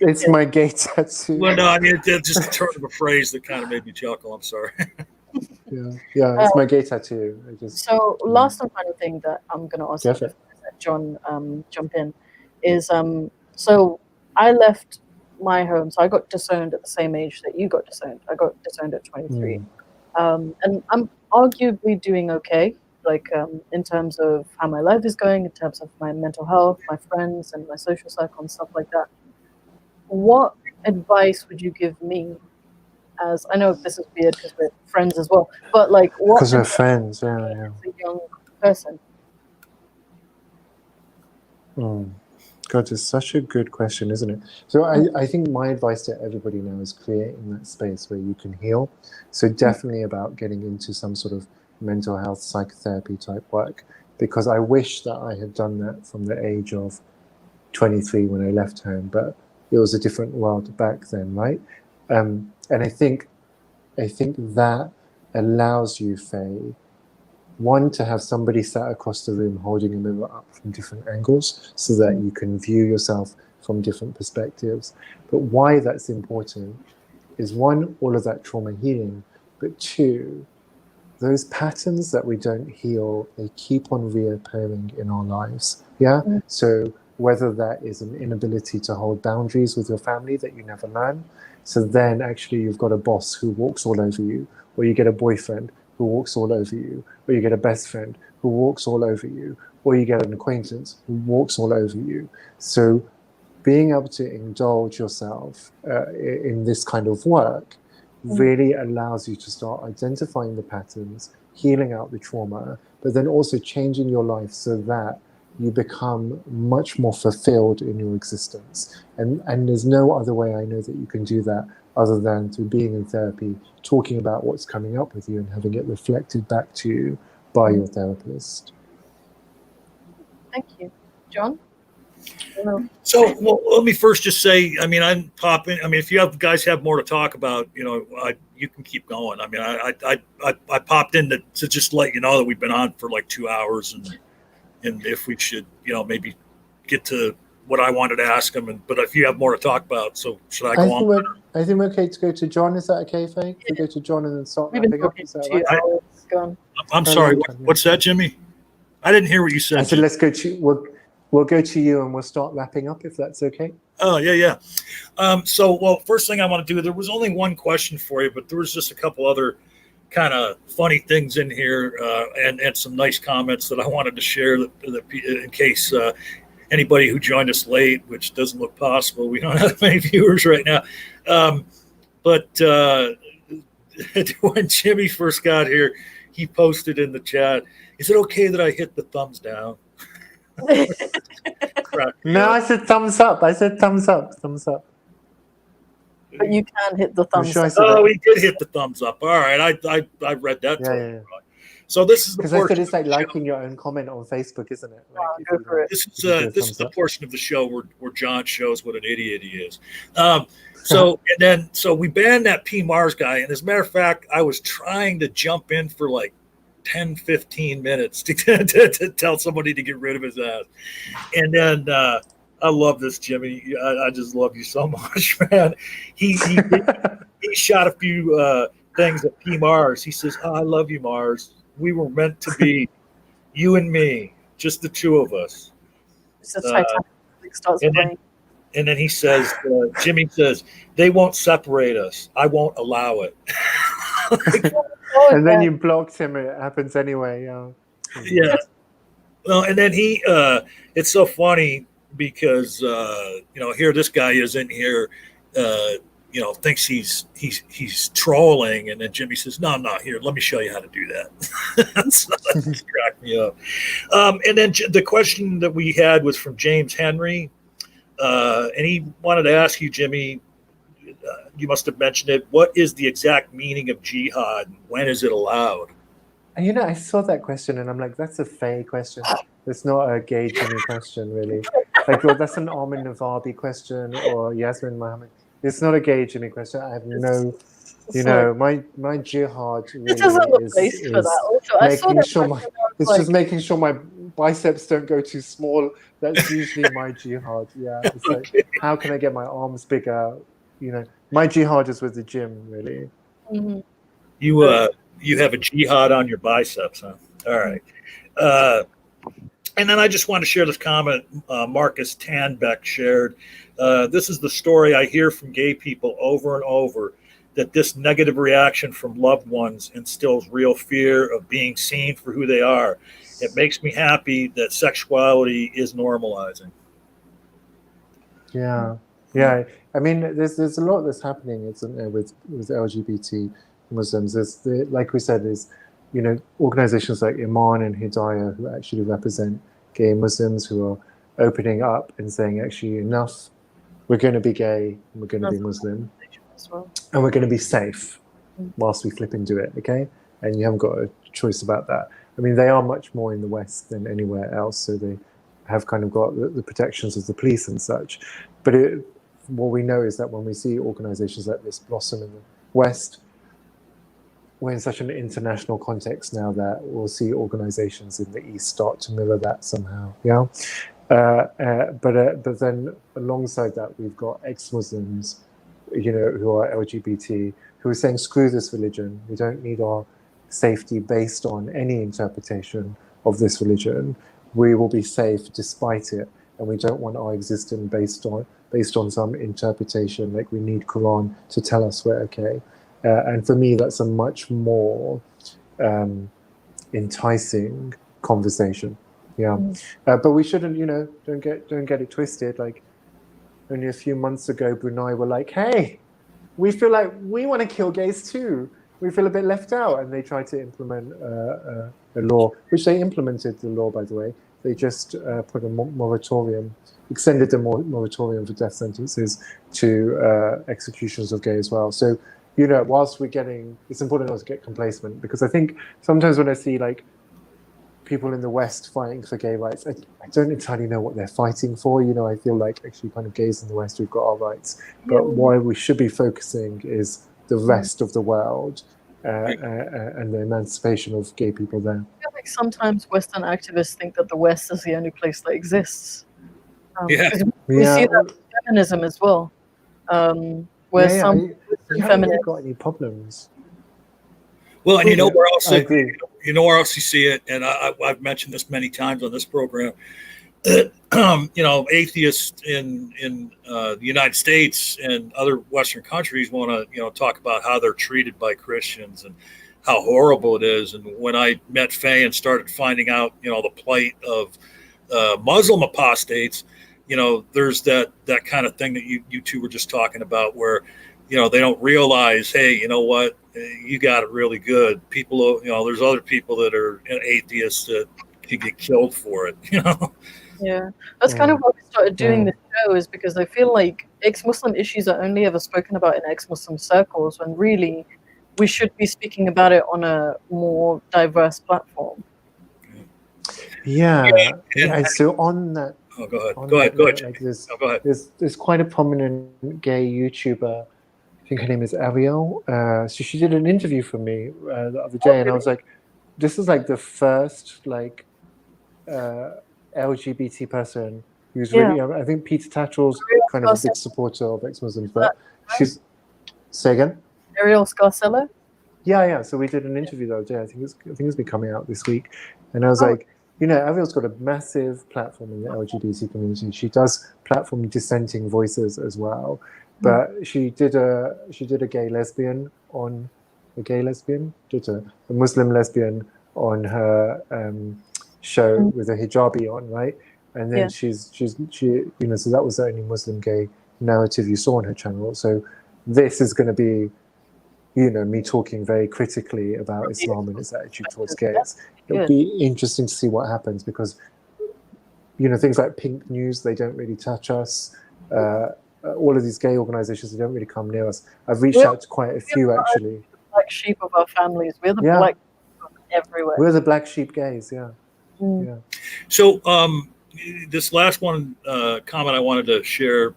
It's my gay tattoo. Well, no, I mean, just a turn of a phrase that kind of made me chuckle. I'm sorry. Yeah, it's my gay tattoo. So last and final thing that I'm going to ask you, John, jump in, is so I left my home. So I got disowned at the same age that you got disowned. I got disowned at 23. And I'm arguably doing okay, like in terms of how my life is going, in terms of my mental health, my friends, and my social circle and stuff like that. What advice would you give me? As I know this is weird because we're friends as well, but like what? Because we're friends, yeah. As a young person. God, it's such a good question, isn't it? So I think my advice to everybody now is creating that space where you can heal. So definitely about getting into some sort of mental health psychotherapy type work, because I wish that I had done that from the age of 23 when I left home, but it was a different world back then, right? And I think that allows you, Faye, one, to have somebody sat across the room holding a mirror up from different angles so that you can view yourself from different perspectives. But why that's important is, one, all of that trauma healing, but two, those patterns that we don't heal, they keep on reoccurring in our lives. Yeah. So whether that is an inability to hold boundaries with your family that you never learn, so then actually you've got a boss who walks all over you, or you get a boyfriend who walks all over you, or you get a best friend who walks all over you, or you get an acquaintance who walks all over you. So being able to indulge yourself in this kind of work really allows you to start identifying the patterns, healing out the trauma, but then also changing your life so that you become much more fulfilled in your existence. And there's no other way I know that you can do that other than through being in therapy, talking about what's coming up with you and having it reflected back to you by your therapist. Thank you. John? So, well, let me first just say, I mean, I'm popping. I mean, if you guys have more to talk about, you know, you can keep going. I mean, I popped in to just let you know that we've been on for like 2 hours, and if we should, you know, maybe get to what I wanted to ask him. But if you have more to talk about, so should I go on? I think we're okay to go to John. Is that okay, Faye? We go to John and then start wrapping up. Is that right? I'm sorry. What's that, Jimmy? I didn't hear what you said. I said, let's go to. We'll go to you and we'll start wrapping up if that's okay. Oh, yeah. So, well, first thing I want to do, there was only one question for you, but there was just a couple other kind of funny things in here and some nice comments that I wanted to share that in case anybody who joined us late, which doesn't look possible. We don't have many viewers right now. But when Jimmy first got here, he posted in the chat, is it okay that I hit the thumbs down? No, I said thumbs up. Thumbs up. But you can hit the thumbs up. Oh, we did hit the thumbs up. All right, I read that. Yeah. So this is because I said it's like liking your own comment on Facebook, isn't it? Like, go for it. This is the portion of the show where John shows what an idiot he is. So we banned that P. Mars guy, and as a matter of fact, I was trying to jump in for like 10-15 minutes to tell somebody to get rid of his ass. And then I love this, Jimmy. I just love you so much, man. He shot a few things at P. Mars. He says, I love you, Mars. We were meant to be you and me, just the two of us. And then he says, Jimmy says, they won't separate us. I won't allow it. And then you blocked him. It happens anyway. Yeah. Well, and then he, it's so funny because, here this guy is in here, thinks he's trolling. And then Jimmy says, no, here, let me show you how to do that. So that just cracked me up. And then the question that we had was from James Henry. And he wanted to ask you, Jimmy, you must have mentioned it. What is the exact meaning of jihad? And when is it allowed? And I saw that question and I'm like, that's a Faye question. It's not a gay Jimmy question, really. Like, well, that's an Armin Navabi question or Yasmin Mohammed. It's not a gay Jimmy question. I have no, my jihad This isn't the really place is for that. Also, I saw making that sure question, it's like, just making sure my biceps don't go too small. That's usually my jihad. Yeah, it's like, how can I get my arms bigger? My jihad is with the gym, really. mm-hmm. You have a jihad on your biceps, huh? All right. And then I just want to share this comment Marcus Tanbeck shared. This is the story I hear from gay people over and over, that this negative reaction from loved ones instills real fear of being seen for who they are. It makes me happy that sexuality is normalizing. Yeah. I mean, there's a lot that's happening with LGBT Muslims. Like we said, there's organizations like Iman and Hidayah who actually represent gay Muslims who are opening up and saying, actually, enough. We're going to be gay. And we're going to be Muslim, and we're going to be safe whilst we flip into it. Okay, and you haven't got a choice about that. I mean, they are much more in the West than anywhere else, so they have kind of got the protections of the police and such. But what we know is that when we see organizations like this blossom in the West, we're in such an international context now that we'll see organizations in the East start to mirror that somehow. Yeah. But then alongside that, we've got ex-Muslims, who are LGBT, who are saying, screw this religion. We don't need our safety based on any interpretation of this religion. We will be safe despite it, and we don't want our existence based on some interpretation. Like, we need Quran to tell us we're okay. And for me, that's a much more enticing conversation. Yeah, but we shouldn't, don't get it twisted. Like, only a few months ago, Brunei were like, "Hey, we feel like we want to kill gays too. We feel a bit left out," and they tried to implement a law, which they implemented the law, by the way. They just put a moratorium, extended the moratorium for death sentences to executions of gay as well. So, whilst it's important not to get complacent, because I think sometimes when I see like people in the West fighting for gay rights, I don't entirely know what they're fighting for. I feel like actually kind of gays in the West, we've got our rights. But why we should be focusing is the rest of the world and the emancipation of gay people there. I feel like sometimes Western activists think that the West is the only place that exists. We see that with feminism as well. Where some you haven't really got any problems. Well, and where else? Where else you see it, and I've mentioned this many times on this program. Atheists in the United States and other Western countries want to talk about how they're treated by Christians and how horrible it is. And when I met Faye and started finding out the plight of Muslim apostates, there's that kind of thing that you two were just talking about, where they don't realize, hey, you know what, you got it really good. People, there's other people that are atheists that could get killed for it. Yeah, that's kind of why we started doing this show, is because I feel like ex-Muslim issues are only ever spoken about in ex-Muslim circles, when really we should be speaking about it on a more diverse platform. Yeah. So on that. Oh, go ahead. Go ahead. Like there's quite a prominent gay YouTuber. I think her name is Ariel. So she did an interview for me the other day, and I was like, this is like the first LGBT person who's really. I think Peter Tatchell's kind of a big supporter of ex-Muslims, but she's. Say again. Ariel Scarcello. Yeah. So we did an interview the other day. I think it's been coming out this week, and I was like, Ariel's got a massive platform in the LGBT community. She does platform dissenting voices as well, but she did a gay lesbian on a Muslim lesbian on her show with a hijabi on, right? And then she so that was the only Muslim gay narrative you saw on her channel. So this is going to be me talking very critically about Islam and its attitude towards gays. It'll be interesting to see what happens, because things like Pink News, they don't really touch us. all of these gay organizations, they don't really come near us. I've reached out to quite a few, actually. The black sheep of our families. We're the Yeah. black sheep everywhere. We're the black sheep gays, yeah. Mm. Yeah. So this last one comment I wanted to share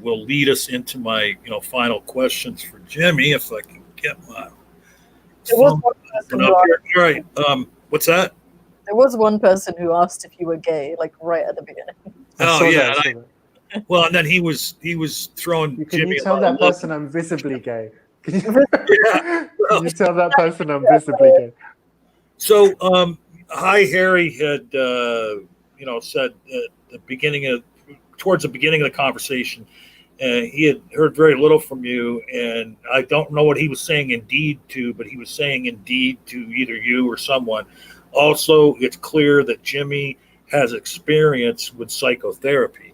will lead us into my final questions for Jimmy, if I can get my There was phone one person up who here. asked, All right. What's that? there was one person who asked if you were gay, like right at the beginning. Oh yeah. I saw that. Well, and then he was throwing Can Jimmy. you tell that person I'm visibly gay? Can you, Yeah. can you tell that person I'm visibly gay? So, Hi Harry had said at towards the beginning of the conversation, he had heard very little from you, and I don't know what he was saying indeed to, but he was saying indeed to either you or someone. Also, it's clear that Jimmy has experience with psychotherapy,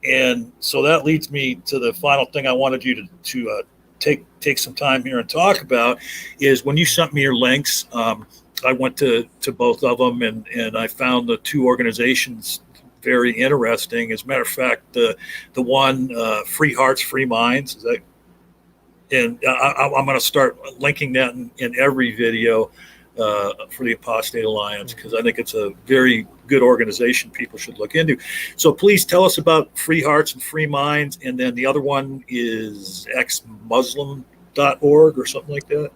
and so that leads me to the final thing I wanted you to take some time here and talk about is when you sent me your links. I went to both of them, and I found the two organizations very interesting. As a matter of fact, the one Free Hearts, Free Minds, I'm going to start linking that in every video for the Apostate Alliance, because I think it's a very good organization people should look into. So please tell us about Free Hearts and Free Minds, and then the other one is exmuslim.org or something like that.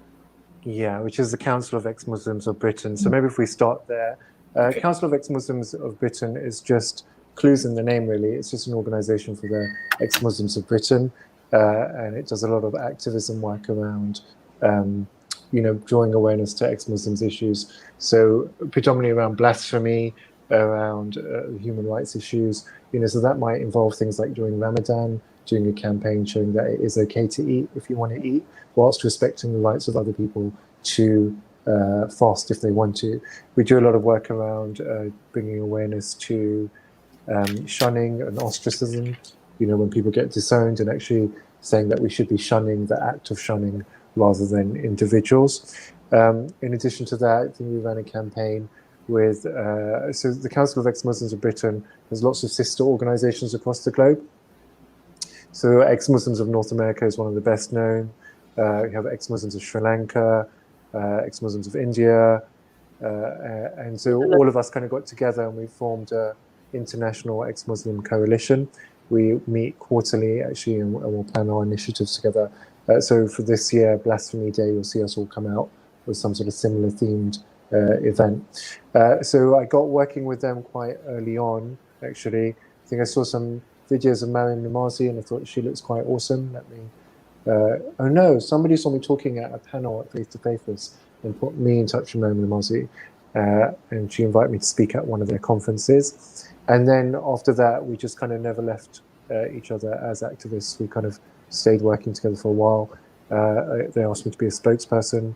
Yeah, which is the Council of Ex-Muslims of Britain. So maybe if we start there. Okay. Council of Ex-Muslims of Britain is just clues in the name, really. It's just an organization for the ex-Muslims of Britain. And it does a lot of activism work around, drawing awareness to ex-Muslims issues. So predominantly around blasphemy, around human rights issues. So that might involve things like during Ramadan, doing a campaign showing that it is okay to eat if you want to eat, whilst respecting the rights of other people to fast if they want to. We do a lot of work around bringing awareness to shunning and ostracism, when people get disowned, and actually saying that we should be shunning the act of shunning rather than individuals. In addition to that, I think we ran a campaign with, so the Council of Ex-Muslims of Britain has lots of sister organizations across the globe. So Ex-Muslims of North America is one of the best known. We have Ex-Muslims of Sri Lanka, Ex-Muslims of India. And so all of us kind of got together and we formed an international ex-Muslim coalition. We meet quarterly, actually, and we'll plan our initiatives together. So for this year, Blasphemy Day, you'll see us all come out with some sort of similar themed event. So I got working with them quite early on, actually. I think I saw some videos of Mariam Namazi and I thought she looks quite awesome. Oh no, somebody saw me talking at a panel at Faith to Faithless and put me in touch with Mariam Namazi. And she invited me to speak at one of their conferences. And then after that, we just kind of never left each other as activists. We kind of stayed working together for a while. They asked me to be a spokesperson.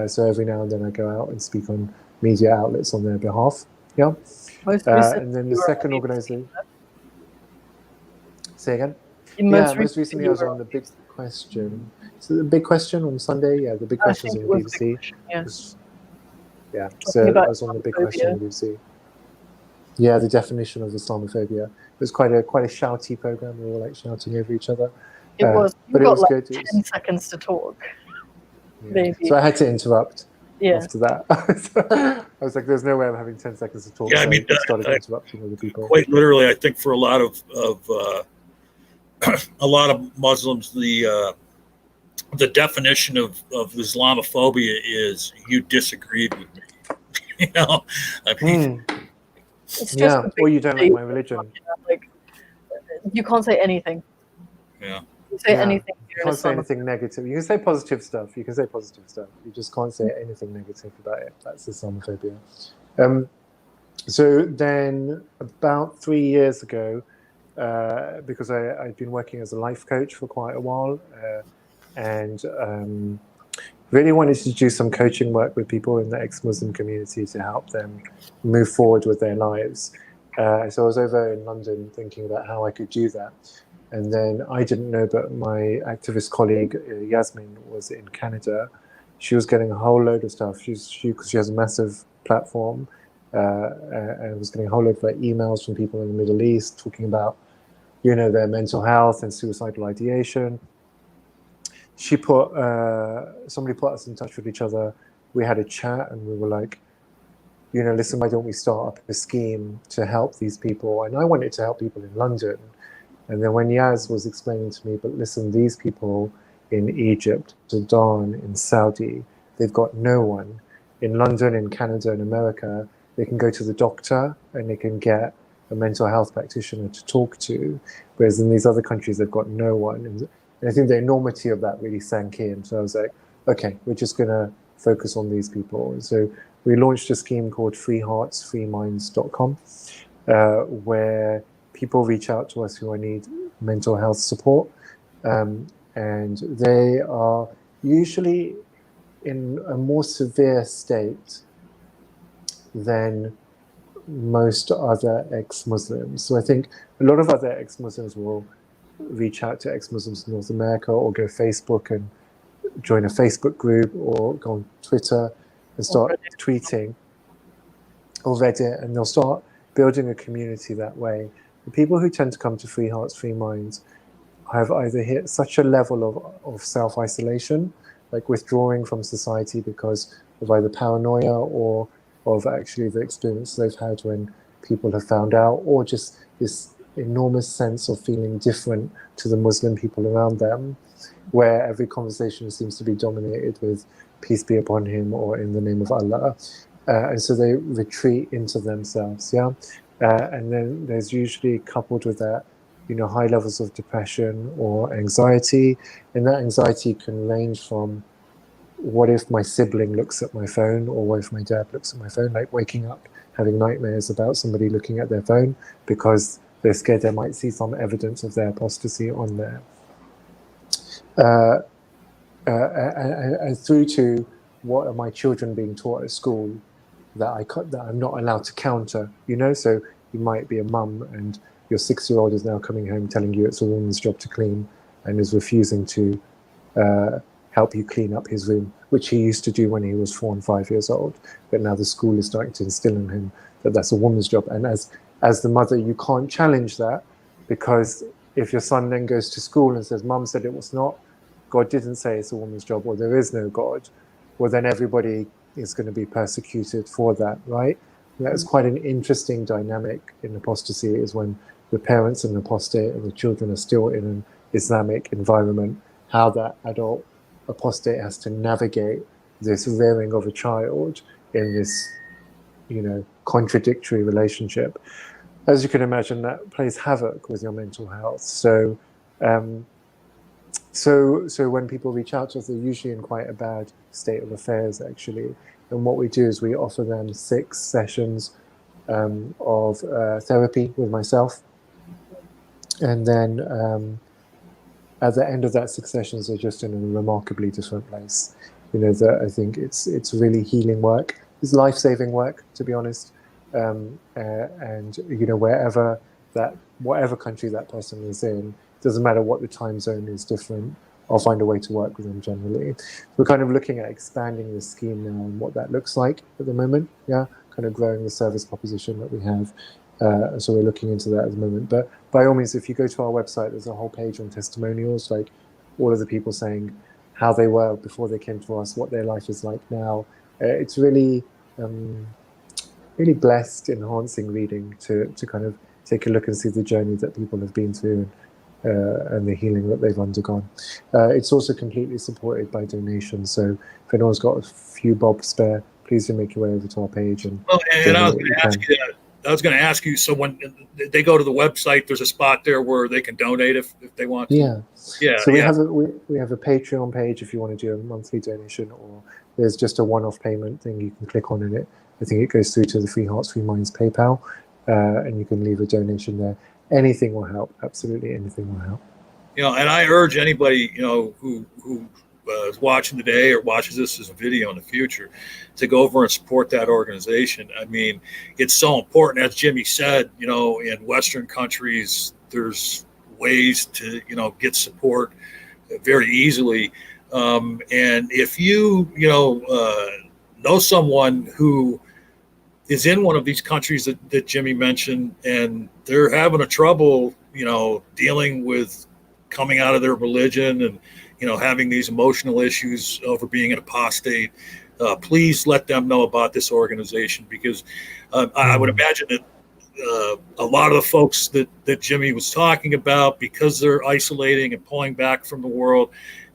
So every now and then I go out and speak on media outlets on their behalf. Yeah. And then the second organization. Say again? Most recently I was on The Big Question. So The Big Question on Sunday. Yeah, The Big Question is on the BBC. Yeah, so I was on The Big Question on the BBC. Yeah, the definition of Islamophobia. It was quite a shouty program. We were all like shouting over each other. It was. But it was like good. 10 seconds to talk. Yeah. Maybe. So I had to interrupt. Yeah. After that, I was like, "There's no way I'm having 10 seconds to talk." Yeah, so I mean, I started interrupting other people. Quite literally, I think for a lot of Muslims, the definition of Islamophobia is you disagreed with me. I mean, it's just or you don't like my religion. Like, you can't say anything. Yeah. You say anything. You can't say anything negative. You can say positive stuff. You just can't say anything negative about it. That's Islamophobia. So then, about 3 years ago, because I'd been working as a life coach for quite a while, and really wanted to do some coaching work with people in the ex-Muslim community to help them move forward with their lives. So I was over in London thinking about how I could do that. And then I didn't know, but my activist colleague, Yasmin, was in Canada. She was getting a whole load of stuff. Because she has a massive platform, and was getting a whole load of emails from people in the Middle East talking about their mental health and suicidal ideation. Somebody put us in touch with each other. We had a chat and we were like, listen, why don't we start up a scheme to help these people? And I wanted to help people in London. And then when Yaz was explaining to me, but listen, these people in Egypt, Sudan, in Saudi, they've got no one. In London, in Canada, in America, they can go to the doctor and they can get a mental health practitioner to talk to. Whereas in these other countries, they've got no one. And I think the enormity of that really sank in. So I was like, okay, we're just going to focus on these people. And so we launched a scheme called freeheartsfreeminds.com, where people reach out to us who need mental health support. And they are usually in a more severe state than most other ex-Muslims. So I think a lot of other ex-Muslims will reach out to ex-Muslims in North America or go Facebook and join a Facebook group or go on Twitter and start tweeting or Reddit, and they'll start building a community that way. The people who tend to come to Free Hearts, Free Minds have either hit such a level of self-isolation, like withdrawing from society because of either paranoia or of actually the experience they've had when people have found out, or just this enormous sense of feeling different to the Muslim people around them, where every conversation seems to be dominated with peace be upon him or in the name of Allah. And so they retreat into themselves, and then there's usually coupled with that, high levels of depression or anxiety. And that anxiety can range from, what if my sibling looks at my phone, or what if my dad looks at my phone, like waking up having nightmares about somebody looking at their phone because they're scared they might see some evidence of their apostasy on there. And through to, what are my children being taught at school that I'm not allowed to counter, So you might be a mum and your 6-year-old is now coming home telling you it's a woman's job to clean and is refusing to help you clean up his room, which he used to do when he was 4 and 5 years old. But now the school is starting to instill in him that that's a woman's job. And as the mother, you can't challenge that, because if your son then goes to school and says, Mum said it was not, God didn't say it's a woman's job, or there is no God, well, then everybody is going to be persecuted for that, right? That's quite an interesting dynamic in apostasy, is when the parents and apostate and the children are still in an Islamic environment, how that adult apostate has to navigate this rearing of a child in this, contradictory relationship. As you can imagine, that plays havoc with your mental health. So when people reach out to us, they're usually in quite a bad state of affairs, actually. And what we do is we offer them 6 sessions of therapy with myself. And then at the end of that 6 sessions, they're just in a remarkably different place. I think it's really healing work. It's life-saving work, to be honest. And whatever country that person is in, doesn't matter what the time zone is different, I'll find a way to work with them generally. We're kind of looking at expanding the scheme now and what that looks like at the moment. Kind of growing the service proposition that we have. So we're looking into that at the moment. But by all means, if you go to our website, there's a whole page on testimonials, like all of the people saying how they were before they came to us, what their life is like now. It's really, really blessed, enhancing reading to kind of take a look and see the journey that people have been through and the healing that they've undergone. It's also completely supported by donations. So if anyone's got a few bob spare, please do make your way over to our page. And I was going to ask you that. I was going to ask you, so when they go to the website, there's a spot there where they can donate if they want to. So we have a Patreon page if you want to do a monthly donation, or there's just a one-off payment thing you can click on in it. I think it goes through to the Free Hearts, Free Minds PayPal, and you can leave a donation there. Anything will help. Absolutely anything will help. And I urge anybody, who is watching today or watches this as a video in the future, to go over and support that organization. I mean, it's so important. As Jimmy said, in Western countries, there's ways to, get support very easily. And if you, know someone who is in one of these countries that Jimmy mentioned, and they're having a trouble dealing with coming out of their religion and, having these emotional issues over being an apostate, please let them know about this organization, because I would imagine that a lot of the folks that Jimmy was talking about, because they're isolating and pulling back from the world,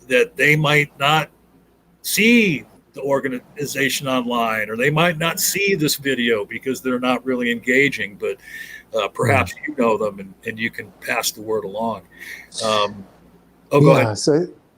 that they might not see the organization online, or they might not see this video because they're not really engaging, but perhaps you know them and you can pass the word along. Go ahead.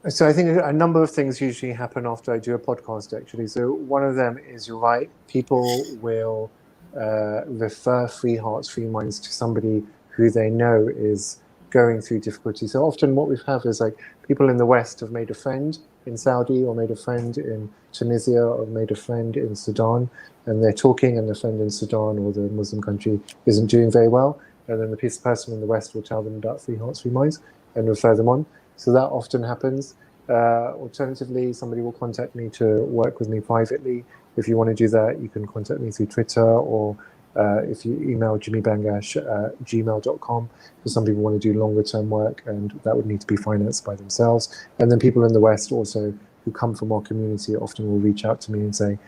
So I think a number of things usually happen after I do a podcast, actually. So one of them is, you're right, people will refer Free Hearts, Free Minds to somebody who they know is going through difficulty. So often what we have is, like, people in the West have made a friend in Saudi, or made a friend in Tunisia, or made a friend in Sudan, and they're talking, and the friend in Sudan or the Muslim country isn't doing very well, and then the person in the West will tell them about Free Hearts, Free Minds and refer them on. So that often happens. Alternatively, somebody will contact me to work with me privately. If you want to do that, you can contact me through Twitter, or if you email jimmybangash@gmail.com, because some people want to do longer term work, and that would need to be financed by themselves. And then people in the West also who come from our community often will reach out to me and say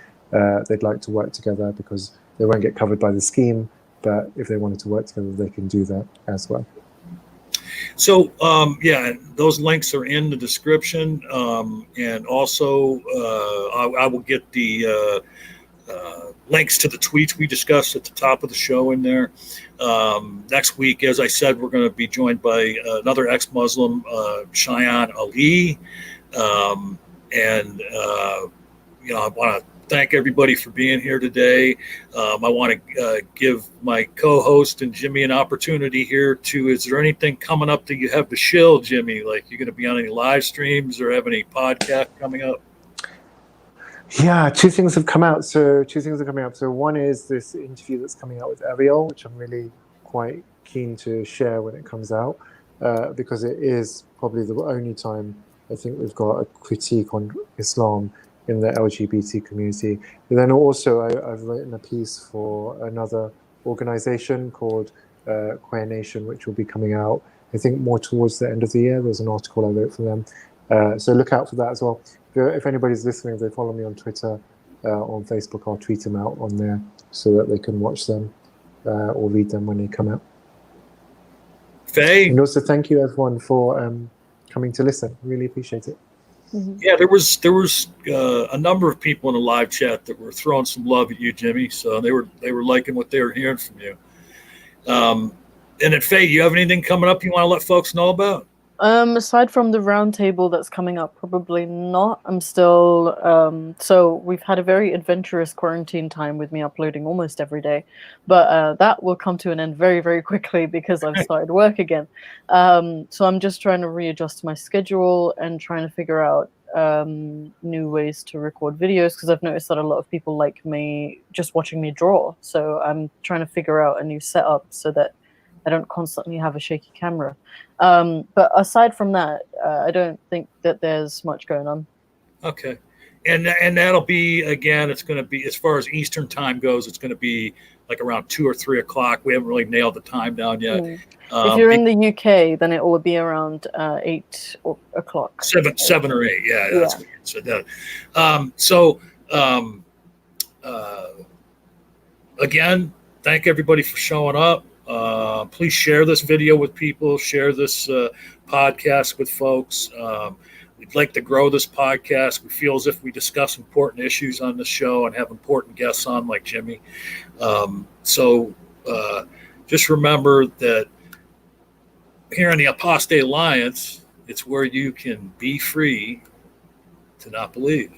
they'd like to work together, because they won't get covered by the scheme, but if they wanted to work together, they can do that as well. So, those links are in the description. And also, I will get the links to the tweets we discussed at the top of the show in there. Next week, as I said, we're going to be joined by another ex-Muslim, Cheyenne Ali. I want to thank everybody for being here today. I want to give my co-host and Jimmy an opportunity here to, is there anything coming up that you have to shill, Jimmy? Like, you're going to be on any live streams or have any podcast coming up? Yeah, two things have come out. So one is this interview that's coming out with Ariel, which I'm really quite keen to share when it comes out, because it is probably the only time I think we've got a critique on Islam in the LGBT community. And then also I've written a piece for another organization called Queer Nation, which will be coming out, I think, more towards the end of the year. There's an article I wrote for them. So look out for that as well. If anybody's listening, if they follow me on Twitter, on Facebook, I'll tweet them out on there so that they can watch them or read them when they come out. Faye. And also thank you everyone for coming to listen. Really appreciate it. Mm-hmm. Yeah, there was a number of people in the live chat that were throwing some love at you, Jimmy. So they were liking what they were hearing from you. And then, Faye, you have anything coming up you want to let folks know about? Aside from the roundtable that's coming up, probably not. I'm still so we've had a very adventurous quarantine time with me uploading almost every day, but that will come to an end very, very quickly because I've started work again. So I'm just trying to readjust my schedule and trying to figure out new ways to record videos, because I've noticed that a lot of people like me just watching me draw. So I'm trying to figure out a new setup so that I don't constantly have a shaky camera. But aside from that, I don't think that there's much going on. Okay. And that'll be, again, it's going to be, as far as Eastern time goes, it's going to be like around 2 or 3 o'clock. We haven't really nailed the time down yet. If you're in the UK, then it will be around 8 o'clock. 7 or 8. Yeah, that's what you said. Again, thank everybody for showing up. Please share this video with people, share this podcast with folks. We'd like to grow this podcast. We feel as if we discuss important issues on the show and have important guests on like Jimmy. So just remember that here in the Apostate Alliance, it's where you can be free to not believe.